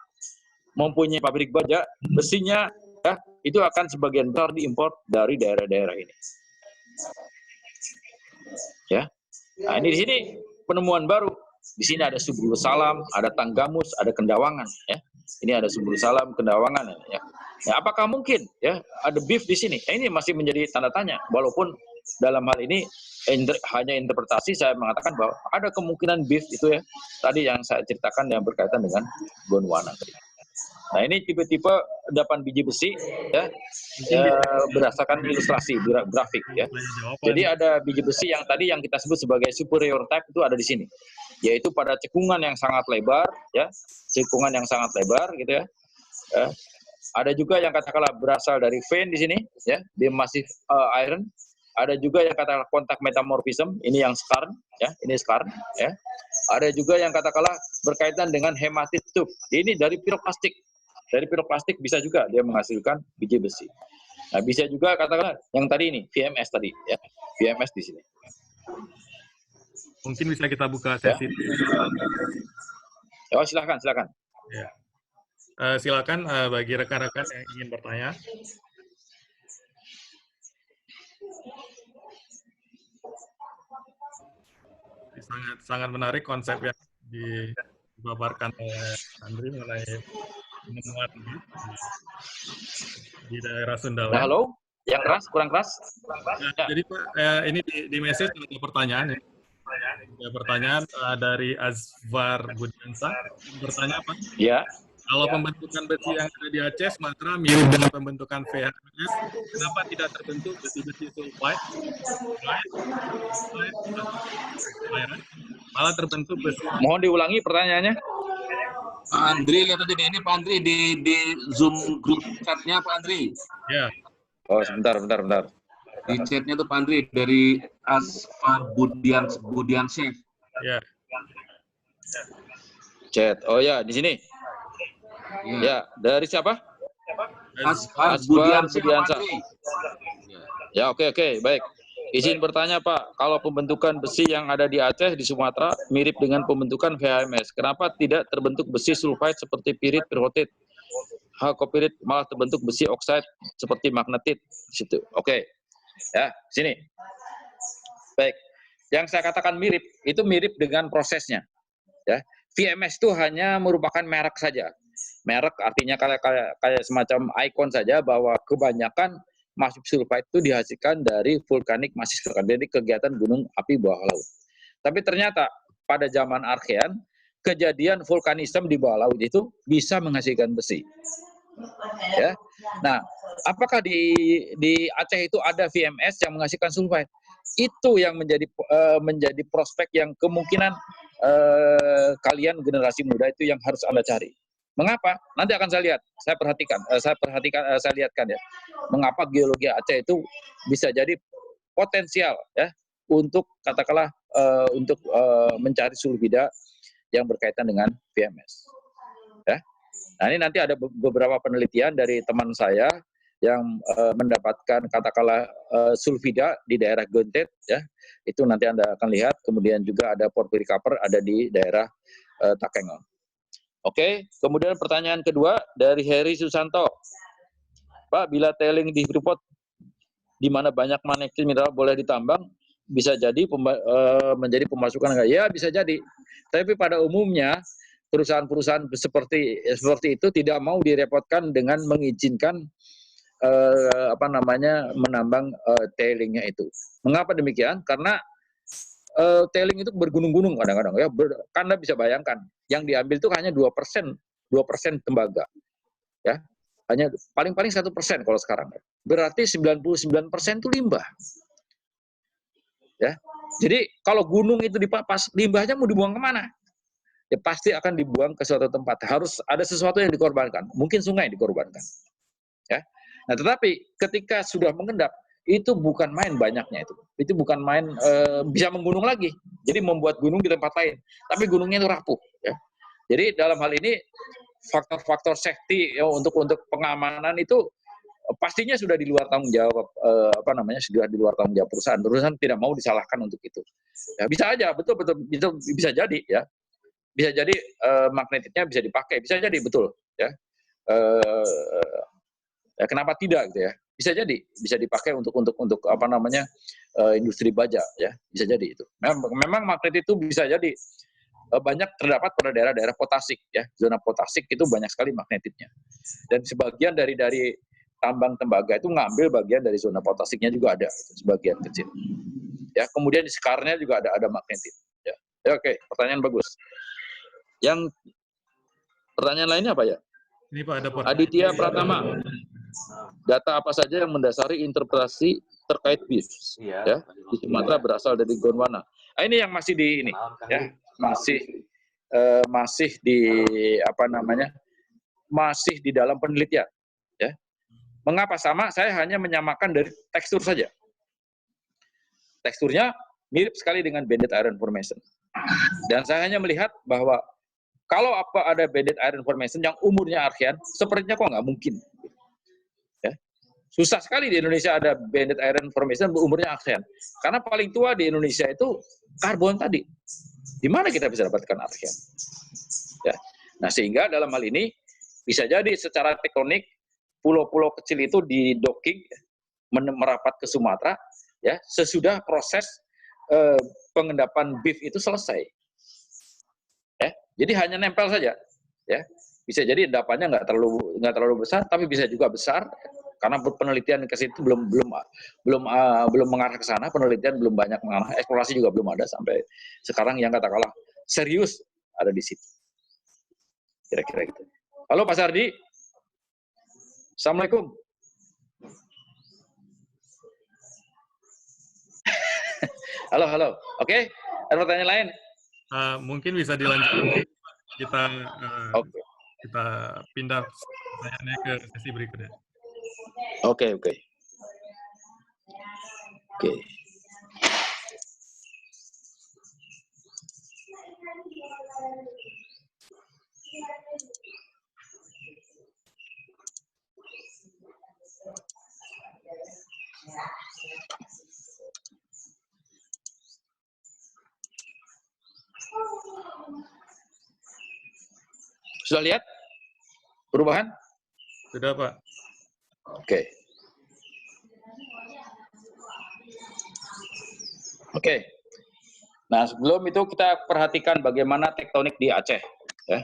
mempunyai pabrik baja, besinya ya itu akan sebagian besar diimpor dari daerah-daerah ini. Ya. Nah, ini di sini penemuan baru. Di sini ada Subulu Salam, ada Tanggamus, ada Kendawangan ya. Ini ada Subulu Salam, Kendawangan ya. Ya, apakah mungkin ya ada beef di sini? Nah, ini masih menjadi tanda tanya. Walaupun dalam hal ini hanya interpretasi, saya mengatakan bahwa ada kemungkinan beef itu ya. Tadi yang saya ceritakan yang berkaitan dengan Gondwana tadi. Nah, ini tipe-tipe endapan biji besi ya, berdasarkan ilustrasi grafik ya. Jadi ada biji besi yang tadi yang kita sebut sebagai superior type itu ada di sini, yaitu pada cekungan yang sangat lebar ya, cekungan yang sangat lebar gitu ya. Ada juga yang katakanlah berasal dari vein di sini ya, di massive iron. Ada juga yang katakanlah kontak metamorphism, ini yang skarn ya, ini skarn ya. Ada juga yang katakanlah berkaitan dengan hematit tube, ini dari piroklastik. Dari piroklastik bisa juga dia menghasilkan biji besi. Nah, bisa juga katakanlah yang tadi ini VMS tadi ya, VMS di sini. Mungkin bisa kita buka sesi. Ya. Oh, silakan. Ya. Silakan bagi rekan-rekan yang ingin bertanya. Sangat menarik konsep yang dipaparkan oleh Andri mengenai penemuan di daerah Sunda. Nah, halo, yang keras, kurang keras. Nah, jadi Pak, ini di message ada pertanyaan ya. Ada pertanyaan dari Azwar Budiansa. Bertanya apa? Ya. Kalau pembentukan besi yang ada di Aceh, Sumatera mirip dengan pembentukan VHS, kenapa tidak terbentuk besi-besi sulfide? Malah terbentuk besi. Mohon diulangi pertanyaannya. Pak Andri, lihat aja ini Pak Andri di Zoom grup chatnya Pak Andri. Ya. Oh, sebentar. Di chatnya tuh Pak Andri dari Asfar Budiansyah. Ya. Chat. Oh ya, di sini. Ya, dari siapa? Asfar Budiansyah. Ya, oke, baik. Izin bertanya Pak, kalau pembentukan besi yang ada di Aceh, di Sumatera, mirip dengan pembentukan VHMS, kenapa tidak terbentuk besi sulfide seperti pirit, pirhotit, hakopirit, malah terbentuk besi oksida seperti magnetit? Situ. Oke. Ya, sini. Baik. Yang saya katakan mirip, itu mirip dengan prosesnya. Ya. VMS itu hanya merupakan merek saja. Merek artinya kayak semacam ikon saja bahwa kebanyakan massive sulfide itu dihasilkan dari vulkanik massive sulfide, jadi kegiatan gunung api bawah laut. Tapi ternyata pada zaman Archean, kejadian vulkanisme di bawah laut itu bisa menghasilkan besi. Ya. Nah, apakah di Aceh itu ada VMS yang menghasilkan sulfide? Itu yang menjadi prospek yang kemungkinan kalian generasi muda itu yang harus Anda cari. Mengapa? Nanti akan saya lihat. Saya lihatkan ya. Mengapa geologi Aceh itu bisa jadi potensial ya untuk katakanlah untuk mencari sulfida yang berkaitan dengan VMS. Ya. Nah, ini nanti ada beberapa penelitian dari teman saya yang mendapatkan katakanlah sulfida di daerah Gontet ya, itu nanti Anda akan lihat. Kemudian juga ada porphyry copper ada di daerah Takengon. Oke, kemudian pertanyaan kedua dari Heri Susanto. Pak, bila tailing di Freeport di mana banyak magnetit mineral boleh ditambang, bisa jadi menjadi pemasukan enggak? Ya, bisa jadi. Tapi pada umumnya perusahaan-perusahaan seperti itu tidak mau direpotkan dengan mengizinkan menambang tailingnya itu. Mengapa demikian? Karena tailing itu bergunung-gunung kadang-kadang ya. Anda bisa bayangkan, yang diambil itu hanya 2% tembaga. Ya. Hanya paling-paling 1% kalau sekarang. Berarti 99% itu limbah. Ya. Jadi kalau gunung itu dipapas, limbahnya mau dibuang kemana? Ya pasti akan dibuang ke suatu tempat. Harus ada sesuatu yang dikorbankan. Mungkin sungai dikorbankan. Ya. Nah, tetapi ketika sudah mengendap, itu bukan main banyaknya itu. Itu bukan main bisa menggunung lagi. Jadi membuat gunung di tempat lain. Tapi gunungnya itu rapuh. Ya. Jadi dalam hal ini faktor-faktor safety ya, untuk pengamanan itu pastinya sudah di luar tanggung jawab sudah di luar tanggung jawab perusahaan. Perusahaan tidak mau disalahkan untuk itu. Ya, bisa aja betul bisa jadi ya. Bisa jadi magnetitnya bisa dipakai, bisa jadi betul ya. Ya kenapa tidak gitu ya? Bisa jadi bisa dipakai untuk industri baja ya, bisa jadi itu. Memang magnetit itu bisa jadi banyak terdapat pada daerah-daerah potasik ya, zona potasik itu banyak sekali magnetitnya. Dan sebagian dari tambang tembaga itu ngambil bagian dari zona potasiknya juga ada, sebagian kecil. Ya, kemudian di sekarnya juga ada magnetit. Ya, oke, pertanyaan bagus. Yang pertanyaan lainnya apa ya? Ini Pak ada Aditya Pratama. Data apa saja yang mendasari interpretasi terkait BIF ya di Sumatera berasal dari Gondwana. Nah, ini yang masih di ini ya, masih di masih di dalam penelitian ya. Mengapa sama? Saya hanya menyamakan dari tekstur saja. Teksturnya mirip sekali dengan banded iron formation. Dan saya hanya melihat bahwa kalau ada banded iron formation yang umurnya archean, sepertinya kok nggak mungkin. Ya. Susah sekali di Indonesia ada banded iron formation umurnya archean. Karena paling tua di Indonesia itu karbon tadi. Di mana kita bisa dapatkan archean? Ya. Nah, sehingga dalam hal ini bisa jadi secara tektonik pulau-pulau kecil itu di docking merapat ke Sumatera ya sesudah proses pengendapan BIF itu selesai. Ya, jadi hanya nempel saja ya. Bisa jadi endapannya nggak terlalu besar, tapi bisa juga besar karena penelitian ke situ belum mengarah ke sana, penelitian belum banyak mengarah, eksplorasi juga belum ada sampai sekarang yang katakanlah serius ada di situ. Kira-kira gitu. Halo Pak Sardi. Assalamualaikum. Halo. Oke, ada pertanyaan lain? Mungkin bisa dilanjutkan. Kita pindah pertanyaannya ke sesi berikutnya. Oke. Sudah lihat perubahan? Sudah, Pak. Oke. Nah, sebelum itu kita perhatikan bagaimana tektonik di Aceh. Ya.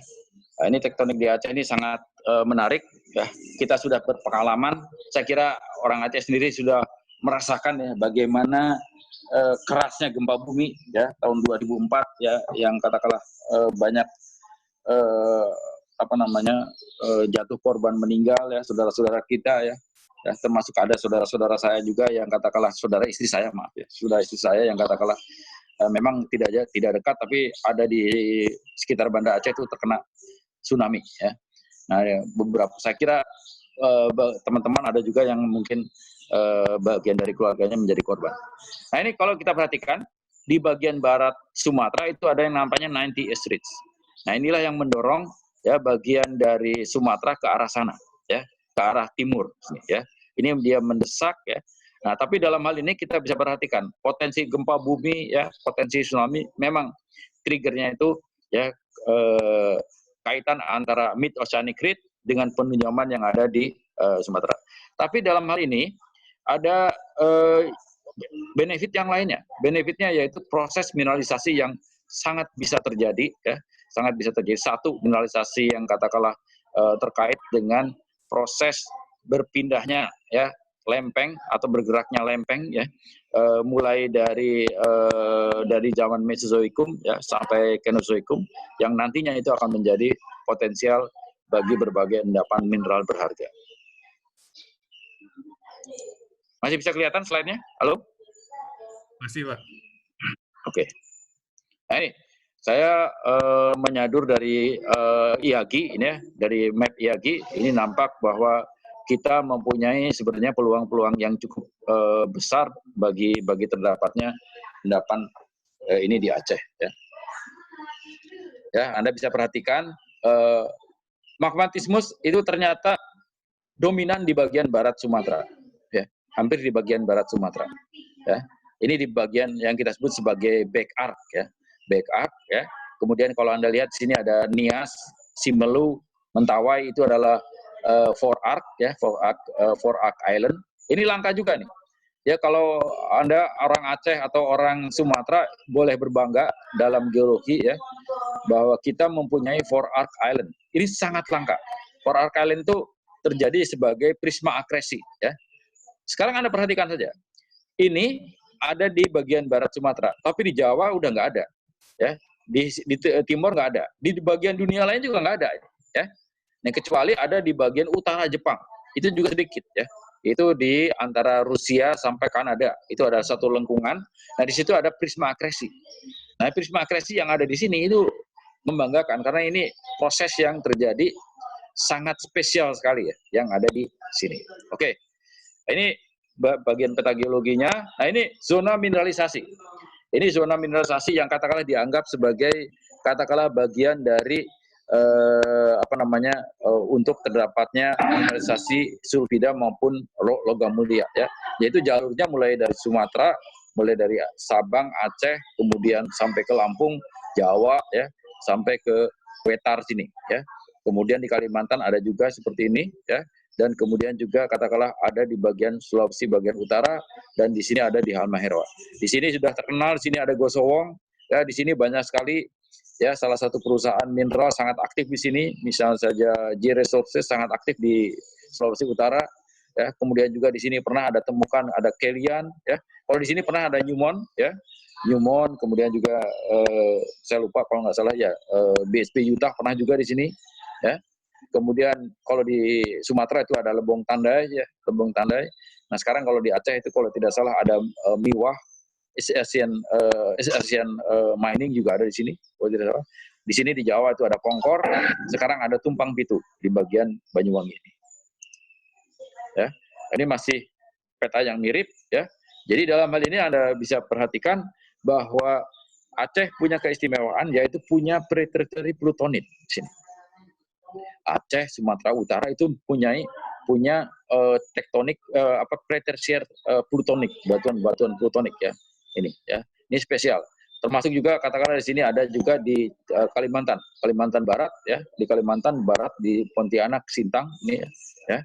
Nah, ini tektonik di Aceh ini sangat menarik. Ya. Kita sudah berpengalaman. Saya kira orang Aceh sendiri sudah merasakan ya bagaimana kerasnya gempa bumi ya tahun 2004 ya yang katakanlah banyak jatuh korban meninggal ya saudara-saudara kita ya termasuk ada saudara-saudara saya juga yang katakanlah saudara istri saya yang katakanlah memang tidak dekat tapi ada di sekitar Banda Aceh itu terkena tsunami ya. Nah beberapa saya kira teman-teman ada juga yang mungkin bagian dari keluarganya menjadi korban. Nah ini kalau kita perhatikan di bagian barat Sumatera itu ada yang namanya 90 East Ridge. Nah inilah yang mendorong ya bagian dari Sumatera ke arah sana ya ke arah timur ya Ini dia mendesak ya. Nah, tapi dalam hal ini kita bisa perhatikan potensi gempa bumi ya, potensi tsunami memang triggernya itu ya kaitan antara mid oceanic ridge dengan penunjaman yang ada di Sumatera. Tapi dalam hal ini ada benefit yang lainnya. Benefitnya yaitu proses mineralisasi yang sangat bisa terjadi ya, sangat bisa terjadi. Satu, mineralisasi yang katakanlah terkait dengan proses berpindahnya ya lempeng atau bergeraknya lempeng ya, mulai dari zaman Mesozoikum ya sampai Kenozoikum yang nantinya itu akan menjadi potensial bagi berbagai endapan mineral berharga. Masih bisa kelihatan slide-nya? Halo? Masih, Pak. Oke. Nah, ini saya menyadur dari IAGI ini ya, dari map IAGI ini nampak bahwa kita mempunyai sebenarnya peluang-peluang yang cukup besar bagi terdapatnya endapan ini di Aceh ya. Ya, Anda bisa perhatikan magmatismus itu ternyata dominan di bagian barat Sumatera ya, hampir di bagian barat Sumatera ya. Ini di bagian yang kita sebut sebagai back arc ya. Back arc ya. Kemudian kalau Anda lihat di sini ada Nias, Simelu, Mentawai itu adalah Four Arc ya, Four Arc Island. Ini langka juga nih. Ya kalau Anda orang Aceh atau orang Sumatera boleh berbangga dalam geologi ya bahwa kita mempunyai Four Arc Island. Ini sangat langka. Four Arc Island itu terjadi sebagai prisma akresi ya. Sekarang Anda perhatikan saja. Ini ada di bagian barat Sumatera, tapi di Jawa udah nggak ada ya. Di timur nggak ada. Di bagian dunia lain juga nggak ada ya. Nah, kecuali ada di bagian utara Jepang, itu juga sedikit ya. Itu di antara Rusia sampai Kanada, itu ada satu lengkungan. Nah, di situ ada prisma akresi. Nah, prisma akresi yang ada di sini itu membanggakan karena ini proses yang terjadi sangat spesial sekali ya, yang ada di sini. Oke, ini bagian peta geologinya. Nah, ini zona mineralisasi. Ini zona mineralisasi yang katakanlah dianggap sebagai katakanlah bagian dari untuk terdapatnya mineralisasi sulfida maupun logam mulia ya. Yaitu jalurnya mulai dari Sumatera, mulai dari Sabang, Aceh, kemudian sampai ke Lampung, Jawa ya, sampai ke Wetar sini ya. Kemudian di Kalimantan ada juga seperti ini ya. Dan kemudian juga katakanlah ada di bagian Sulawesi bagian utara dan di sini ada di Halmahera. Di sini sudah terkenal, di sini ada Gosowong ya, di sini banyak sekali ya, salah satu perusahaan mineral sangat aktif di sini, misalnya saja J Resources sangat aktif di Sulawesi Utara ya. Kemudian juga di sini pernah ada temukan ada Kelian ya. Kalau di sini pernah ada Newmont ya. Newmont, kemudian juga saya lupa kalau nggak salah ya BSP Utah pernah juga di sini ya. Kemudian kalau di Sumatera itu ada Lebong Tandai ya, Lebong Tandai. Nah, sekarang kalau di Aceh itu kalau tidak salah ada Miwah, Asian Mining juga ada di sini. Kalau tidak salah. Di sini di Jawa itu ada Pongkor, sekarang ada Tumpang Pitu di bagian Banyuwangi ini. Ya. Ini masih peta yang mirip ya. Jadi dalam hal ini Anda bisa perhatikan bahwa Aceh punya keistimewaan yaitu punya pre-tertiary plutonit di sini. Aceh, Sumatera Utara itu punya tektonik pre-tertiary plutonik, batuan plutonik ya. Ini ya. Ini spesial. Termasuk juga katakanlah di sini ada juga di Kalimantan Barat ya, di Kalimantan Barat di Pontianak, Sintang ini ya.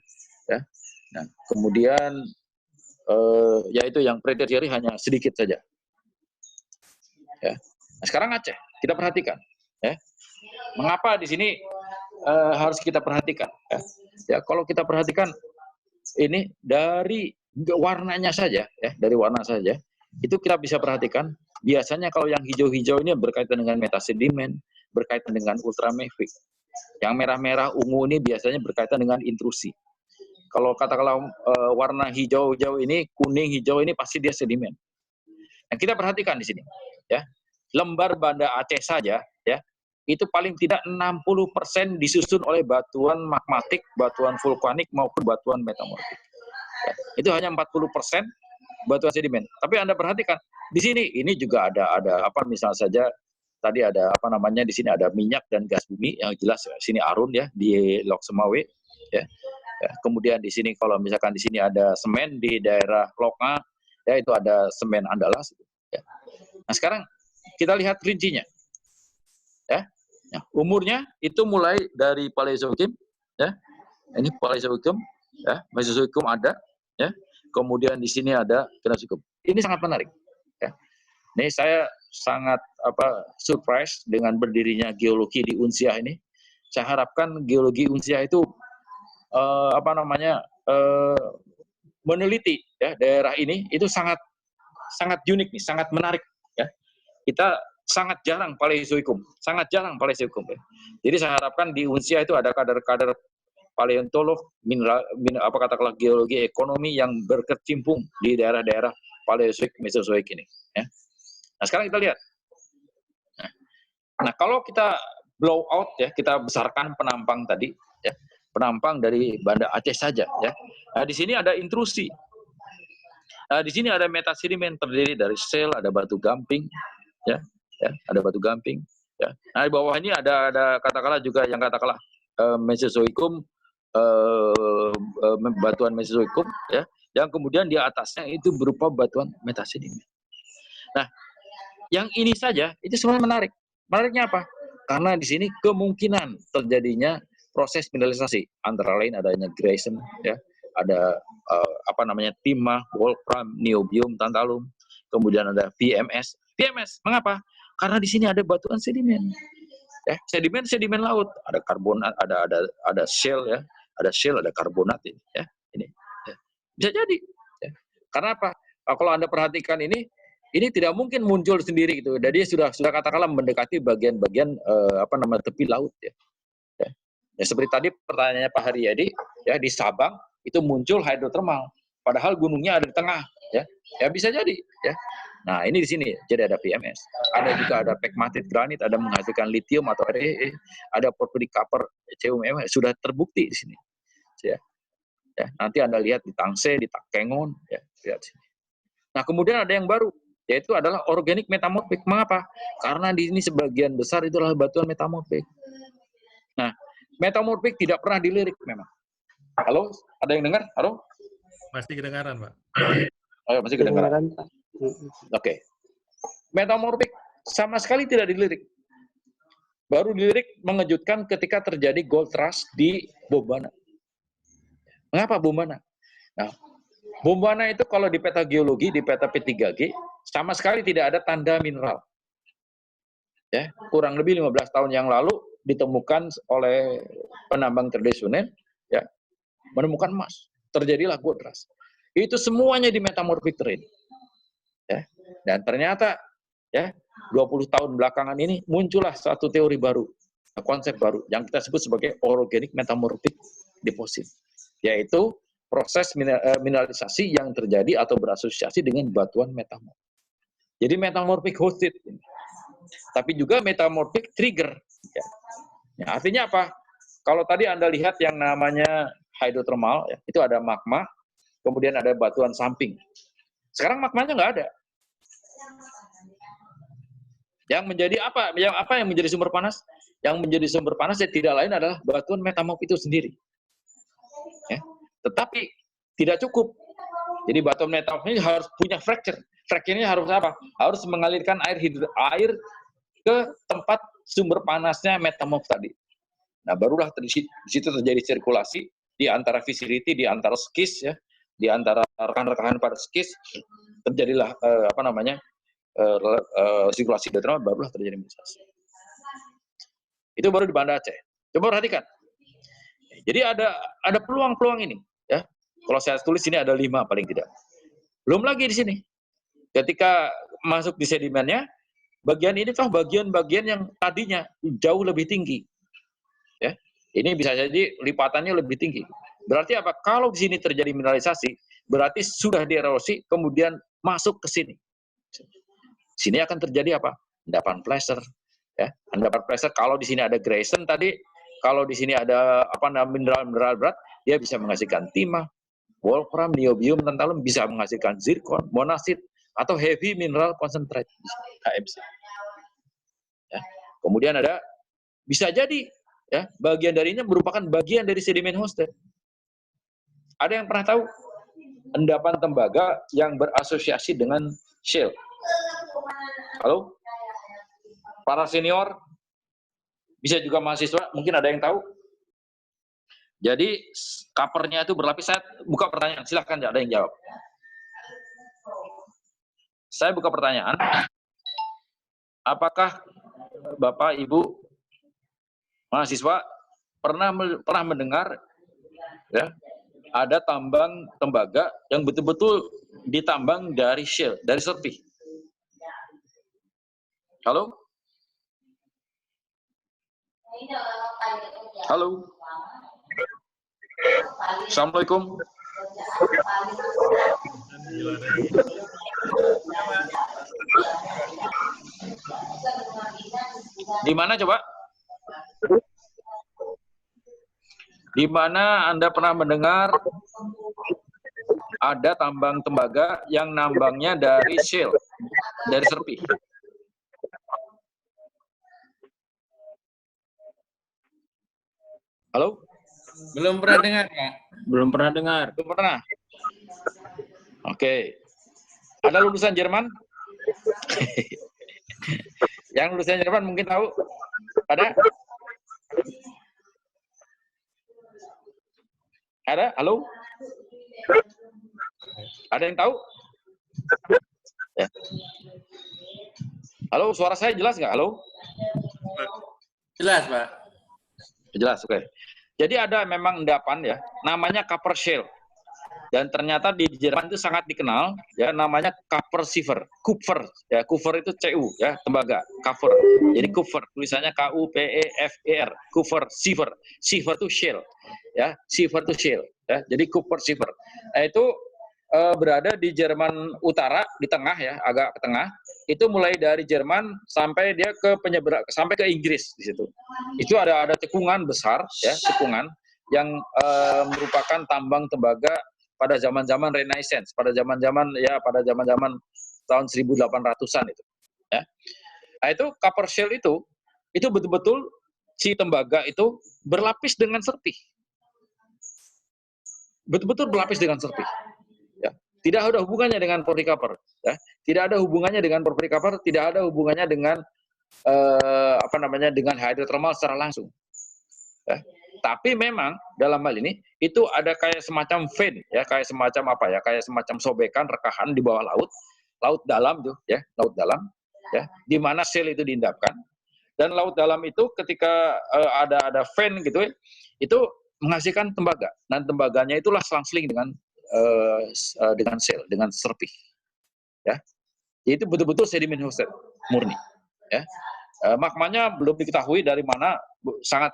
Nah, kemudian yaitu yang pre-tertiary hanya sedikit saja. Ya. Nah, sekarang Aceh, kita perhatikan ya. Mengapa di sini harus kita perhatikan ya, kalau kita perhatikan ini dari warnanya saja ya, dari warna saja itu kita bisa perhatikan biasanya kalau yang hijau-hijau ini berkaitan dengan metasedimen, berkaitan dengan ultramafic. Yang merah-merah ungu ini biasanya berkaitan dengan intrusi. Kalau katakanlah warna hijau-hijau ini, kuning hijau ini pasti dia sedimen. Nah, kita perhatikan di sini ya. Lembar Banda Aceh saja ya, itu paling tidak 60% disusun oleh batuan magmatik, batuan vulkanik maupun batuan metamorfik. Ya, itu hanya 40% batuan sedimen. Tapi Anda perhatikan di sini ini juga ada apa misalnya saja tadi ada apa namanya di sini ada minyak dan gas bumi yang jelas sini Arun ya di Lok Semawe ya. Ya, kemudian di sini kalau misalkan di sini ada semen di daerah Lokma, ya itu ada semen Andalas. Ya. Nah sekarang kita lihat rincinya. Ya, ya umurnya itu mulai dari Paleozoikum, ya. Ini Paleozoikum, ya, Mesozoikum ada, ya. Kemudian di sini ada Kenozoikum. Ini sangat menarik. Ya. Ini saya sangat surprise dengan berdirinya geologi di Unsia ini. Saya harapkan geologi Unsia itu meneliti ya daerah ini itu sangat unik nih, sangat menarik ya. Kita sangat jarang Paleozoikum ya. Jadi saya harapkan di Unsia itu ada kader-kader paleontolog, katakanlah geologi ekonomi yang berkecimpung di daerah-daerah Paleozoik, Mesozoik ini ya. Nah, sekarang kita lihat. Nah, kalau kita blow out ya, kita besarkan penampang tadi ya. Penampang dari Banda Aceh saja ya. Nah, di sini ada intrusi. Nah, di sini ada metasedimen terdiri dari sel, ada batu gamping ya, ada batu gamping ya. Nah, di bawah ini ada katakanlah juga yang katakanlah Mesozoikum, batuan Mesozoikum ya, yang kemudian di atasnya itu berupa batuan metasedimen. Nah, yang ini saja itu sebenarnya menarik. Menariknya apa? Karena di sini kemungkinan terjadinya proses mineralisasi, antara lain adanya grayson, ya, ada timah, wolfram, niobium, tantalum, kemudian ada PMS. PMS, mengapa? Karena di sini ada batuan sedimen, ya, sedimen laut, ada karbonat, ada shell, ya, ada karbonat ini, ya, ini, ya. Bisa jadi, ya. Karena apa? Kalau Anda perhatikan ini tidak mungkin muncul sendiri gitu. Jadi sudah katakanlah mendekati bagian-bagian tepi laut ya. Ya, seperti tadi pertanyaannya Pak Haryadi ya, di Sabang itu muncul hidrotermal padahal gunungnya ada di tengah ya. Ya bisa jadi ya. Nah, ini di sini jadi ada PMS. Ada juga ada pegmatit granit, ada menghasilkan lithium atau ada porphyric copper, CuMM sudah terbukti di sini. Ya. Ya, nanti Anda lihat di Tangse, di Takengon ya, lihat sini. Nah, kemudian ada yang baru, yaitu adalah organik metamorfik. Mengapa? Karena di sini sebagian besar itu adalah batuan metamorfik. Nah, metamorfik tidak pernah dilirik memang. Halo, ada yang dengar? Halo? Masih kedengaran, Pak. Oh, masih kedengaran. Oke. Metamorfik sama sekali tidak dilirik. Baru dilirik mengejutkan ketika terjadi gold rush di Bombana. Mengapa Bombana? Nah, Bombana itu kalau di peta geologi, di peta P3G, sama sekali tidak ada tanda mineral. Ya, kurang lebih 15 tahun yang lalu ditemukan oleh penambang tradisional, ya, menemukan emas. Terjadilah gold rush. Itu semuanya di metamorphic terrain. Ya. Dan ternyata ya 20 tahun belakangan ini muncullah satu teori baru, konsep baru yang kita sebut sebagai organic metamorphic deposit, yaitu proses mineralisasi yang terjadi atau berasosiasi dengan batuan metamorfik. Jadi metamorphic hosted, tapi juga metamorphic trigger. Ya. Ya, artinya apa? Kalau tadi Anda lihat yang namanya hidrotermal, ya, itu ada magma, kemudian ada batuan samping. Sekarang magmanya nggak ada. Yang menjadi apa? Yang menjadi sumber panas? Yang menjadi sumber panas ya tidak lain adalah batuan metamorfik itu sendiri. Ya. Tetapi tidak cukup. Jadi batuan metamorfik ini harus punya fracture. Fracture-nya harus apa? Harus mengalirkan air ke tempat sumber panasnya metamorfik tadi. Nah, barulah di situ terjadi sirkulasi di antara vicinity, di antara skis, ya, di antara rekan-rekan pada skis, terjadilah sirkulasi hidrotermal, barulah terjadi mineralisasi. Itu baru di Banda Aceh. Coba perhatikan. Jadi ada peluang-peluang ini, ya. Kalau saya tulis ini ada 5 paling tidak. Belum lagi di sini. Ketika masuk di sedimennya, bagian ini toh bagian-bagian yang tadinya jauh lebih tinggi. Ya. Ini bisa jadi lipatannya lebih tinggi. Berarti apa? Kalau di sini terjadi mineralisasi, berarti sudah dierosi kemudian masuk ke sini. Sini akan terjadi apa? Endapan placer, ya. Endapan placer kalau di sini ada grayson tadi, kalau di sini ada mineral-mineral berat, dia bisa menghasilkan timah, wolfram, niobium, tantalum, bisa menghasilkan zircon, monasit, atau heavy mineral concentrate, HMC. Ya. Kemudian ada bisa jadi ya bagian darinya merupakan bagian dari sedimen hosted. Ada yang pernah tahu endapan tembaga yang berasosiasi dengan shale? Halo? Para senior, bisa juga mahasiswa, mungkin ada yang tahu? Jadi covernya itu berlapis. Saya buka pertanyaan, silahkan ada yang jawab. Saya buka pertanyaan, apakah Bapak, Ibu, mahasiswa pernah mendengar ya, ada tambang tembaga yang betul-betul ditambang dari shale, dari serpih? Halo? Halo? Assalamualaikum. Di mana coba? Di mana Anda pernah mendengar ada tambang tembaga yang nambangnya dari shale, dari serpih? Halo? Belum pernah dengar, Pak. Belum pernah dengar. Belum pernah? Oke. Ada lulusan Jerman? Yang lulusan Jerman mungkin tahu? Ada? Ada? Halo? Ada yang tahu? Ya. Halo, suara saya jelas nggak? Halo? Jelas, Pak. Jelas, oke. Jadi ada memang endapan ya, namanya copper shale. Dan ternyata di Jerman itu sangat dikenal, ya, namanya Kupferschiefer. Kupfer, ya, Kupfer itu CU, ya, tembaga, Kupfer. Jadi Kupfer, tulisannya Kupfer, Kupferschiefer. Schiefer itu shale, ya, Schiefer itu shale, ya. Jadi Kupferschiefer. Nah, itu berada di Jerman Utara, di tengah ya, agak ke tengah. Itu mulai dari Jerman sampai dia ke penyeberang, sampai ke Inggris di situ. Itu ada cekungan besar, ya, cekungan yang merupakan tambang tembaga pada zaman-zaman Renaissance, pada zaman-zaman tahun 1800-an itu, ya. Nah, itu copper shale itu betul-betul si tembaga itu berlapis dengan serpih. Betul-betul berlapis dengan serpih. Ya. Tidak ada hubungannya dengan porphyry copper, ya. Tidak ada hubungannya dengan porphyry copper, tidak ada hubungannya dengan dengan hydrothermal secara langsung. Ya. Tapi memang dalam hal ini itu ada kayak semacam vein, ya, kayak semacam kayak semacam sobekan, rekahan di bawah laut dalam tuh, ya, laut dalam, ya, di mana shale itu diendapkan. Dan laut dalam itu ketika ada vein gitu, itu menghasilkan tembaga. Dan tembaganya itulah selang-seling dengan shale, dengan serpih, ya. Jadi itu betul-betul sedimen hosted murni, ya. Magmanya belum diketahui dari mana, sangat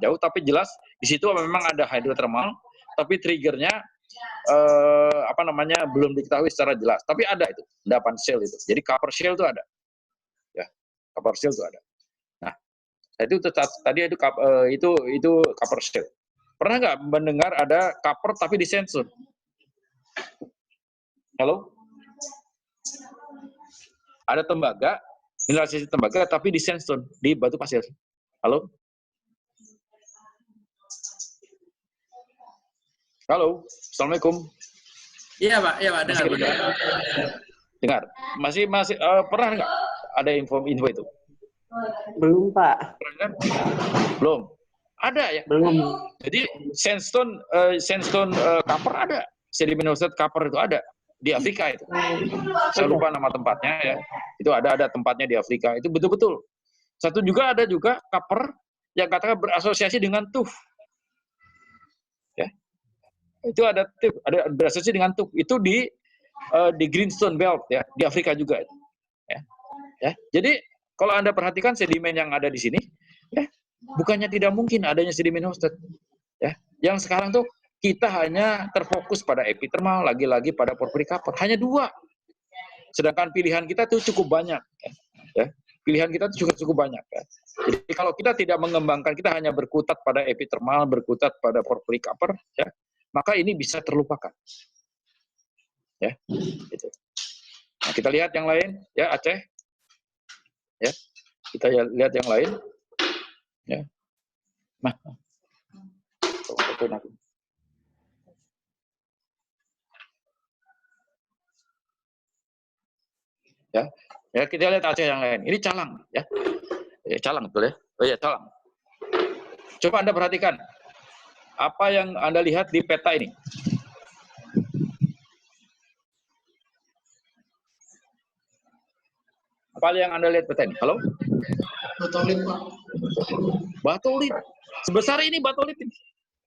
jauh, tapi jelas di situ memang ada hydrothermal, tapi triggernya belum diketahui secara jelas. Tapi ada itu endapan shale itu. Jadi copper shale itu ada, ya, copper shale itu ada. Nah, itu tadi itu copper shale. Pernah nggak mendengar ada copper tapi di sandstone? Halo? Ada tembaga, mineralisasi tembaga, tapi di sandstone, di batu pasir. Halo? Halo, Assalamualaikum. Iya, Pak, dengar. Dengar. Masih pernah nggak ada info itu? Belum, Pak. Pernah? Belum. Ada ya? Belum. Jadi sandstone copper ada, sedimen hosted copper itu ada di Afrika itu. Saya lupa nama tempatnya ya. Itu ada tempatnya di Afrika. Itu betul-betul. Satu juga ada juga copper yang katakan berasosiasi dengan tuf. Ya. Itu ada berasosiasi dengan tuf. Itu di Greenstone Belt ya, di Afrika juga. Ya. Ya. Jadi kalau Anda perhatikan sedimen yang ada di sini, ya, bukannya tidak mungkin adanya sedimen hosted. Ya. Yang sekarang tuh kita hanya terfokus pada epithermal, lagi-lagi pada porphyry copper. Hanya 2. Sedangkan pilihan kita tuh cukup banyak. Ya. Pilihan kita tuh cukup banyak. Ya. Jadi kalau kita tidak mengembangkan, kita hanya berkutat pada epithermal, berkutat pada porphyry copper, ya, maka ini bisa terlupakan. Ya, gitu. Nah, kita lihat yang lain, ya, Aceh. Ya, kita lihat yang lain. Ya. Nah, Ya, ya kita lihat Aceh yang lain. Ini Calang, ya. Calang betul ya. Oh ya, Calang. Coba Anda perhatikan apa yang Anda lihat di peta ini. Apa yang Anda lihat peta ini? Halo? Batolit, Pak. Batolit. Sebesar ini batolit ini.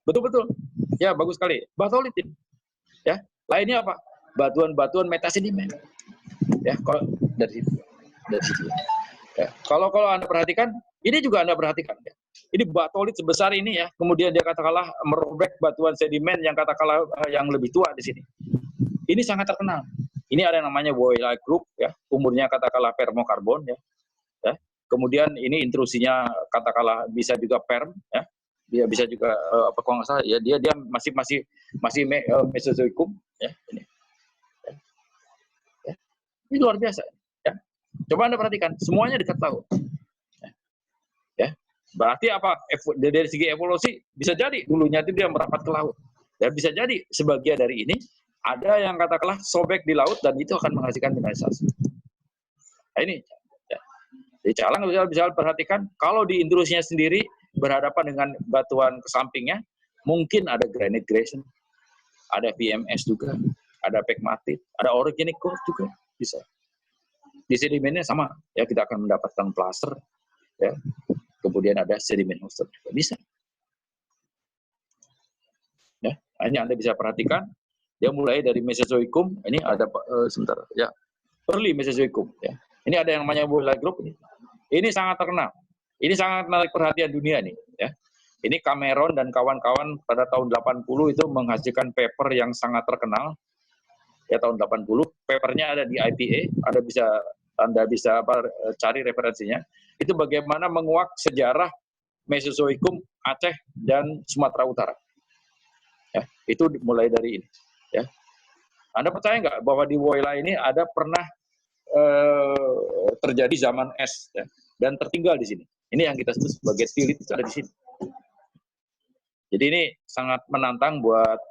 Betul-betul. Ya, bagus sekali. Batolit ini. Ya, lainnya apa? Batuan-batuan metasedimen. Ya, kalau dari situ. Dari situ. Ya. Kalau Anda perhatikan, ini juga Anda perhatikan. Ya. Ini batolit sebesar ini ya. Kemudian dia katakanlah merobek batuan sedimen yang katakanlah yang lebih tua di sini. Ini sangat terkenal. Ini ada yang namanya Woyla Group ya. Umurnya katakanlah permokarbon ya. Ya. Kemudian ini intrusinya katakanlah bisa juga perm ya. Dia bisa juga apa kalau nggak salah ya dia masih Mesozoikum ya ini. Ya. Ini luar biasa ya. Coba Anda perhatikan semuanya dekat laut. Ya. Berarti apa? Dari segi evolusi bisa jadi dulunya itu dia merapat ke laut. Ya bisa jadi sebagian dari ini ada yang katakanlah sobek di laut dan itu akan menghasilkan mineralisasi. Nah, ini ya. Di Calang bisa perhatikan kalau di intrusinya sendiri berhadapan dengan batuan ke sampingnya, mungkin ada granite gration, ada VMS juga, ada pegmatit, ada organic core juga bisa. Di sedimennya sama, ya kita akan mendapatkan placer, ya. Kemudian ada sedimen hoster juga bisa. Ya, hanya Anda bisa perhatikan, dia mulai dari Mesozoikum, ini ada sebentar, ya, early Mesozoikum, ya. Ini ada yang namanya Woyla Group ini. Ini sangat terkenal. Ini sangat menarik perhatian dunia nih, ya. Ini Cameron dan kawan-kawan pada tahun 80 itu menghasilkan paper yang sangat terkenal. Ya tahun 80, papernya ada di IPA, Anda bisa cari referensinya. Itu bagaimana menguak sejarah Mesozoikum Aceh dan Sumatera Utara. Ya, itu mulai dari ini, ya. Anda percaya nggak bahwa di Woyla ini ada pernah terjadi zaman es ya, dan tertinggal di sini. Ini yang kita sebut sebagai tilit ada di sini. Jadi ini sangat menantang buat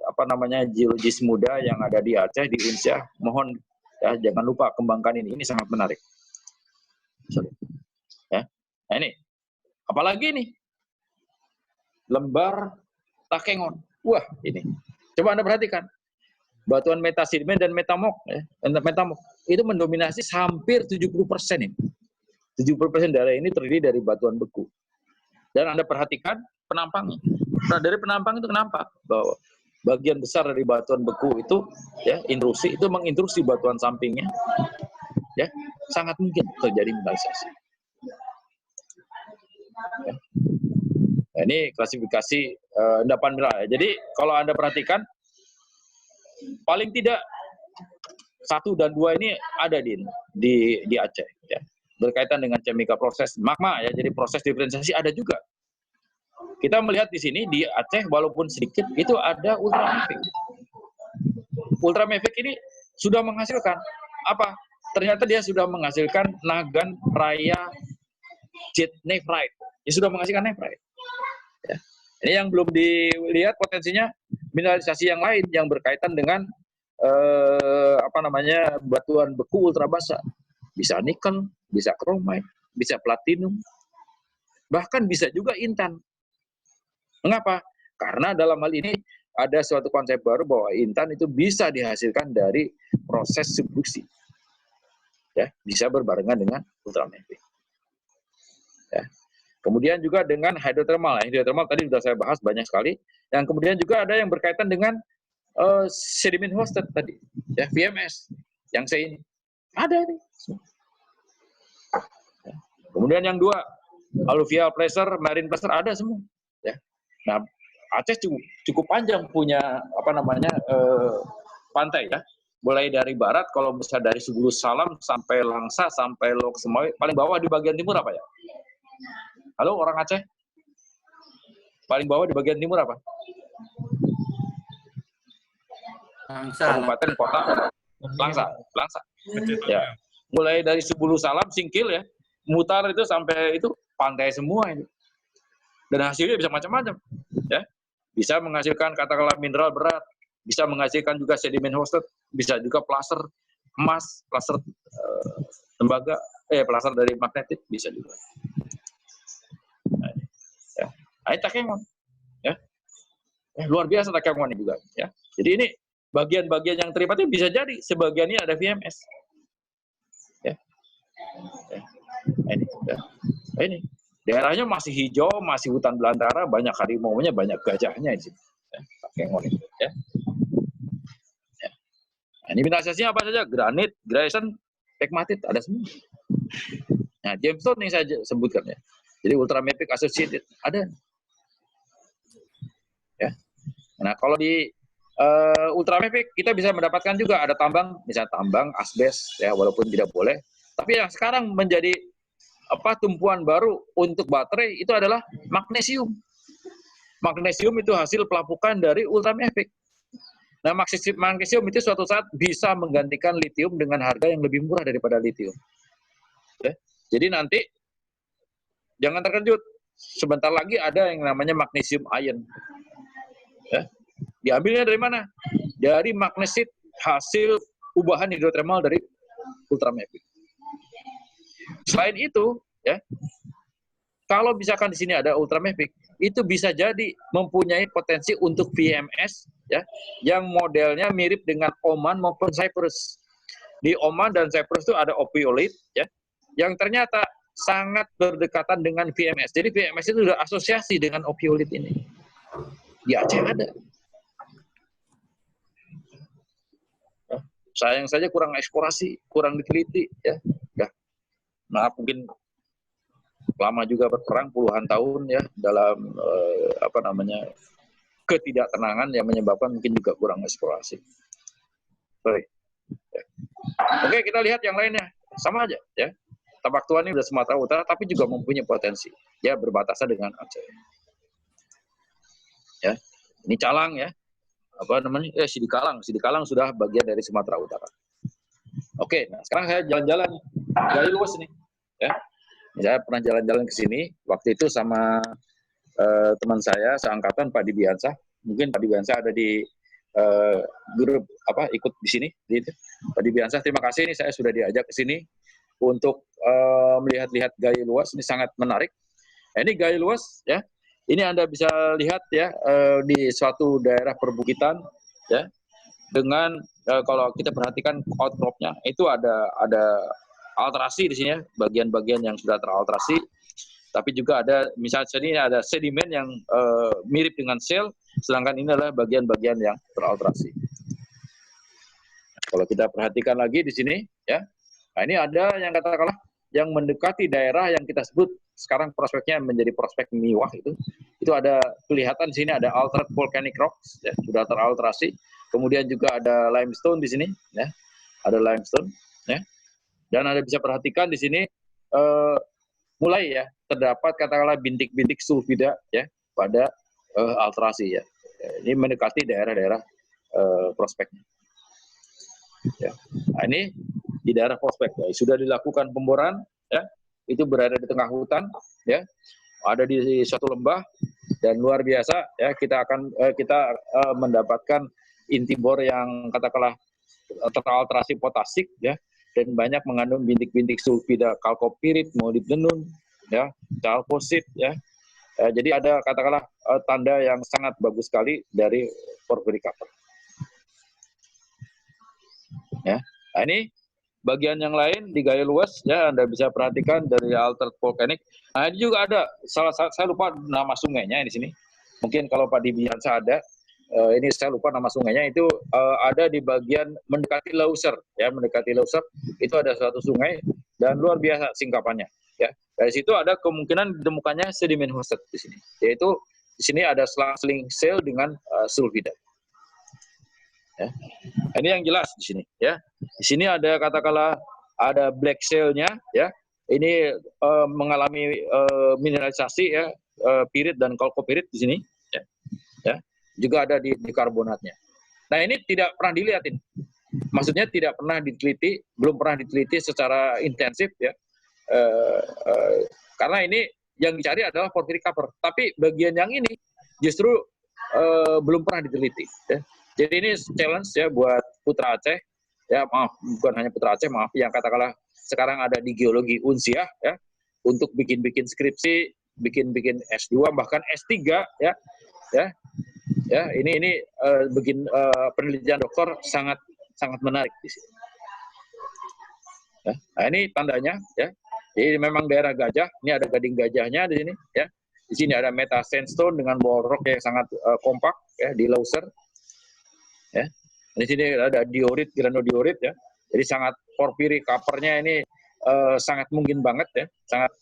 geologis muda yang ada di Aceh, di Unsyah. Mohon ya jangan lupa kembangkan ini. Ini sangat menarik. Ya. Nah ini, apalagi nih lembar Takengon. Wah ini, coba Anda perhatikan. Batuan metasedimen dan metamok, ya, metamok itu mendominasi hampir 70% ini. 70% dari ini terdiri dari batuan beku. Dan Anda perhatikan penampangnya. Nah, dari penampang itu kenapa? Bahwa bagian besar dari batuan beku itu, ya, intrusi itu mengintrusi batuan sampingnya, ya, sangat mungkin terjadi mineralisasi. Ya. Nah, ini klasifikasi endapan mineral. Jadi kalau Anda perhatikan, paling tidak 1 dan 2 ini ada di Aceh, ya. Berkaitan dengan chemical proses magma ya, jadi proses diferensiasi ada juga. Kita melihat di sini di Aceh walaupun sedikit itu ada ultramafic. Ultramafic ini sudah menghasilkan apa? Ternyata dia sudah menghasilkan nagan raya jet nephrite. Dia sudah menghasilkan nephrite. Ya. Ini yang belum dilihat potensinya mineralisasi yang lain yang berkaitan dengan batuan beku ultrabasa. Bisa nikel, bisa chromite, bisa platinum, bahkan bisa juga intan. Mengapa? Karena dalam hal ini ada suatu konsep baru bahwa intan itu bisa dihasilkan dari proses subduksi. Ya, bisa berbarengan dengan ultramafic. Ya. Kemudian juga dengan hidrotermal. Hidrotermal tadi sudah saya bahas banyak sekali. Yang kemudian juga ada yang berkaitan dengan sedimen hosted tadi, ya, VMS. Yang saya ini ada nih. Ya. Kemudian yang 2, alluvial pressure, marine pressure ada semua. Ya. Nah, Aceh cukup panjang punya pantai ya. Mulai dari barat, kalau misalnya dari Subulu Salam sampai Langsa sampai Lok Semawe, paling bawah di bagian timur apa ya? Halo orang Aceh? Paling bawah di bagian timur apa? Kabupaten kota Langsa. Ya. Mulai dari Subulu Salam, Singkil ya, mutar itu sampai itu pantai semua itu. Dan hasilnya bisa macam-macam, ya. Bisa menghasilkan katakanlah mineral berat, bisa menghasilkan juga sedimen hosted, bisa juga placer emas, placer tembaga, berasal dari magnetit bisa juga. Nah, ya. Ini Takengon, ya. Luar biasa Takengon ini juga, ya. Jadi ini bagian-bagian yang terlibat itu bisa jadi sebagiannya ada VMS. Ya. Ya. Ini, ya. Ini daerahnya masih hijau, masih hutan belantara, banyak harimau-nya, banyak gajahnya di sini. Ya. Takengon ini, ya. Ya. Nah, ini mineralisasinya apa saja? Granit, grayson, pegmatit, ada semua. Nah, gemstone yang saya sebutkan ya. Jadi ultramafic associated ada. Ya. Nah, kalau di ultramafic kita bisa mendapatkan juga ada tambang, misalnya tambang asbes ya, walaupun tidak boleh. Tapi yang sekarang menjadi tumpuan baru untuk baterai itu adalah magnesium. Magnesium itu hasil pelapukan dari ultramafic. Nah, magnesium itu suatu saat bisa menggantikan lithium dengan harga yang lebih murah daripada lithium. Ya. Jadi nanti jangan terkejut, sebentar lagi ada yang namanya magnesium ion. Ya. Diambilnya dari mana? Dari magnesit hasil ubahan hidrotermal dari ultramafic. Selain itu, ya, kalau misalkan di sini ada ultramafic, itu bisa jadi mempunyai potensi untuk VMS, ya, yang modelnya mirip dengan Oman maupun Cyprus. Di Oman dan Cyprus itu ada opioid, ya, yang ternyata sangat berdekatan dengan VMS. Jadi VMS itu sudah asosiasi dengan opioid ini. Di Aceh ada. Sayang saja kurang eksplorasi, kurang diteliti, ya. Maaf, mungkin lama juga berperang puluhan tahun ya dalam ketidaktenangan yang menyebabkan mungkin juga kurang eksplorasi. Sorry. Ya. Oke, kita lihat yang lainnya, sama aja ya. Tabak Tua ini udah Sumatera Utara, tapi juga mempunyai potensi, ya, berbatasan dengan Aceh. Ya, ini Calang ya, Sidikalang sudah bagian dari Sumatera Utara. Oke, nah sekarang saya jalan-jalan gali luas nih, ya. Saya pernah jalan-jalan ke sini waktu itu sama teman saya seangkatan Pak Dibiansah. Mungkin Pak Dibiansah ada di grup ikut di sini. Pak Dibiansah, terima kasih, ini saya sudah diajak ke sini untuk melihat-lihat gali luas. Ini sangat menarik. Nah, ini gali luas, ya. Ini Anda bisa lihat ya di suatu daerah perbukitan, ya. Dengan kalau kita perhatikan outcropnya itu ada alterasi di sini ya, bagian-bagian yang sudah teralterasi, tapi juga ada misalnya sini ada sedimen yang mirip dengan shale, sedangkan ini adalah bagian-bagian yang teralterasi. Nah, kalau kita perhatikan lagi di sini ya, nah ini ada yang katakanlah yang mendekati daerah yang kita sebut sekarang prospeknya menjadi prospek Miwah itu ada kelihatan di sini ada altered volcanic rocks ya, sudah teralterasi. Kemudian juga ada limestone di sini, ya, ada limestone, ya, dan Anda bisa perhatikan di sini mulai ya terdapat katakanlah bintik-bintik sulfida ya pada alterasi ya. Ini mendekati daerah-daerah prospeknya. Ya. Nah, ini di daerah prospek ya. Sudah dilakukan pemboran, ya, itu berada di tengah hutan, ya, ada di suatu lembah dan luar biasa ya kita akan mendapatkan inti bor yang katakanlah teralterasi potasik ya dan banyak mengandung bintik-bintik sulfida kalkopirit, molybdenum ya, chalcosit ya. Jadi ada katakanlah tanda yang sangat bagus sekali dari porphyry copper. Ya. Nah, ini bagian yang lain di gali luas ya Anda bisa perhatikan dari altered volcanic. Nah, ini juga ada saya lupa nama sungainya di sini. Mungkin kalau Pak Dibiansah ada ini saya lupa nama sungainya itu ada di bagian mendekati Lauser ya, mendekati Lauser itu ada suatu sungai dan luar biasa singkapannya ya. Dari situ ada kemungkinan ditemukannya sedimen hosted di sini, yaitu di sini ada selang-seling shale dengan sulfida. Ya. Ini yang jelas di sini ya. Di sini ada katakanlah ada black shale-nya ya. Ini mengalami mineralisasi ya, pirit dan kalkopirit di sini ya. Ya. Juga ada di karbonatnya. Nah, ini tidak pernah dilihatin. Maksudnya tidak pernah diteliti, belum pernah diteliti secara intensif ya. Karena ini yang dicari adalah porphyry copper. Tapi bagian yang ini justru belum pernah diteliti. Ya. Jadi ini challenge ya buat Putra Aceh ya maaf, bukan hanya Putra Aceh, maaf, yang katakanlah sekarang ada di geologi Unsiah, ya, untuk bikin-bikin skripsi, bikin-bikin S2, bahkan S3, ya, ini bikin penelitian doktor sangat menarik di sini. Ya, nah ini tandanya, ya. Jadi memang daerah gajah, ini ada gading gajahnya di sini, ya. Di sini ada meta sandstone dengan wall rock yang sangat kompak, ya, di Lauser. Ya. Di sini ada diorit, granodiorit, ya. Jadi sangat porphyry covernya ini sangat mungkin banget, ya,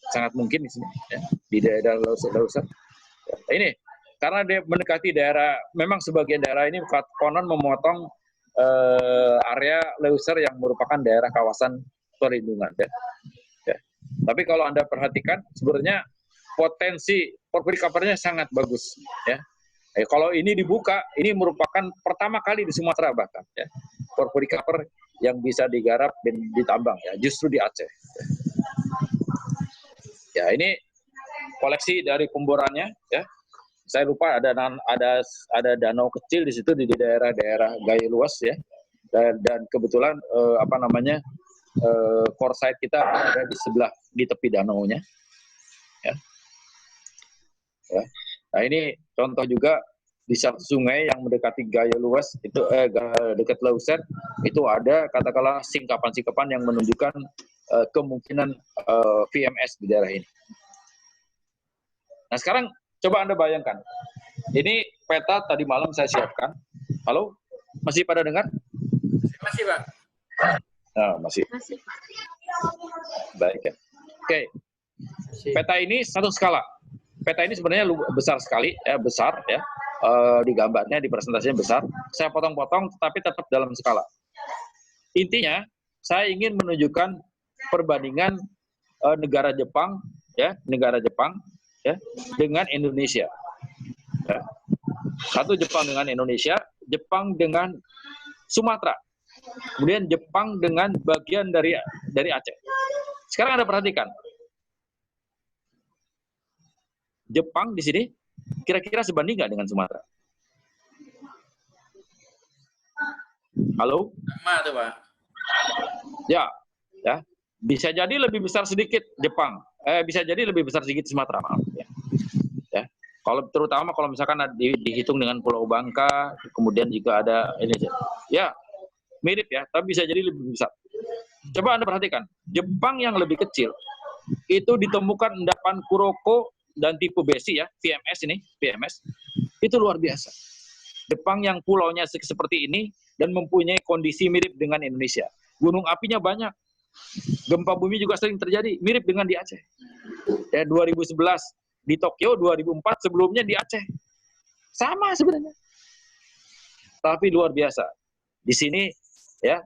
sangat mungkin di sini, ya, di daerah Lauser. Ya. Ini karena dia mendekati daerah, memang sebagian daerah ini konon memotong area Lauser yang merupakan daerah kawasan perlindungan, ya. Ya. Tapi kalau Anda perhatikan, sebenarnya potensi porphyry covernya sangat bagus, ya. Kalau ini dibuka, ini merupakan pertama kali di Sumatera bahkan, ya, porphyry cover yang bisa digarap dan ditambang, ya, justru di Aceh. Ya, ini koleksi dari pemborannya, ya. Saya lupa ada danau kecil di situ di daerah-daerah Gaya Luas, ya. Dan kebetulan core site kita ada di sebelah, di tepi danaunya, ya. Ya. Nah ini contoh juga di satu sungai yang mendekati Gaya Luas itu dekat Lauser itu ada katakanlah singkapan-singkapan yang menunjukkan kemungkinan VMS di daerah ini. Nah sekarang coba Anda bayangkan, ini peta tadi malam saya siapkan. Halo, masih pada dengar? Masih, Pak. Nah, masih. Baik ya. Oke. Peta ini satu skala. Peta ini sebenarnya besar sekali, ya, besar, ya. Di gambarnya, di presentasinya besar. Saya potong-potong, tapi tetap dalam skala. Intinya, saya ingin menunjukkan perbandingan negara Jepang, ya, dengan Indonesia. Ya. Satu Jepang dengan Indonesia, Jepang dengan Sumatera. Kemudian Jepang dengan bagian dari Aceh. Sekarang Anda perhatikan. Jepang di sini kira-kira sebanding nggak dengan Sumatera? Halo? Sama tuh, Pak. Ya. Bisa jadi lebih besar sedikit Jepang. Bisa jadi lebih besar sedikit Sumatera, maaf. Ya. Terutama kalau misalkan dihitung dengan Pulau Bangka, kemudian juga ada ini. Ya. Mirip ya, tapi bisa jadi lebih besar. Coba Anda perhatikan, Jepang yang lebih kecil itu ditemukan endapan Kuroko dan tipe besi, ya, VMS itu luar biasa. Jepang yang pulaunya seperti ini dan mempunyai kondisi mirip dengan Indonesia. Gunung apinya banyak, gempa bumi juga sering terjadi, mirip dengan di Aceh. Ya, 2011 di Tokyo, 2004 sebelumnya di Aceh, sama sebenarnya. Tapi luar biasa. Di sini, ya,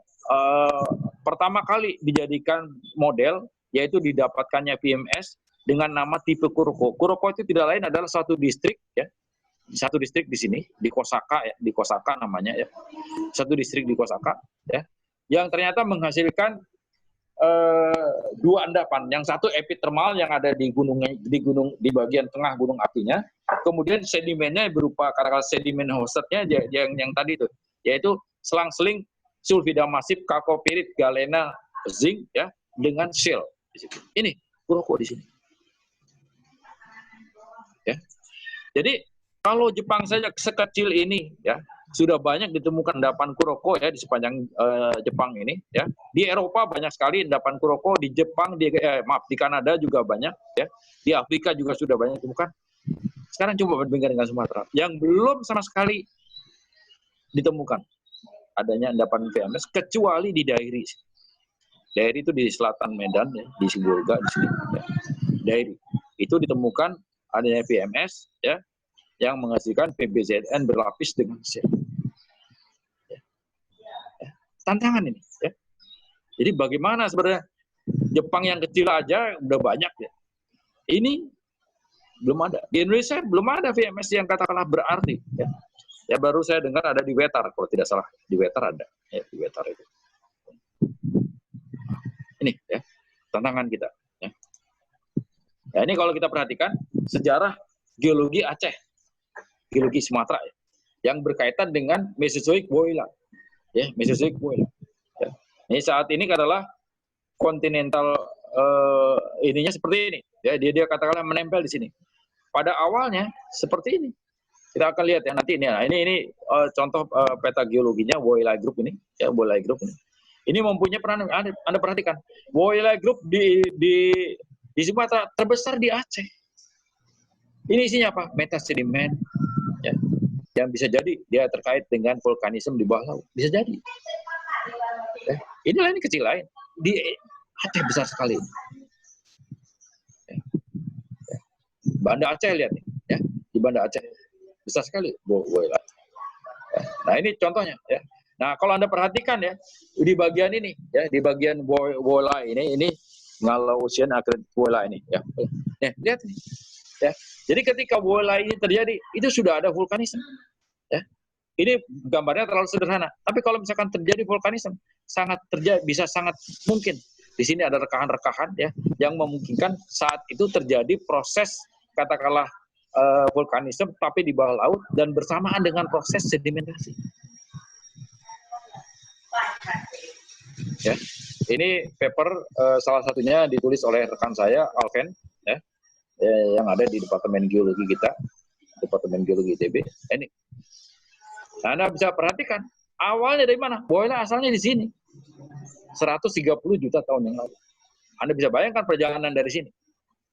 pertama kali dijadikan model, yaitu didapatkannya VMS dengan nama tipe Kuroko. Kuroko itu tidak lain adalah satu distrik, ya, satu distrik di sini, di Kosaka, ya, di Kosaka namanya, ya, satu distrik di Kosaka, ya, yang ternyata menghasilkan dua endapan. Yang satu epithermal yang ada di bagian tengah gunung apinya, kemudian sedimennya berupa katakanlah sedimen hostetnya yang tadi itu, yaitu selang-seling sulfida masif, kakopirit, galena, zinc, ya, dengan shell. Ini Kuroko di sini. Ya. Jadi kalau Jepang saja sekecil ini, ya, sudah banyak ditemukan endapan Kuroko, ya, di sepanjang Jepang ini, ya. Di Eropa banyak sekali endapan Kuroko, di Jepang, di Kanada juga banyak, ya. Di Afrika juga sudah banyak ditemukan. Sekarang coba bandingkan dengan Sumatera yang belum sama sekali ditemukan adanya endapan VMS kecuali di Dairi. Dairi itu di selatan Medan, ya, di Sibolga di sini. Ya. Dairi itu ditemukan adanya VMS, ya, yang menghasilkan PBZN berlapis dengan sel. Ya. Ya. Tantangan ini. Ya. Jadi bagaimana sebenarnya Jepang yang kecil aja udah banyak, ya. Ini belum ada. Di Indonesia belum ada VMS yang katakanlah berarti. Ya. Ya baru saya dengar ada di Wetar, kalau tidak salah. Di Wetar ada. Ya, di Wetar itu. Ini, ya, tantangan kita. Ya. Ya, ini kalau kita perhatikan, sejarah geologi Aceh, geologi Sumatera, ya, yang berkaitan dengan Mesozoik Woyla. Ya, Mesozoik Woyla. Ya. Ini saat ini adalah kontinental ininya seperti ini. Ya, dia katakanlah menempel di sini. Pada awalnya seperti ini. Kita akan lihat ya nanti ini. Nah, ini contoh peta geologinya Woyla Group ini, ya Woyla Group ini. Ini mempunyai peran. Anda perhatikan, Woyla Group di Sumatera, terbesar di Aceh. Ini isinya apa? Metasedimen, ya, yang bisa jadi dia terkait dengan vulkanisme di bawah laut. Bisa jadi. Ya, inilah ini kecil lain. Di Aceh besar sekali. Ya. Banda Aceh lihat nih, ya, di Banda Aceh besar sekali. Ya. Nah ini contohnya, ya. Nah kalau Anda perhatikan ya di bagian ini, ya di bagian bola ini Ngalau Ocean Accredited Woyla ini, ya. Lihat nih, ya. Jadi ketika Woyla ini terjadi, itu sudah ada vulkanisme, ya. Ini gambarnya terlalu sederhana, tapi kalau misalkan terjadi vulkanisme, bisa sangat mungkin. Di sini ada rekahan-rekahan ya yang memungkinkan saat itu terjadi proses katakanlah vulkanisme tapi di bawah laut dan bersamaan dengan proses sedimentasi. Ya, ini paper salah satunya ditulis oleh rekan saya Alven ya, yang ada di Departemen Geologi kita, Departemen Geologi ITB. Ini. Nah, Anda bisa perhatikan awalnya dari mana? Woyla asalnya di sini. 130 juta tahun yang lalu. Anda bisa bayangkan perjalanan dari sini.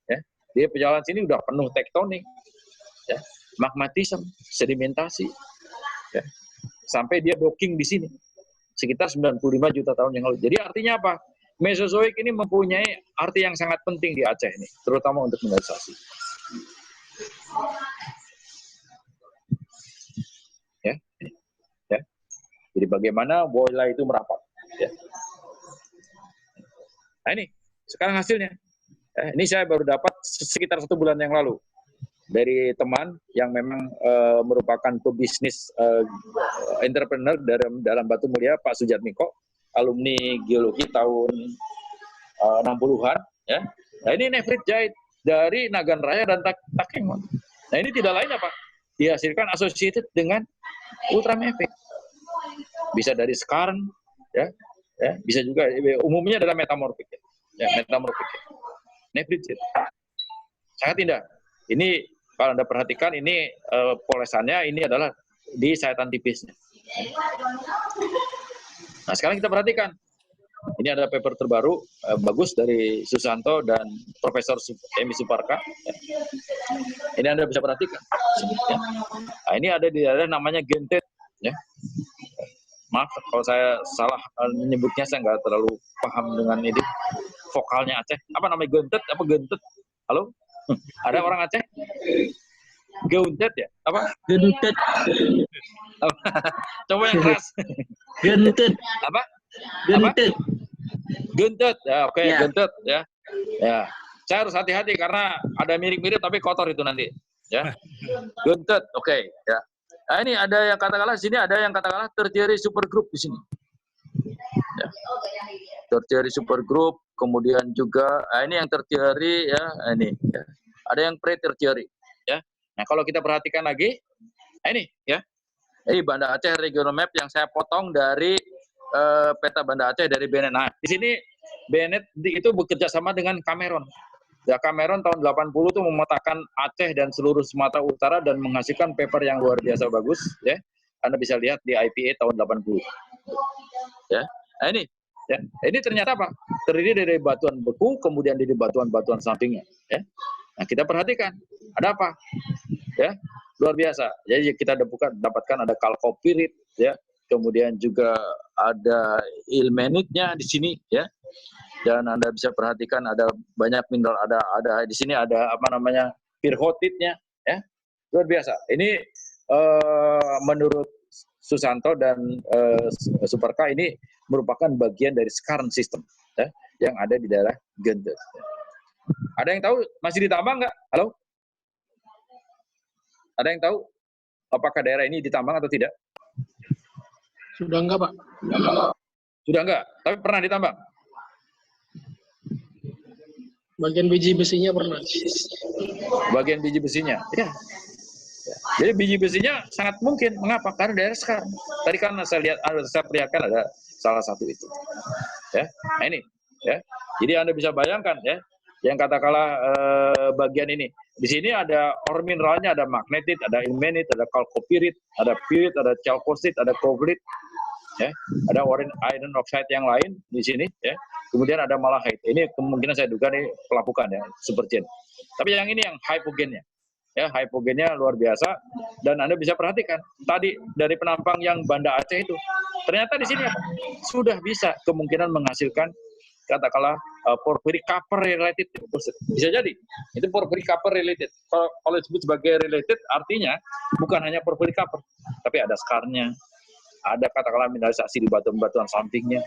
Ya, dia perjalanan sini udah penuh tektonik, ya, magmatisme, sedimentasi, ya, sampai dia docking di sini sekitar 95 juta tahun yang lalu. Jadi artinya apa? Mesozoik ini mempunyai arti yang sangat penting di Aceh ini, terutama untuk mineralisasi. Ya, ya. Jadi bagaimana Woyla itu merapat? Ya. Nah ini, sekarang hasilnya. Ini saya baru dapat sekitar 1 bulan yang lalu dari teman yang memang merupakan pebisnis entrepreneur dalam Batu Mulia, Pak Sujatmiko, alumni geologi tahun 60-an. Ya. Nah ini nefrit jahit dari Nagan Raya dan Takengon. Nah ini tidak lain apa? Dihasilkan associated dengan ultramefik. Bisa dari skarn, ya. Ya, bisa juga umumnya adalah metamorfik, ya, metamorfik. Nefrit sangat indah. Ini kalau Anda perhatikan ini polesannya ini adalah di sayatan tipisnya. Nah sekarang kita perhatikan, ini ada paper terbaru bagus dari Susanto dan Profesor Emi Suparka. Ya. Ini Anda bisa perhatikan. Ya. Nah, ini ada di daerah namanya Gentet, ya. Maaf kalau saya salah menyebutnya, saya nggak terlalu paham dengan ini vokalnya Aceh. Apa namanya, Gentet? Apa Gentet? Halo? Ada orang Aceh? Gentet ya? Apa? Gentet. Coba yang keras. Gentet. Apa? Gentet. Gentet. Ya, oke, Ya. Gentet ya. Ya. Saya harus hati-hati karena ada mirip-mirip tapi kotor itu nanti. Ya. Gentet. Oke, ya. Nah, ini ada yang katakanlah di sini ada yang katakanlah tertiary supergroup di sini. Ya. Tertiary supergroup, kemudian juga ini yang tertiary ya, ini ya. Ada yang pre-tertiary ya. Nah, kalau kita perhatikan lagi ini ya. Ini Banda Aceh Regional Map yang saya potong dari peta Banda Aceh dari Bennett. Nah, di sini Bennett itu bekerja sama dengan Cameron. Ya, Cameron tahun 80 itu memetakan Aceh dan seluruh Sumatera Utara dan menghasilkan paper yang luar biasa bagus, ya. Anda bisa lihat di IPA tahun 80. Ya. Nah, ini ya. Ini ternyata apa? Terdiri dari batuan beku, kemudian dari batuan-batuan sampingnya, ya. Nah, kita perhatikan, ada apa? Ya, luar biasa. Jadi kita dapatkan ada kalkopirit, ya. Kemudian juga ada ilmenitnya di sini, ya. Dan Anda bisa perhatikan ada banyak mineral, ada di sini ada apa namanya pirhotitnya, ya, luar biasa. Ini menurut Susanto dan Suparka ini merupakan bagian dari skarn system, ya, yang ada di daerah Gentet. Ada yang tahu masih ditambang nggak? Halo? Ada yang tahu apakah daerah ini ditambang atau tidak? Sudah enggak, Pak? Sudah enggak, tapi pernah ditambang? Bagian biji besinya pernah. Bagian biji besinya, ya. Jadi biji besinya sangat mungkin. Mengapa? Karena daerah sekarang. Tadi kan saya lihat, saya perlihatkan ada salah satu itu. Ya, nah ini, ya. Jadi Anda bisa bayangkan ya, yang katakanlah bagian ini. Di sini ada ore mineralnya, ada magnetit, ada ilmenit, ada chalcopyrite, ada pyrite, ada chalcocite, ada covalite, ya, ada iron oxide yang lain di sini, ya. Kemudian ada malachite. Ini kemungkinan saya duga nih pelapukan ya, supergen. Tapi yang ini yang hypogennya. Ya, hypogennya luar biasa, dan Anda bisa perhatikan tadi dari penampang yang Banda Aceh itu, ternyata di sini sudah bisa kemungkinan menghasilkan katakanlah porphyry copper related deposit. Bisa jadi itu porphyry copper related. Kalau disebut sebagai related, artinya bukan hanya porphyry copper, tapi ada skarnya, ada katakanlah mineralisasi di batuan-batuan sampingnya.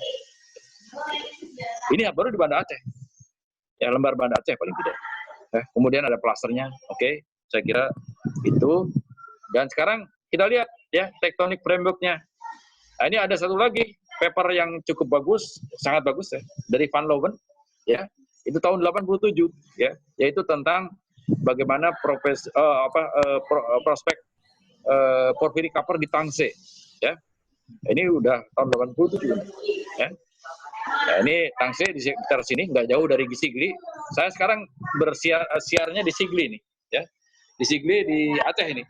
Ini baru di Banda Aceh, ya, lembar Banda Aceh paling tidak. Kemudian ada plasternya, oke. Saya kira itu. Dan sekarang kita lihat ya tektonik framework-nya. Nah, ini ada satu lagi paper yang cukup bagus, sangat bagus ya, dari Van Leeuwen ya. Itu tahun 87 ya, yaitu tentang bagaimana prospek porphyry copper di Tangsel ya. Ini udah tahun 87 ya. Nah, ini Tangsel di sekitar sini, nggak jauh dari Sigli. Saya sekarang siarnya di Sigli nih ya. Di Sigli di Aceh ini,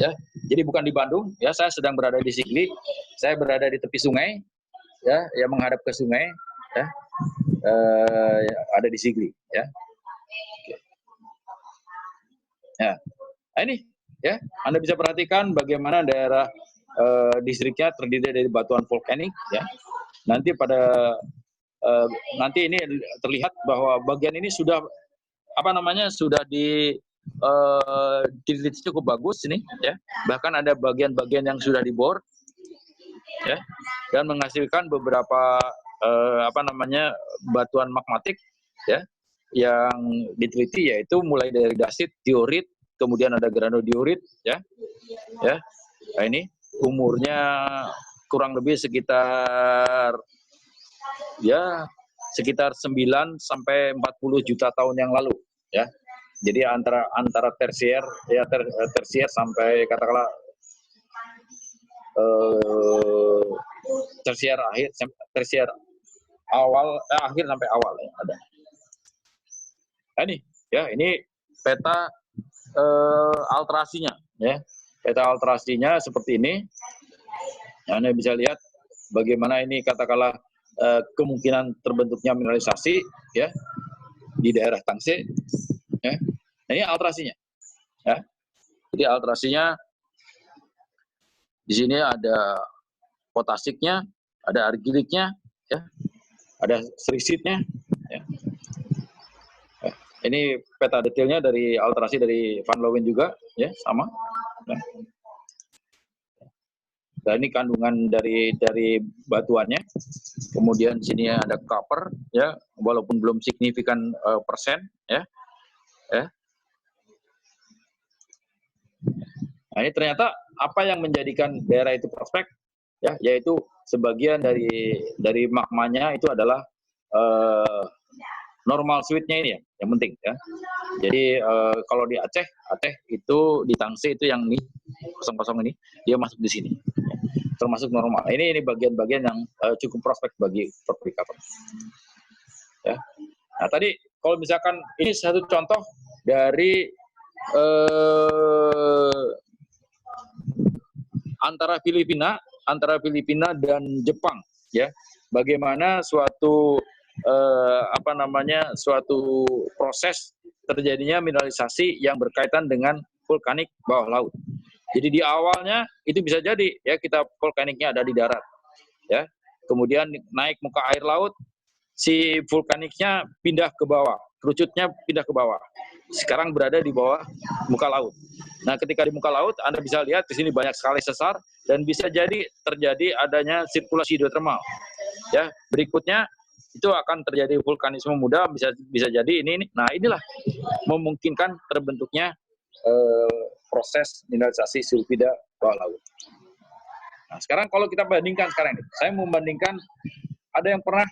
ya. Jadi bukan di Bandung, ya. Saya sedang berada di Sigli. Saya berada di tepi sungai, ya, yang menghadap ke sungai, ya. Ada di Sigli, ya. Oke. Ya. Nah, ini, ya. Anda bisa perhatikan bagaimana daerah distriknya terdiri dari batuan vulkanik, ya. Nanti nanti ini terlihat bahwa bagian ini sudah sudah diteliti cukup bagus ini ya, bahkan ada bagian-bagian yang sudah dibor ya, dan menghasilkan beberapa batuan magmatik ya yang diteliti, yaitu mulai dari dasit, diorit, kemudian ada granodiorit ya. Nah, ini umurnya kurang lebih sekitar 9 sampai 40 juta tahun yang lalu ya. Jadi antara tersier ya, tersier sampai katakanlah tersier akhir sampai awal ya, ada. Nah, ini ya, ini peta alterasinya ya. Peta alterasinya seperti ini. Anda bisa lihat bagaimana ini katakanlah kemungkinan terbentuknya mineralisasi ya di daerah Tangsel. Ya. Nah, ini alterasinya. Ya. Jadi alterasinya di sini ada potasiknya, ada argiliknya, ya, ada serisitnya. Ya. Ya. Ini peta detailnya dari alterasi dari Van Leeuwen juga, ya, sama. Ya. Dan ini kandungan dari batuannya. Kemudian sini ada copper, ya, walaupun belum signifikan persen, ya. Ya. Nah, ini ternyata apa yang menjadikan daerah itu prospek, ya, yaitu sebagian dari magmanya itu adalah normal sweetnya ini ya, yang penting ya. Jadi kalau di Aceh itu di Tangsel itu yang ini kosong-kosong ini dia masuk di sini, ya, termasuk normal. Ini bagian-bagian yang cukup prospek bagi porphyry copper. Ya. Nah, tadi kalau misalkan ini satu contoh dari antara Filipina dan Jepang, ya, bagaimana suatu suatu proses terjadinya mineralisasi yang berkaitan dengan vulkanik bawah laut. Jadi di awalnya itu bisa jadi ya kita vulkaniknya ada di darat, ya, kemudian naik muka air laut, si vulkaniknya pindah ke bawah, kerucutnya pindah ke bawah. Sekarang berada di bawah muka laut. Nah, ketika di muka laut, Anda bisa lihat di sini banyak sekali sesar dan bisa jadi terjadi adanya sirkulasi hidrotermal. Ya, berikutnya itu akan terjadi vulkanisme muda, bisa jadi ini. Nah, inilah memungkinkan terbentuknya proses mineralisasi sulfida bawah laut. Nah, sekarang kalau kita bandingkan sekarang ini, saya membandingkan, ada yang pernah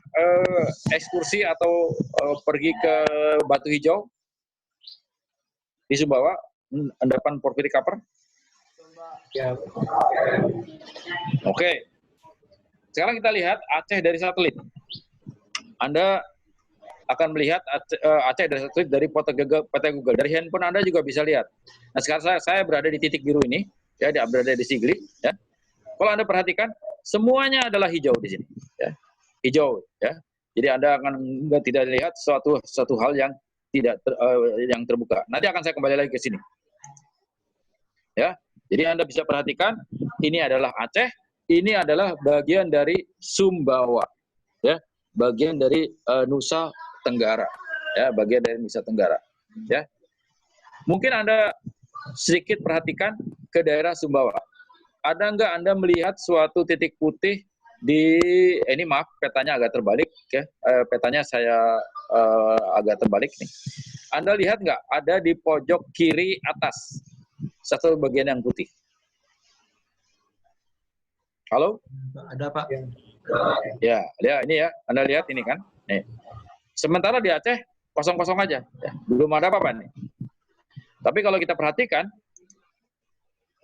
ekskursi atau pergi ke Batu Hijau di Sumbawa, endapan porphyry copper? Ya. Oke. Sekarang kita lihat Aceh dari satelit. Anda akan melihat Aceh dari satelit dari peta Google. Dari handphone Anda juga bisa lihat. Nah, sekarang saya berada di titik biru ini, ya, berada di Sigli. Ya. Kalau Anda perhatikan, semuanya adalah hijau di sini. Ya. Hijau. Ya. Jadi Anda akan tidak lihat suatu hal yang tidak yang terbuka. Nanti akan saya kembali lagi ke sini. Ya. Jadi Anda bisa perhatikan, ini adalah Aceh, ini adalah bagian dari Sumbawa. Ya. Bagian dari Nusa Tenggara, ya, bagian dari Nusa Tenggara, ya. Mungkin Anda sedikit perhatikan ke daerah Sumbawa. Ada nggak Anda melihat suatu titik putih di, ini maaf, petanya agak terbalik, ya. Petanya saya agak terbalik nih. Anda lihat nggak ada di pojok kiri atas satu bagian yang putih? Halo? Ada Pak. Ya, ini ya, Anda lihat ini kan. Nih. Sementara di Aceh kosong-kosong aja, ya, belum ada apa-apa nih. Tapi kalau kita perhatikan,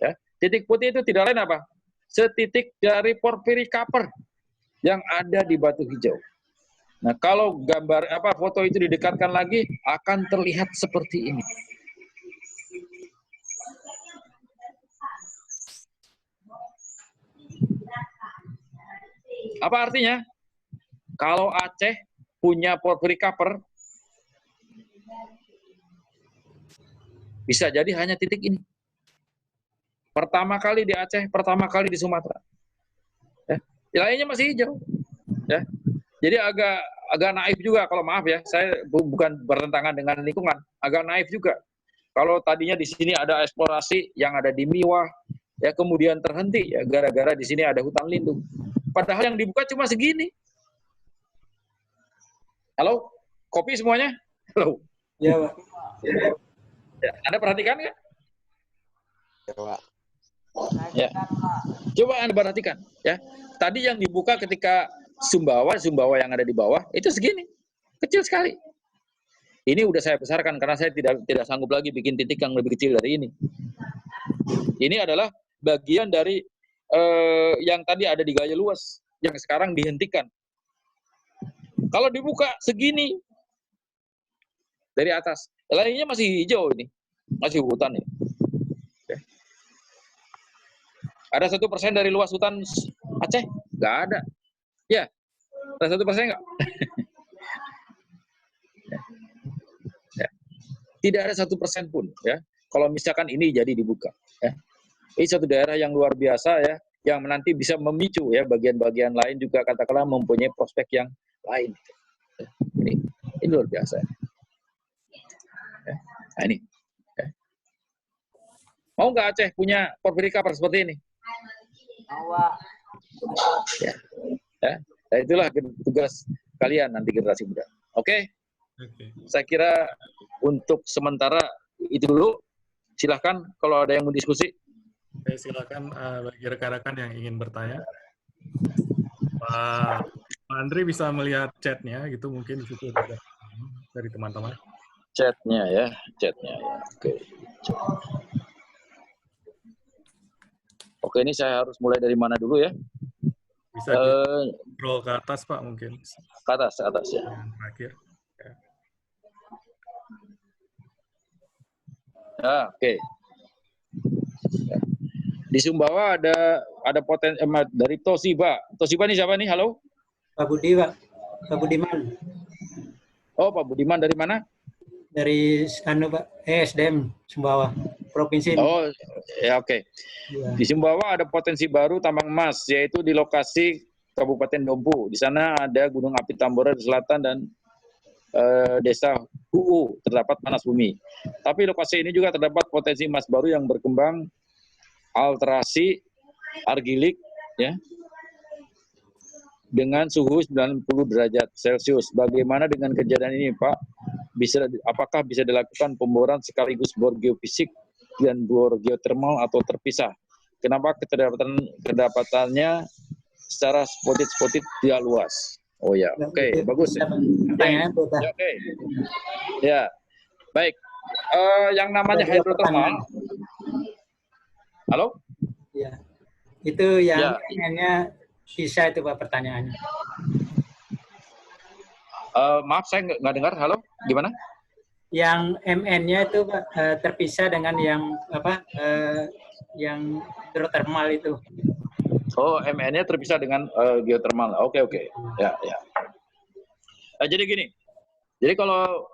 ya, titik putih itu tidak lain apa? Setitik dari porphyry copper yang ada di batu hijau. Nah, kalau gambar foto itu didekatkan lagi, akan terlihat seperti ini. Apa artinya? Kalau Aceh punya porphyry copper, bisa jadi hanya titik ini. Pertama kali di Aceh, pertama kali di Sumatera. Ya, lainnya masih hijau. Ya. Jadi agak naif juga, kalau maaf ya, saya bukan bertentangan dengan lingkungan, agak naif juga. Kalau tadinya di sini ada eksplorasi yang ada di Miwah, ya kemudian terhenti ya gara-gara di sini ada hutan lindung. Padahal yang dibuka cuma segini. Halo, kopi semuanya? Halo. Ya, Pak. Ya, Anda perhatikan nggak? Ya, Pak. Ya. Coba Anda perhatikan, ya. Tadi yang dibuka ketika Sumbawa yang ada di bawah itu segini, kecil sekali. Ini udah saya besarkan karena saya tidak sanggup lagi bikin titik yang lebih kecil dari ini. Ini adalah bagian dari yang tadi ada di Gaya Luas yang sekarang dihentikan. Kalau dibuka segini dari atas, lainnya masih hijau ini, masih hutan ini. Ada 1% dari luas hutan Aceh? Nggak ada. Ya, ada 1% nggak? Ya. Tidak ada 1% pun. Ya, kalau misalkan ini jadi dibuka. Ya. Ini satu daerah yang luar biasa ya, yang nanti bisa memicu ya bagian-bagian lain juga katakanlah mempunyai prospek yang lain. Ya. Ini luar biasa. Ya. Nah ini. Ya. Mau nggak Aceh punya porphyry copper seperti ini? Ya. Ya. Nah, itulah tugas kalian nanti generasi muda. Oke? Saya kira untuk sementara itu dulu. Silahkan kalau ada yang mau diskusi. Oke, silakan bagi rekan-rekan yang ingin bertanya. Pak Andri bisa melihat chatnya, gitu mungkin di situ ada dari teman-teman. Chatnya ya. Oke. Oke, ini saya harus mulai dari mana dulu ya? Bisa scroll ke atas Pak mungkin. Ke atas ya. Yang terakhir. Ya. Oke. Ya. Di Sumbawa ada potensi dari Toshiba. Toshiba ini siapa nih? Halo? Pak Budi, Pak. Pak Budiman. Oh, Pak Budiman dari mana? Dari Pak SDM Sumbawa, Provinsi. Oh, ya oke. Ya. Di Sumbawa ada potensi baru tambang emas, yaitu di lokasi Kabupaten Dompu. Di sana ada Gunung Api Tambora di selatan dan desa Huu, terdapat panas bumi. Tapi lokasi ini juga terdapat potensi emas baru yang berkembang, alterasi argilik, ya, dengan suhu 90 derajat Celcius. Bagaimana dengan kejadian ini, Pak? Apakah bisa dilakukan pemboran sekaligus bor geofisik dan bor geotermal atau terpisah? Kenapa kedapatannya secara spotted tidak luas? Oh ya, oke, bagus. Oke. Ya, baik. Yang namanya hidrotermal. Halo? Ya. Itu yang pengennya terpisah itu Pak pertanyaannya. Maaf, saya nggak dengar. Halo, gimana? Yang MN-nya itu Pak terpisah dengan yang apa? Yang hidrotermal itu. Oh, MN-nya terpisah dengan geothermal. Oke. Ya. Jadi gini. Jadi kalau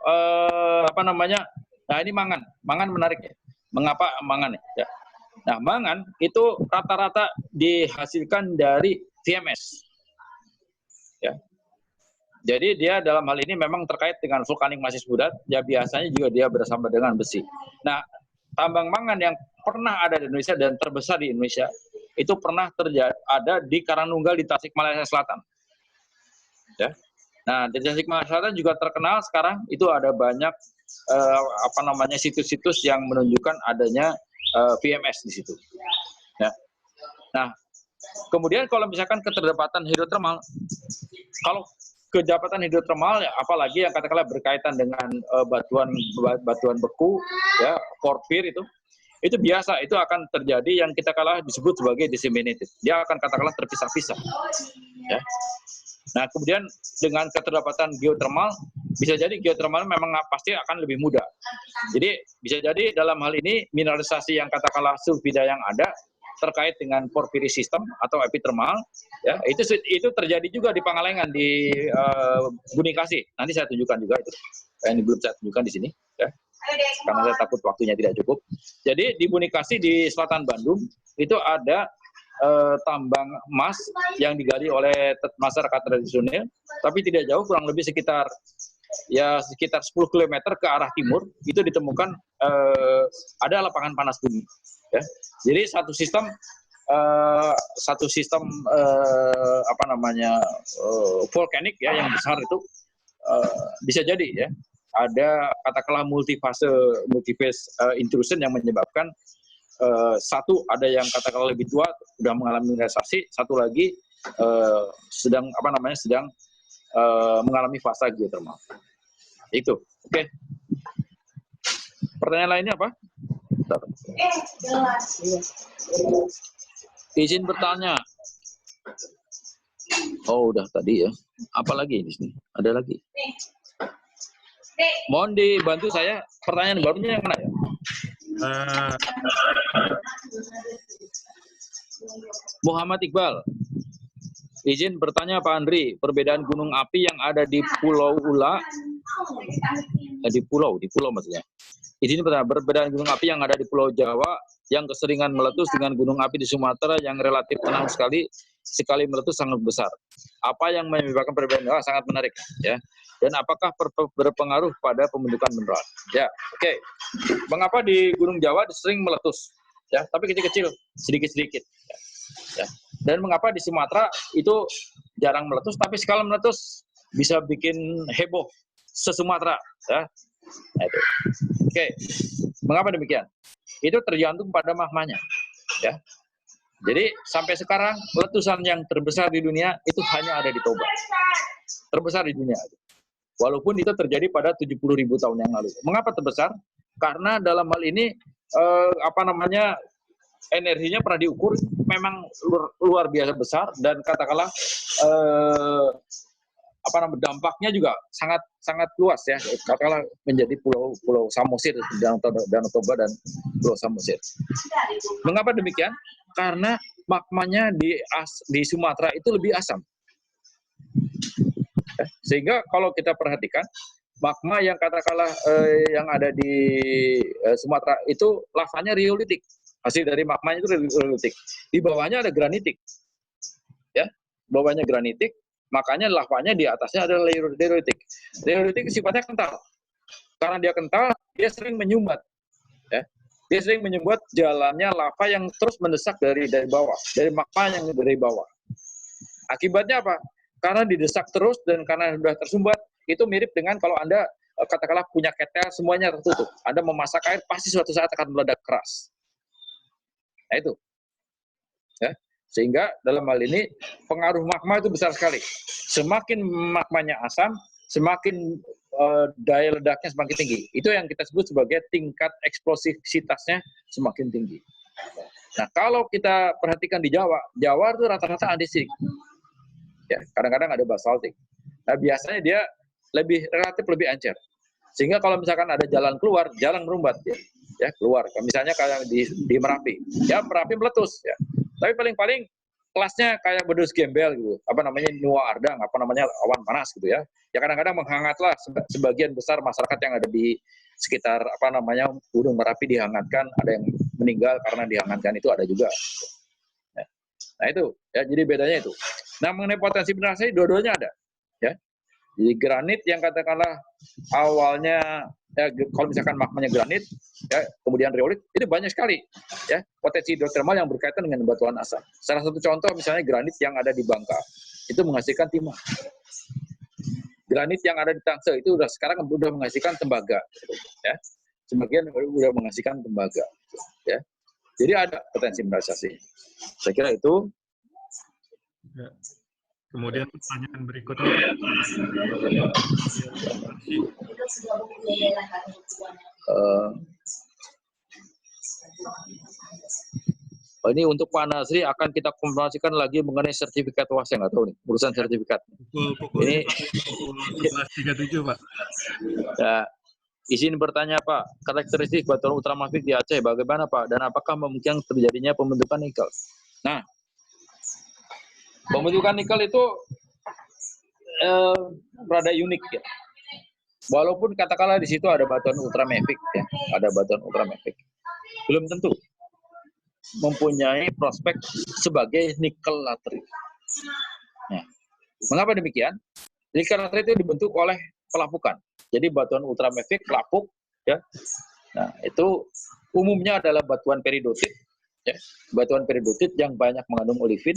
apa namanya? Nah, ini mangan menarik ya. Mengapa mangan ya? Nah, mangan itu rata-rata dihasilkan dari VMS. Ya. Jadi dia dalam hal ini memang terkait dengan vulkanik masis budat, ya biasanya juga dia bersama dengan besi. Nah, tambang mangan yang pernah ada di Indonesia dan terbesar di Indonesia, itu pernah ada di Karangnunggal di Tasikmalaya Selatan. Ya. Nah, di Tasikmalaya Selatan juga terkenal sekarang, itu ada banyak apa namanya situs-situs yang menunjukkan adanya VMS di situ. Ya. Nah, kemudian kalau misalkan keterlibatan hidrotermal, kalau kedapatan hidrotermal, ya, apalagi yang katakanlah berkaitan dengan batuan beku, ya, porfir itu biasa, itu akan terjadi yang kita disebut sebagai disseminated. Dia akan katakanlah terpisah-pisah. Ya. Nah, kemudian dengan keterlibatan geothermal, bisa jadi geothermal memang pasti akan lebih mudah. Jadi bisa jadi dalam hal ini mineralisasi yang katakanlah sulfida yang ada terkait dengan porphyry system atau epithermal, ya itu terjadi juga di Pangalengan di Bunikasi. Nanti saya tunjukkan juga itu. Ini belum saya tunjukkan di sini, ya. Karena saya takut waktunya tidak cukup. Jadi di Bunikasi di selatan Bandung itu ada tambang emas yang digali oleh masyarakat tradisional, tapi tidak jauh, kurang lebih sekitar 10 km ke arah timur itu ditemukan ada lapangan panas bumi. Ya. Jadi satu sistem apa namanya volkanik ya yang besar itu bisa jadi ya ada katakanlah multiphase intrusion yang menyebabkan satu ada yang katakanlah lebih tua sudah mengalami mineralisasi, satu lagi sedang mengalami fase geothermal. Itu, oke. Pertanyaan lainnya apa? Izin bertanya. Oh, udah tadi ya. Apa lagi di sini? Ada lagi. Mohon dibantu saya. Pertanyaan barunya yang mana ya? Muhammad Iqbal. Izin bertanya Pak Andri, perbedaan gunung api yang ada di Pulau Ula, di pulau maksudnya. Izin bertanya, perbedaan gunung api yang ada di Pulau Jawa yang keseringan meletus dengan gunung api di Sumatera yang relatif tenang sekali meletus sangat besar. Apa yang menyebabkan perbedaan? Sangat menarik, ya. Dan apakah berpengaruh pada pembentukan mineral? Ya, oke. Mengapa di Gunung Jawa sering meletus? Ya, tapi kecil-kecil, sedikit-sedikit. Ya. Dan mengapa di Sumatera itu jarang meletus, tapi sekali meletus bisa bikin heboh se-Sumatera, ya. Nah, itu. Oke. Mengapa demikian? Itu tergantung pada magmanya, ya. Jadi sampai sekarang letusan yang terbesar di dunia itu hanya ada di Toba. Terbesar di dunia. Walaupun itu terjadi pada 70.000 tahun yang lalu. Mengapa terbesar? Karena dalam hal ini energinya pernah diukur memang luar biasa besar dan katakanlah dampaknya juga sangat luas ya. Katakanlah menjadi pulau Samosir, Danau Toba dan Pulau Samosir. Mengapa demikian? Karena magmanya di Sumatera itu lebih asam. Sehingga kalau kita perhatikan magma yang katakanlah yang ada di Sumatera itu lavanya riolitik. Hasil dari magmanya itu riolitik. Di bawahnya ada granitik. Ya, bawahnya granitik, makanya lavanya di atasnya adalah riolitik. Riolitik sifatnya kental. Karena dia kental, dia sering menyumbat. Ya. Dia sering menyumbat jalannya lava yang terus mendesak dari bawah, dari magma yang dari bawah. Akibatnya apa? Karena didesak terus dan karena sudah tersumbat, itu mirip dengan kalau Anda katakanlah punya ketel semuanya tertutup. Anda memasak air pasti suatu saat akan meledak keras. Nah itu. Ya. Sehingga dalam hal ini pengaruh magma itu besar sekali. Semakin magmanya asam, semakin daya ledaknya semakin tinggi. Itu yang kita sebut sebagai tingkat eksplosivitasnya semakin tinggi. Nah, kalau kita perhatikan di Jawa itu rata-rata andesit. Ya, kadang-kadang ada basaltik. Nah, biasanya dia relatif lebih encer. Sehingga kalau misalkan ada jalan keluar, jalan merumbat ya keluar. Misalnya kayak di Merapi, ya Merapi meletus ya. Tapi paling-paling kelasnya kayak bedus gembel gitu, Nuwa Ardang, awan panas gitu ya. Ya kadang-kadang menghangatlah sebagian besar masyarakat yang ada di sekitar Gunung Merapi dihangatkan, ada yang meninggal karena dihangatkan itu ada juga. Ya. Nah itu ya, jadi bedanya itu. Nah mengenai potensi mineralisasi dua-duanya ada ya. Jadi granit yang katakanlah awalnya ya, kalau misalkan magmanya granit ya, kemudian riolit, itu banyak sekali ya potensi hidrotermal yang berkaitan dengan batuan asam. Salah satu contoh misalnya granit yang ada di Bangka itu menghasilkan timah. Granit yang ada di Tangsel itu sekarang sudah menghasilkan tembaga ya. Sebagian sudah menghasilkan tembaga ya. Jadi ada potensi mineralisasi. Saya kira itu. Ya. Kemudian pertanyaan berikutnya, ini untuk Pak Nasri akan kita konfirmasikan lagi mengenai sertifikat UAS, nggak tahu nih urusan sertifikat. Ini 11.37 Pak. Ya, izin bertanya Pak, karakteristik batuan ultramafik di Aceh bagaimana Pak, dan apakah memungkinkan terjadinya pembentukan nikel? Nah, pembentukan nikel itu rada unik ya. Walaupun katakanlah di situ ada batuan ultramafik ya, ada batuan ultramafik, belum tentu mempunyai prospek sebagai nikel laterit. Nah, mengapa demikian? Nikel laterit itu dibentuk oleh pelapukan. Jadi batuan ultramafik pelapuk ya. Nah, itu umumnya adalah batuan peridotit ya. Batuan peridotit yang banyak mengandung olivin.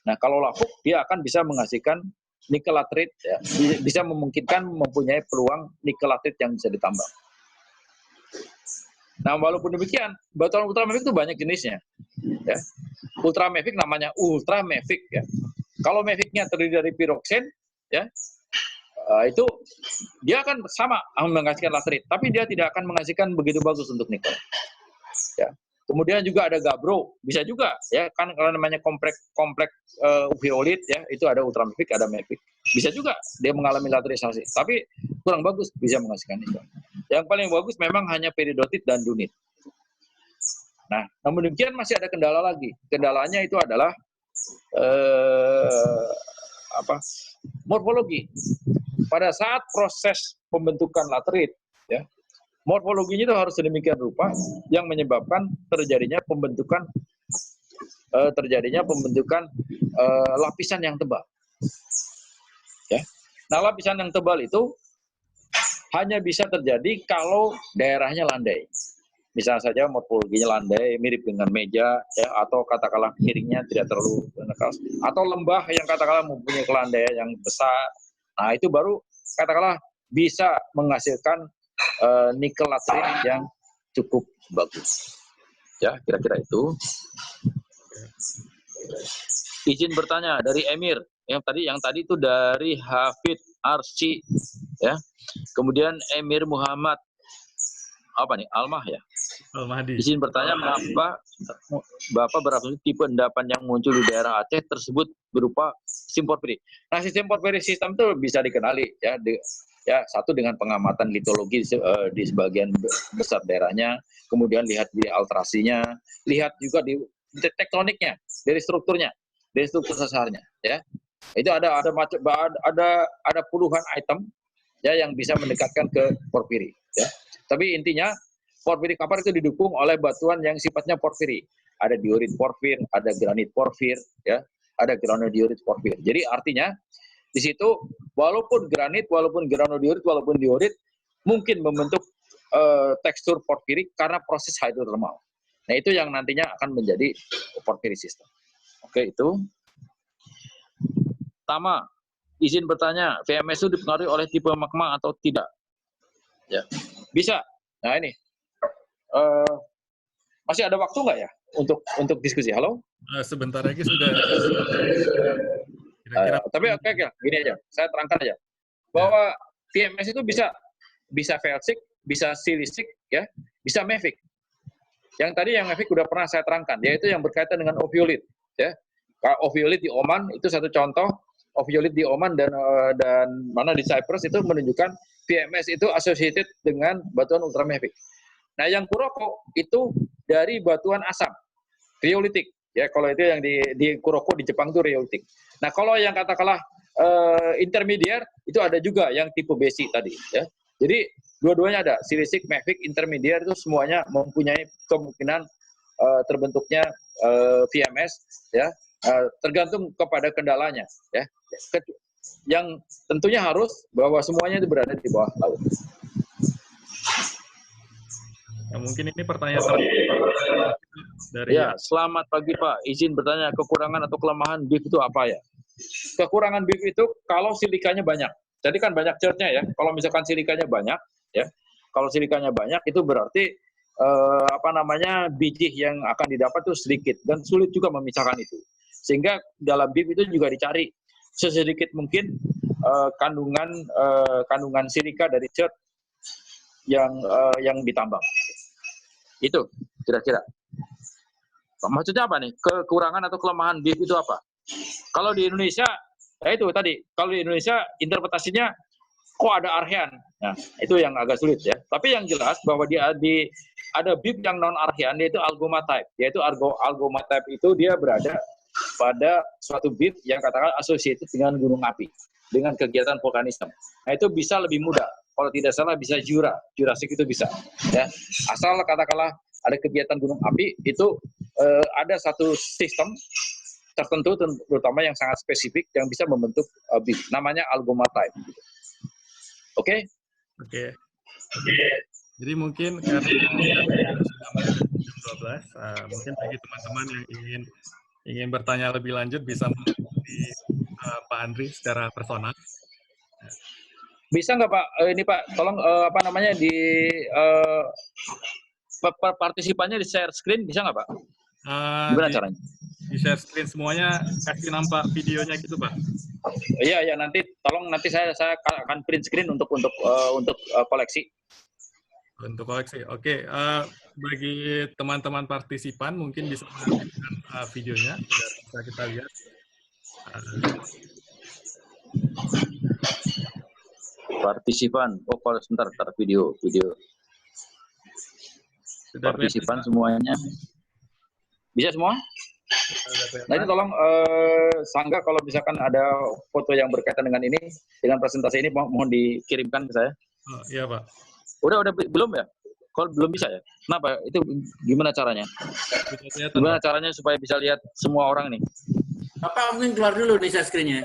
Nah, kalau lapuk dia akan bisa menghasilkan nikel laterit ya. Bisa memungkinkan mempunyai peluang nikel laterit yang bisa ditambang. Nah, walaupun demikian, batuan ultramafik itu banyak jenisnya. Ya. Ultramafik namanya ultramafik ya. Kalau mafiknya terdiri dari piroksen ya. Itu dia akan sama menghasilkan laterit, tapi dia tidak akan menghasilkan begitu bagus untuk nikel. Ya. Kemudian juga ada gabro, bisa juga ya kan kalau namanya kompleks violit ya, itu ada ultramafik, ada mafik. Bisa juga dia mengalami laterisasi, tapi kurang bagus bisa menghasilkan nikel. Yang paling bagus memang hanya peridotit dan dunit. Nah, namun demikian masih ada kendala lagi. Kendalanya itu adalah morfologi. Pada saat proses pembentukan laterit ya, morfologinya itu harus sedemikian rupa yang menyebabkan terjadinya pembentukan lapisan yang tebal. Ya. Nah, lapisan yang tebal itu hanya bisa terjadi kalau daerahnya landai. Misalnya saja morfologinya landai, mirip dengan meja, ya, atau katakanlah miringnya tidak terlalu keras, atau lembah yang katakanlah mempunyai kelandaian yang besar. Nah, itu baru katakanlah bisa menghasilkan nikel laterit yang cukup bagus. Ya, kira-kira itu. Izin bertanya dari Emir. Yang tadi itu dari Hafid Arsy ya. Kemudian Emir Muhammad Almah ya. Almahdi. Izin bertanya, Bapak berapa tipe endapan yang muncul di daerah Aceh tersebut berupa sistem porfiri. Nah, sistem porfiri sistem itu bisa dikenali ya. Satu dengan pengamatan litologi di sebagian besar daerahnya, kemudian lihat di alterasinya, lihat juga di tektoniknya, dari strukturnya, dari struktur sesarnya, ya. Itu ada puluhan item ya yang bisa mendekatkan ke porfiri, ya. Tapi intinya porfiri kapar itu didukung oleh batuan yang sifatnya porfiri. Ada diorit porfir, ada granit porfir, ya, ada granodiorit porfir. Jadi artinya di situ walaupun granit, walaupun granodiorit, walaupun diorit mungkin membentuk tekstur porfirik karena proses hidrotermal. Nah, itu yang nantinya akan menjadi porfiri system. Oke, itu. Tama, izin bertanya, VMS itu dipengaruhi oleh tipe magma atau tidak? Ya, bisa. Nah, ini masih ada waktu nggak ya untuk diskusi? Halo? Sebentar lagi sudah. Tapi oke, gini aja, saya terangkan aja bahwa VMS itu bisa felsic, bisa silisik, ya, bisa mafic. Yang tadi yang Mevik udah pernah saya terangkan, yaitu yang berkaitan dengan oviolit. Ya, oviolit di Oman itu satu contoh. Oviolit di Oman dan mana di Cyprus itu menunjukkan VMS itu associated dengan batuan ultramafic. Nah, yang Kuroko itu dari batuan asam, rhyolitic. Ya, kalau itu yang di Kuroko di Jepang itu rhyolitic. Nah, kalau yang katakanlah intermediate itu ada juga yang tipe basic tadi. Ya, jadi dua-duanya ada, silicic, mafic, intermediate itu semuanya mempunyai kemungkinan terbentuknya VMS. Ya, tergantung kepada kendalanya. Ya, yang tentunya harus bahwa semuanya itu berada di bawah laut. Ya, mungkin ini pertanyaan dari ya, selamat pagi Pak. Izin bertanya, kekurangan atau kelemahan beef itu apa ya? Kekurangan beef itu kalau silikanya banyak. Jadi kan banyak cernya ya. Kalau misalkan silikanya banyak, ya. Kalau silikanya banyak itu berarti biji yang akan didapat itu sedikit dan sulit juga memisahkan itu. Sehingga dalam beef itu juga dicari sesedikit mungkin kandungan silika dari cat yang ditambang. Itu kira-kira. Maksudnya apa nih? Kekurangan atau kelemahan beef itu apa? Kalau di Indonesia, ya itu tadi. Kalau di Indonesia interpretasinya kok ada archean. Nah, itu yang agak sulit ya. Tapi yang jelas bahwa ada beef yang non archean, yaitu algoma type. Yaitu algoma type itu dia berada pada suatu beef yang katakan associated dengan gunung api, dengan kegiatan vulkanisme. Nah, itu bisa lebih mudah. Kalau tidak salah bisa Jurassic itu bisa. Ya, asal katakanlah ada kegiatan gunung api itu ada satu sistem tertentu, terutama yang sangat spesifik yang bisa membentuk beef. Namanya algoma type. Oke? Oke. Jadi mungkin karena sudah jam 12, mungkin bagi teman-teman yang ingin bertanya lebih lanjut bisa menghubungi Pak Andri secara personal. Bisa nggak Pak? Ini Pak, tolong partisipannya di share screen bisa nggak Pak? Gimana caranya? Di share screen semuanya, kasih nampak videonya gitu Pak. Iya nanti tolong saya akan print screen untuk koleksi. Untuk koleksi. Oke, bagi teman-teman partisipan mungkin bisa menonton videonya biar bisa kita lihat. Partisipan. Oh, kalau sebentar video. Partisipan semuanya. Bisa semua? Nah, ini tolong Sangga kalau misalkan ada foto yang berkaitan dengan ini, dengan presentasi ini mohon dikirimkan ke saya. Oh, iya, Pak. Udah belum ya? Kalau belum bisa ya? Kenapa? Itu gimana caranya? Gimana caranya supaya bisa lihat semua orang nih? Bapak mungkin keluar dulu nih share screen-nya.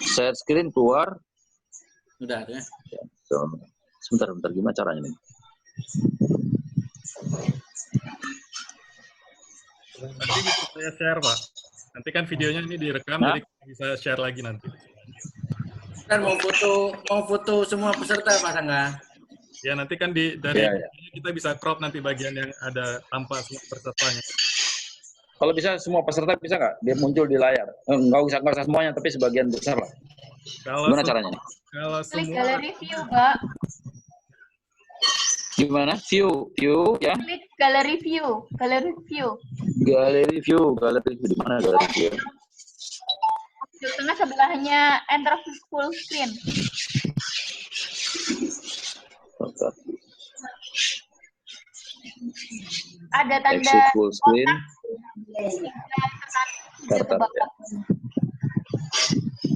Share screen keluar. Udah ya. Sebentar, gimana caranya nih? Nanti bisa saya share, Pak. Nanti kan videonya ini direkam, jadi bisa share lagi nanti. Dan mau foto semua peserta, Pak Sangga. Ya, nanti kan kita bisa crop nanti bagian yang ada tanpa semua pesertanya. Kalau bisa semua peserta bisa nggak? Dia muncul di layar. Nggak usah semuanya, tapi sebagian besar lah. Gimana caranya? Kalau klik galeri view, Pak. Gimana? View ya? Klik galeri view. Galeri view di mana galeri view? Di tengah sebelahnya enter full screen. Ada tanda full screen.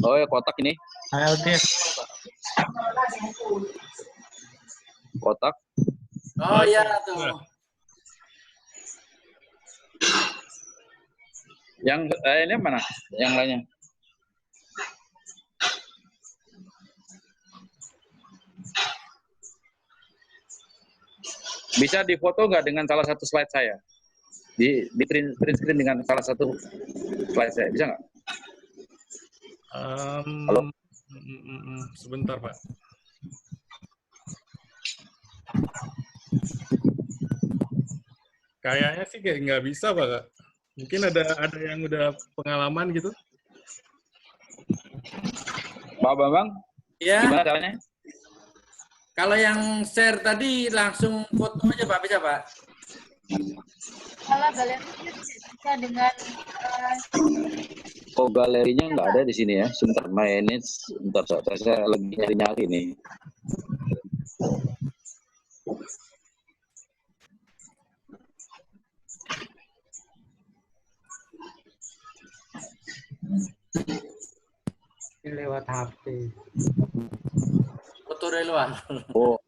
Oh ya, kotak ini. Oke. Kotak. Oh iya tuh. Yang ini mana? Yang lainnya? Bisa difoto nggak dengan salah satu slide saya? Di print screen dengan salah satu slide saya, bisa nggak? Halo? Sebentar, Pak. Kayaknya sih nggak bisa, Pak. Mungkin ada yang udah pengalaman gitu. Pak Bambang? Iya. Gimana caranya? Kalau yang share tadi langsung foto aja Pak, bisa Pak? Kalau galeri bisa dengan Oh, galerinya nggak ada di sini ya. Sebentar, manage. Sebentar, saya lagi nyari-nyari nih. Lewat HP. Foto dari luar. Oh.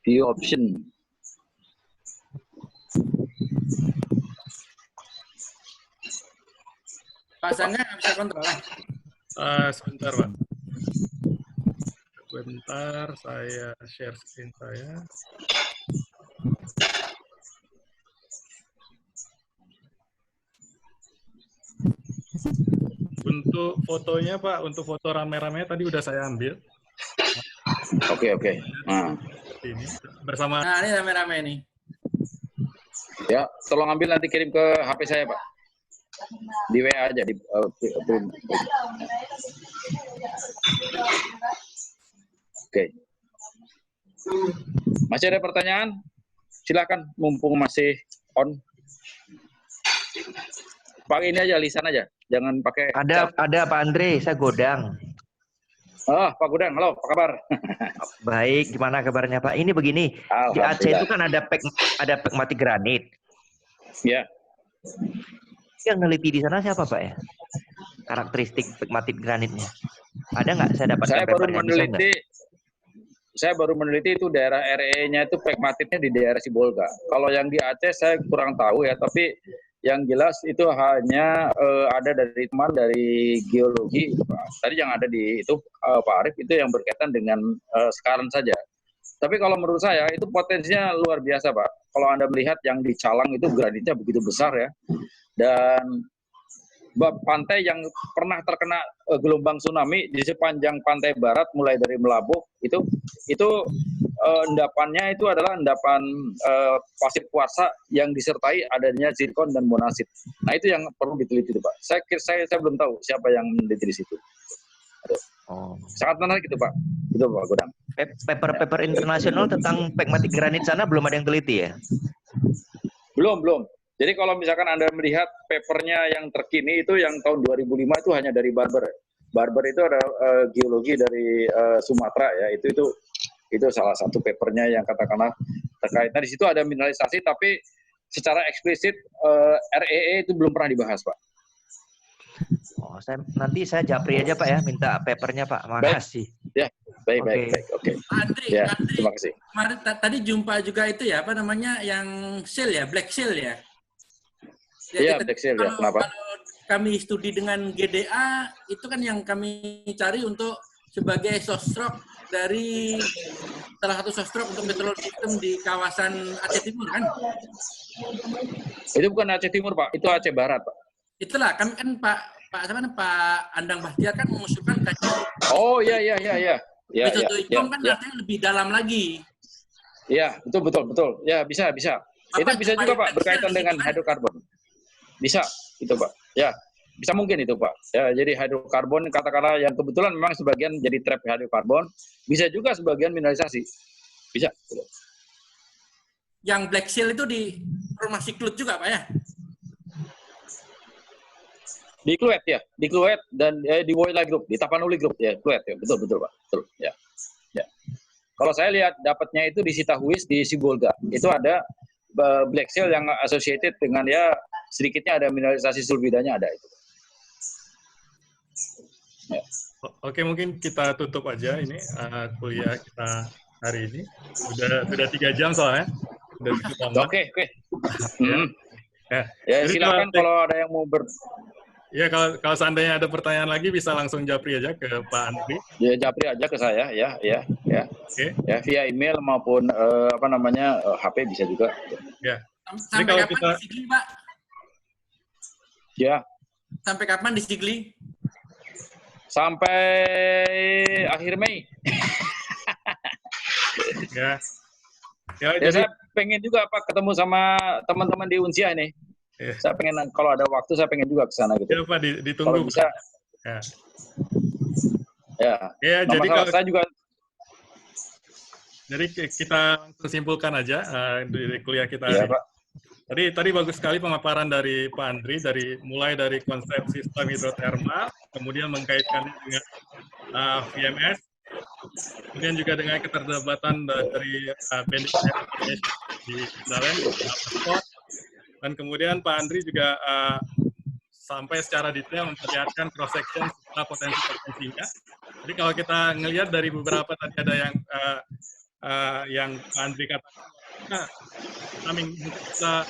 View option. Pak Sangga nggak bisa kontrol lah. Sebentar, Pak. Sebentar, saya share screen saya. Untuk fotonya, Pak, untuk foto rame-rame tadi udah saya ambil. Oke. Nah. Ini bersama. Nah, ini rame-rame nih. Ya, tolong ambil nanti kirim ke HP saya, Pak. Di WA aja. Oke. Masih ada pertanyaan? Silakan, mumpung masih on. Pakai ini aja, lisan aja. Jangan pakai. Ada Pak Andre, saya Godang. Pak Godang, halo, apa kabar? Baik, gimana kabarnya Pak? Ini begini, di Aceh itu kan ada pegmatik granit. Ya. Yang neliti di sana siapa Pak ya? Karakteristik pegmatik granitnya. Ada nggak saya dapat? Saya baru meneliti itu daerah RE-nya itu pegmatitnya di daerah Sibolga. Kalau yang di Aceh saya kurang tahu ya, tapi yang jelas itu hanya ada dari teman dari geologi. Tadi yang ada di itu Pak Arief itu yang berkaitan dengan sekarang saja. Tapi kalau menurut saya itu potensinya luar biasa Pak. Kalau Anda melihat yang di Calang itu granitnya begitu besar ya. Dan pantai yang pernah terkena gelombang tsunami di sepanjang pantai barat mulai dari Melabuh itu endapannya itu adalah endapan pasir kuarsa yang disertai adanya zirkon dan monasit. Nah itu yang perlu diteliti Pak. Saya belum tahu siapa yang meneliti di situ. Oh. Sangat menarik itu Pak. Itu Pak Godang. Paper internasional tentang pegmatik granit sana belum ada yang teliti ya? Belum. Jadi kalau misalkan Anda melihat papernya yang terkini itu yang tahun 2005 itu hanya dari Barber. Barber itu ada geologi dari Sumatera ya. Itu salah satu papernya yang katakanlah terkait. Nah di situ ada mineralisasi tapi secara eksplisit REE itu belum pernah dibahas Pak. Oh, nanti saya japri aja Pak ya, minta papernya Pak. Makasih. Ya, baik. Oke. Andri, terima kasih. Kemarin tadi jumpa juga itu ya, apa namanya, yang seal ya, black seal ya. Iya, black seal ya. Kenapa? Kalau kami studi dengan GDA, itu kan yang kami cari untuk sebagai source rock dari salah satu source rock untuk meteorologi sistem di kawasan Aceh Timur kan? Itu bukan Aceh Timur Pak, itu Aceh Barat Pak. Itulah, kami kan Pak Andang Bahtiar kan mengusulkan kajian. Oh iya. Metode itu kan artinya lebih dalam lagi. Iya, betul. Ya, bisa. Itu bisa juga Pak, berkaitan dengan hidrokarbon. Bisa, itu Pak. Ya, bisa mungkin itu Pak. Ya, jadi hidrokarbon katakanlah yang kebetulan memang sebagian jadi trap hidrokarbon, bisa juga sebagian mineralisasi. Bisa. Yang black seal itu di formasi Klut juga Pak ya? Di Kluet ya, di Kluet dan di Woyla Group, di Tapanuli Group ya, Kluet ya, betul Pak, betul ya. Kalau saya lihat dapatnya itu di Sitahuis di Sibolga, itu ada black seal yang associated dengan ya sedikitnya ada mineralisasi sulfidanya ada itu. Ya. Oke, mungkin kita tutup aja ini kuliah kita hari ini. Sudah 3 jam soalnya. Oke. Ya silakan kalau ada yang mau Ya, kalau seandainya ada pertanyaan lagi bisa langsung japri aja ke Pak Andri. Ya, japri aja ke saya, ya. Oke. Ya, via email maupun HP bisa juga. Ya. Sampai kapan di Sigli, Pak? Ya. Sampai kapan di Sigli? Sampai akhir Mei. Ya, jadi saya pengen juga Pak ketemu sama teman-teman di Unsia ini. Saya pengen, kalau ada waktu saya pengen juga ke sana gitu. Ya Pak, ditunggu. Kalau bisa. Ya. Ya. Jadi kalau saya juga. Jadi kita simpulkan aja di kuliah kita hari ini. Pak. Tadi bagus sekali pemaparan dari Pak Andri, mulai dari konsep sistem hidrotermal, kemudian mengkaitkannya dengan VMS, kemudian juga dengan keterlibatan dari BNI di dalam sport, dan kemudian Pak Andri juga sampai secara detail memperlihatkan cross section serta potensi-potensinya. Jadi kalau kita ngelihat dari beberapa tadi ada yang Pak Andri katakan, kami bisa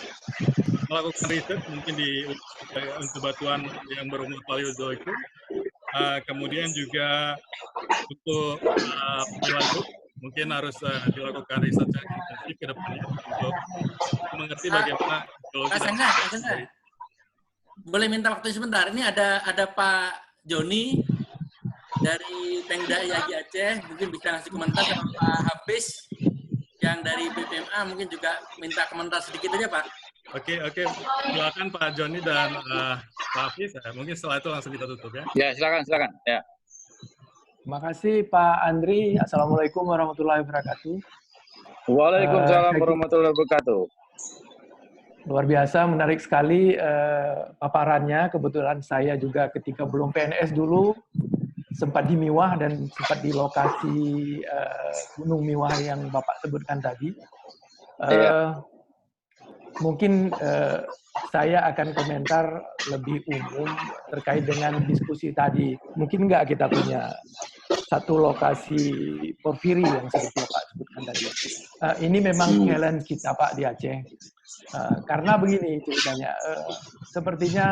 melakukan riset mungkin untuk batuan yang berumur paleozoikum, kemudian juga untuk perilaku mungkin harus dilakukan riset yang intensif ke depannya untuk mengerti bagaimana geologi. Boleh minta waktu sebentar? Ini ada Pak Joni dari Pemda IAG Aceh, mungkin bisa ngasih komentar, sama Pak Hafiz yang dari BPMA mungkin juga minta komentar sedikit aja Pak. Oke, silakan Pak Joni dan Pak Hafiz. Mungkin setelah itu langsung kita tutup ya. Ya, silakan. Ya. Terima kasih Pak Andri. Assalamualaikum warahmatullahi wabarakatuh. Waalaikumsalam warahmatullahi wabarakatuh. Luar biasa, menarik sekali paparannya. Kebetulan saya juga ketika belum PNS dulu sempat di Miwah dan sempat di lokasi Gunung Miwah yang Bapak sebutkan tadi. Mungkin saya akan komentar lebih umum terkait dengan diskusi tadi. Mungkin nggak kita punya satu lokasi porfiri yang seperti Pak sebutkan tadi. Ini memang challenge kita Pak di Aceh. Karena begini ceritanya, sepertinya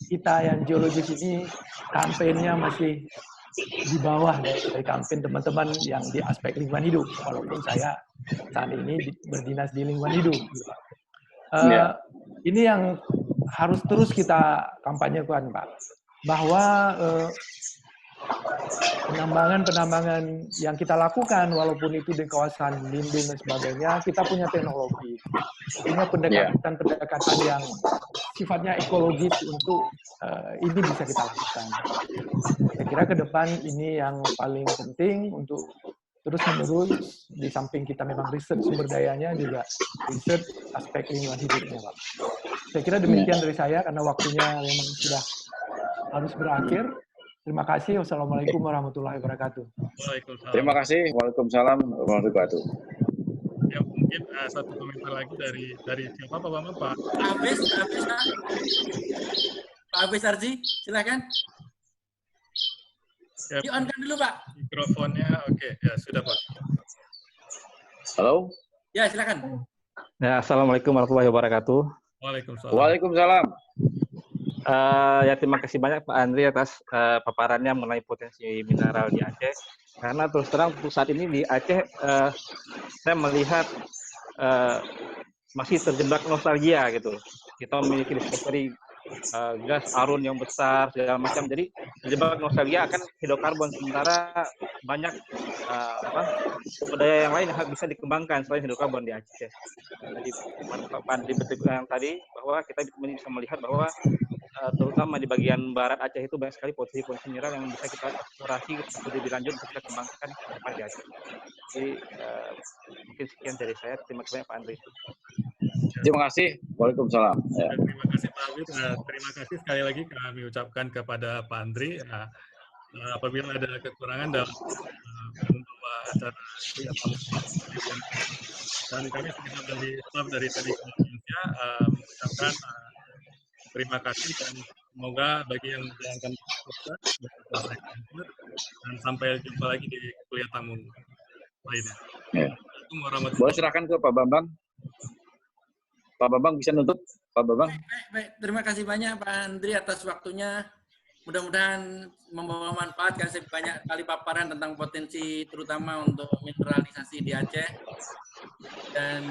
kita yang geologis ini kampanyenya masih di bawah dari kampanye teman-teman yang di aspek lingkungan hidup, walaupun saya saat ini berdinas di lingkungan hidup. Ini yang harus terus kita kampanyekan Pak, bahwa penambangan yang kita lakukan, walaupun itu di kawasan lindung dan sebagainya, kita punya teknologi, punya pendekatan yang sifatnya ekologis untuk ini bisa kita lakukan. Saya kira ke depan ini yang paling penting untuk terus-menerus, di samping kita memang riset sumber dayanya, juga riset aspek lingkungan hidupnya, Pak. Saya kira demikian dari saya, karena waktunya memang sudah harus berakhir. Terima kasih. Wassalamualaikum warahmatullahi wabarakatuh. Terima kasih. Waalaikumsalam warahmatullahi wabarakatuh. Ya, mungkin satu komentar lagi dari siapa Pak Bambang? Pak Hafiz Arji, silakan. Ya, on-kan dulu Pak. Mikrofonnya oke. Ya, sudah Pak. Halo? Ya, silakan. Ya, Assalamualaikum warahmatullahi wabarakatuh. Waalaikumsalam. Waalaikumsalam. Ya, terima kasih banyak Pak Andri atas paparannya mengenai potensi mineral di Aceh. Karena terus terang untuk saat ini di Aceh saya melihat masih terjebak nostalgia gitu. Kita memiliki discovery gas arun yang besar segala macam, jadi terjebak nostalgia akan hidrokarbon, sementara banyak sumber daya yang lain yang bisa dikembangkan selain hidrokarbon di Aceh. Jadi Pak Andri betul yang tadi bahwa kita bisa melihat bahwa terutama di bagian barat Aceh itu banyak sekali potensi mineral yang bisa kita eksplorasi lebih lanjut untuk kita kembangkan ke depan di Aceh. Jadi mungkin sekian dari saya. Terima kasih Pak Andri. Terima kasih. Waalaikumsalam. Ya. Terima kasih Pak Habib. Terima kasih sekali lagi kami ucapkan kepada Pak Andri. Apabila ada kekurangan dalam membawa acara dan kami segenap dari staff dari Teknik Indonesia mengucapkan terima kasih dan semoga bagi yang menjalankan dan sampai jumpa lagi di kuliah tamu lainnya. Boleh silakan ke Pak Bambang. Pak Bambang bisa nutup, Pak Bambang. Baik. Terima kasih banyak Pak Andri atas waktunya. Mudah-mudahan membawa manfaat, karena banyak kali paparan tentang potensi terutama untuk mineralisasi di Aceh. Dan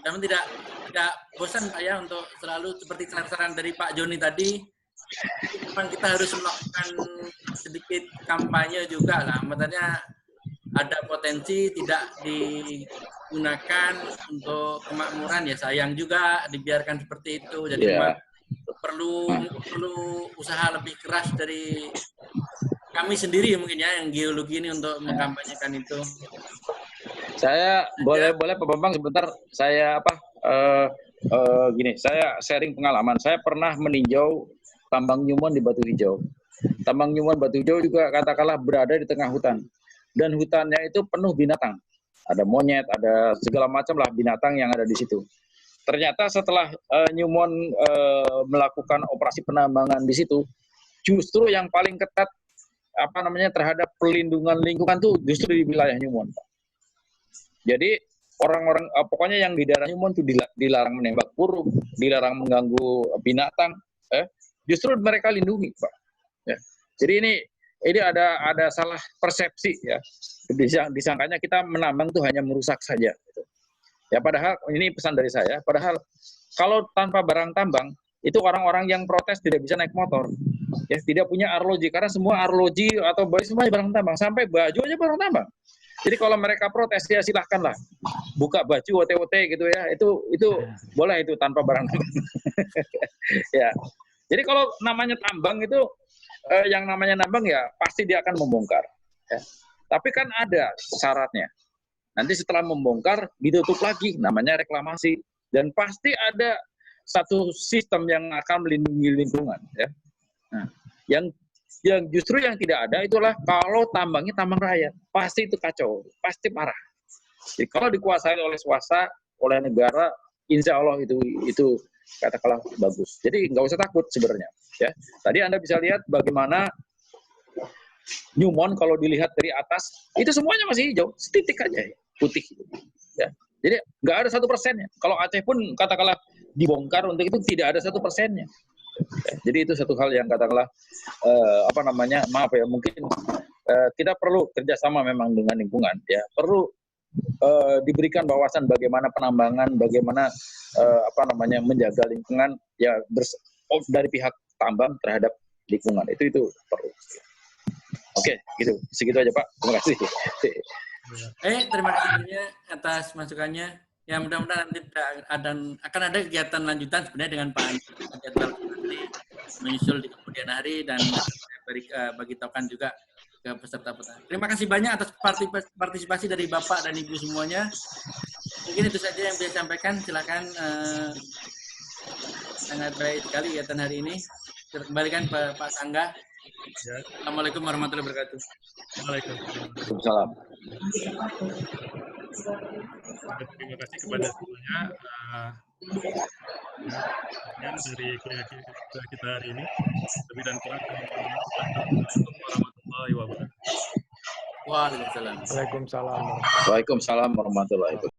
namun tidak bosan Pak ya untuk selalu seperti saran-saran dari Pak Joni tadi. Memang kita harus melakukan sedikit kampanye juga lah. Maksudnya ada potensi tidak gunakan untuk kemakmuran, ya sayang juga dibiarkan seperti itu. Jadi memang perlu usaha lebih keras dari kami sendiri mungkin ya, yang geologi ini untuk mengkampanyekan itu. Saya boleh Pak Bambang sebentar, saya gini, saya sharing pengalaman. Saya pernah meninjau tambang Newmont di Batu Hijau. Tambang Newmont Batu Hijau juga katakanlah berada di tengah hutan. Dan hutannya itu penuh binatang. Ada monyet, ada segala macam lah binatang yang ada di situ. Ternyata setelah Newmont melakukan operasi penambangan di situ, justru yang paling ketat terhadap perlindungan lingkungan tuh justru di wilayah Newmont. Jadi orang-orang pokoknya yang di daerah Newmont itu dilarang menembak burung, dilarang mengganggu binatang, justru mereka lindungi, Pak. Ya. Jadi ini ada salah persepsi ya. Disangkanya kita menambang tuh hanya merusak saja. Gitu. Ya padahal ini pesan dari saya. Padahal kalau tanpa barang tambang itu orang-orang yang protes tidak bisa naik motor. Ya tidak punya arloji karena semua arloji atau semuanya barang tambang, sampai baju aja barang tambang. Jadi kalau mereka protes ya silahkanlah buka baju OT-OT gitu ya, itu boleh itu tanpa barang tambang. Ya. Jadi kalau namanya tambang itu yang namanya nambang ya pasti dia akan membongkar. Ya. Tapi kan ada syaratnya. Nanti setelah membongkar ditutup lagi, namanya reklamasi, dan pasti ada satu sistem yang akan melindungi lingkungan. Ya. Nah, yang justru yang tidak ada itulah kalau tambangnya tambang rakyat, pasti itu kacau, pasti parah. Jadi kalau dikuasai oleh swasta, oleh negara, insya Allah itu katakanlah bagus. Jadi nggak usah takut sebenarnya. Ya, tadi Anda bisa lihat bagaimana Newmont kalau dilihat dari atas itu semuanya masih hijau, setitik aja putih. Ya, jadi nggak ada 1%-nya. Kalau Aceh pun katakanlah dibongkar untuk itu tidak ada 1%-nya. Ya, jadi itu satu hal yang katakanlah maaf ya, mungkin kita perlu kerjasama memang dengan lingkungan. Ya, perlu diberikan wawasan bagaimana penambangan, bagaimana menjaga lingkungan ya dari pihak tambang terhadap lingkungan itu perlu. Oke, gitu. Segitu aja Pak. Terima kasih. Terima kasih banyak atas masukannya. Ya mudah-mudahan nanti akan ada kegiatan lanjutan sebenarnya dengan Pak Jadwal menyusul di kemudian hari, dan saya bagitahukan juga ke peserta-peserta. Terima kasih banyak atas partisipasi dari Bapak dan Ibu semuanya. Mungkin itu saja yang bisa sampaikan. Silakan. Sangat baik sekali kegiatan hari ini. Kita kembalikan ke Pak Sangga. Ya. Assalamualaikum warahmatullahi wabarakatuh. Waalaikumsalam. Terima kasih kepada semuanya dari kuliah kita hari ini. Lebih dan kurang Assalamualaikum warahmatullahi wabarakatuh. Waalaikumsalam. Waalaikumsalam warahmatullahi wabarakatuh.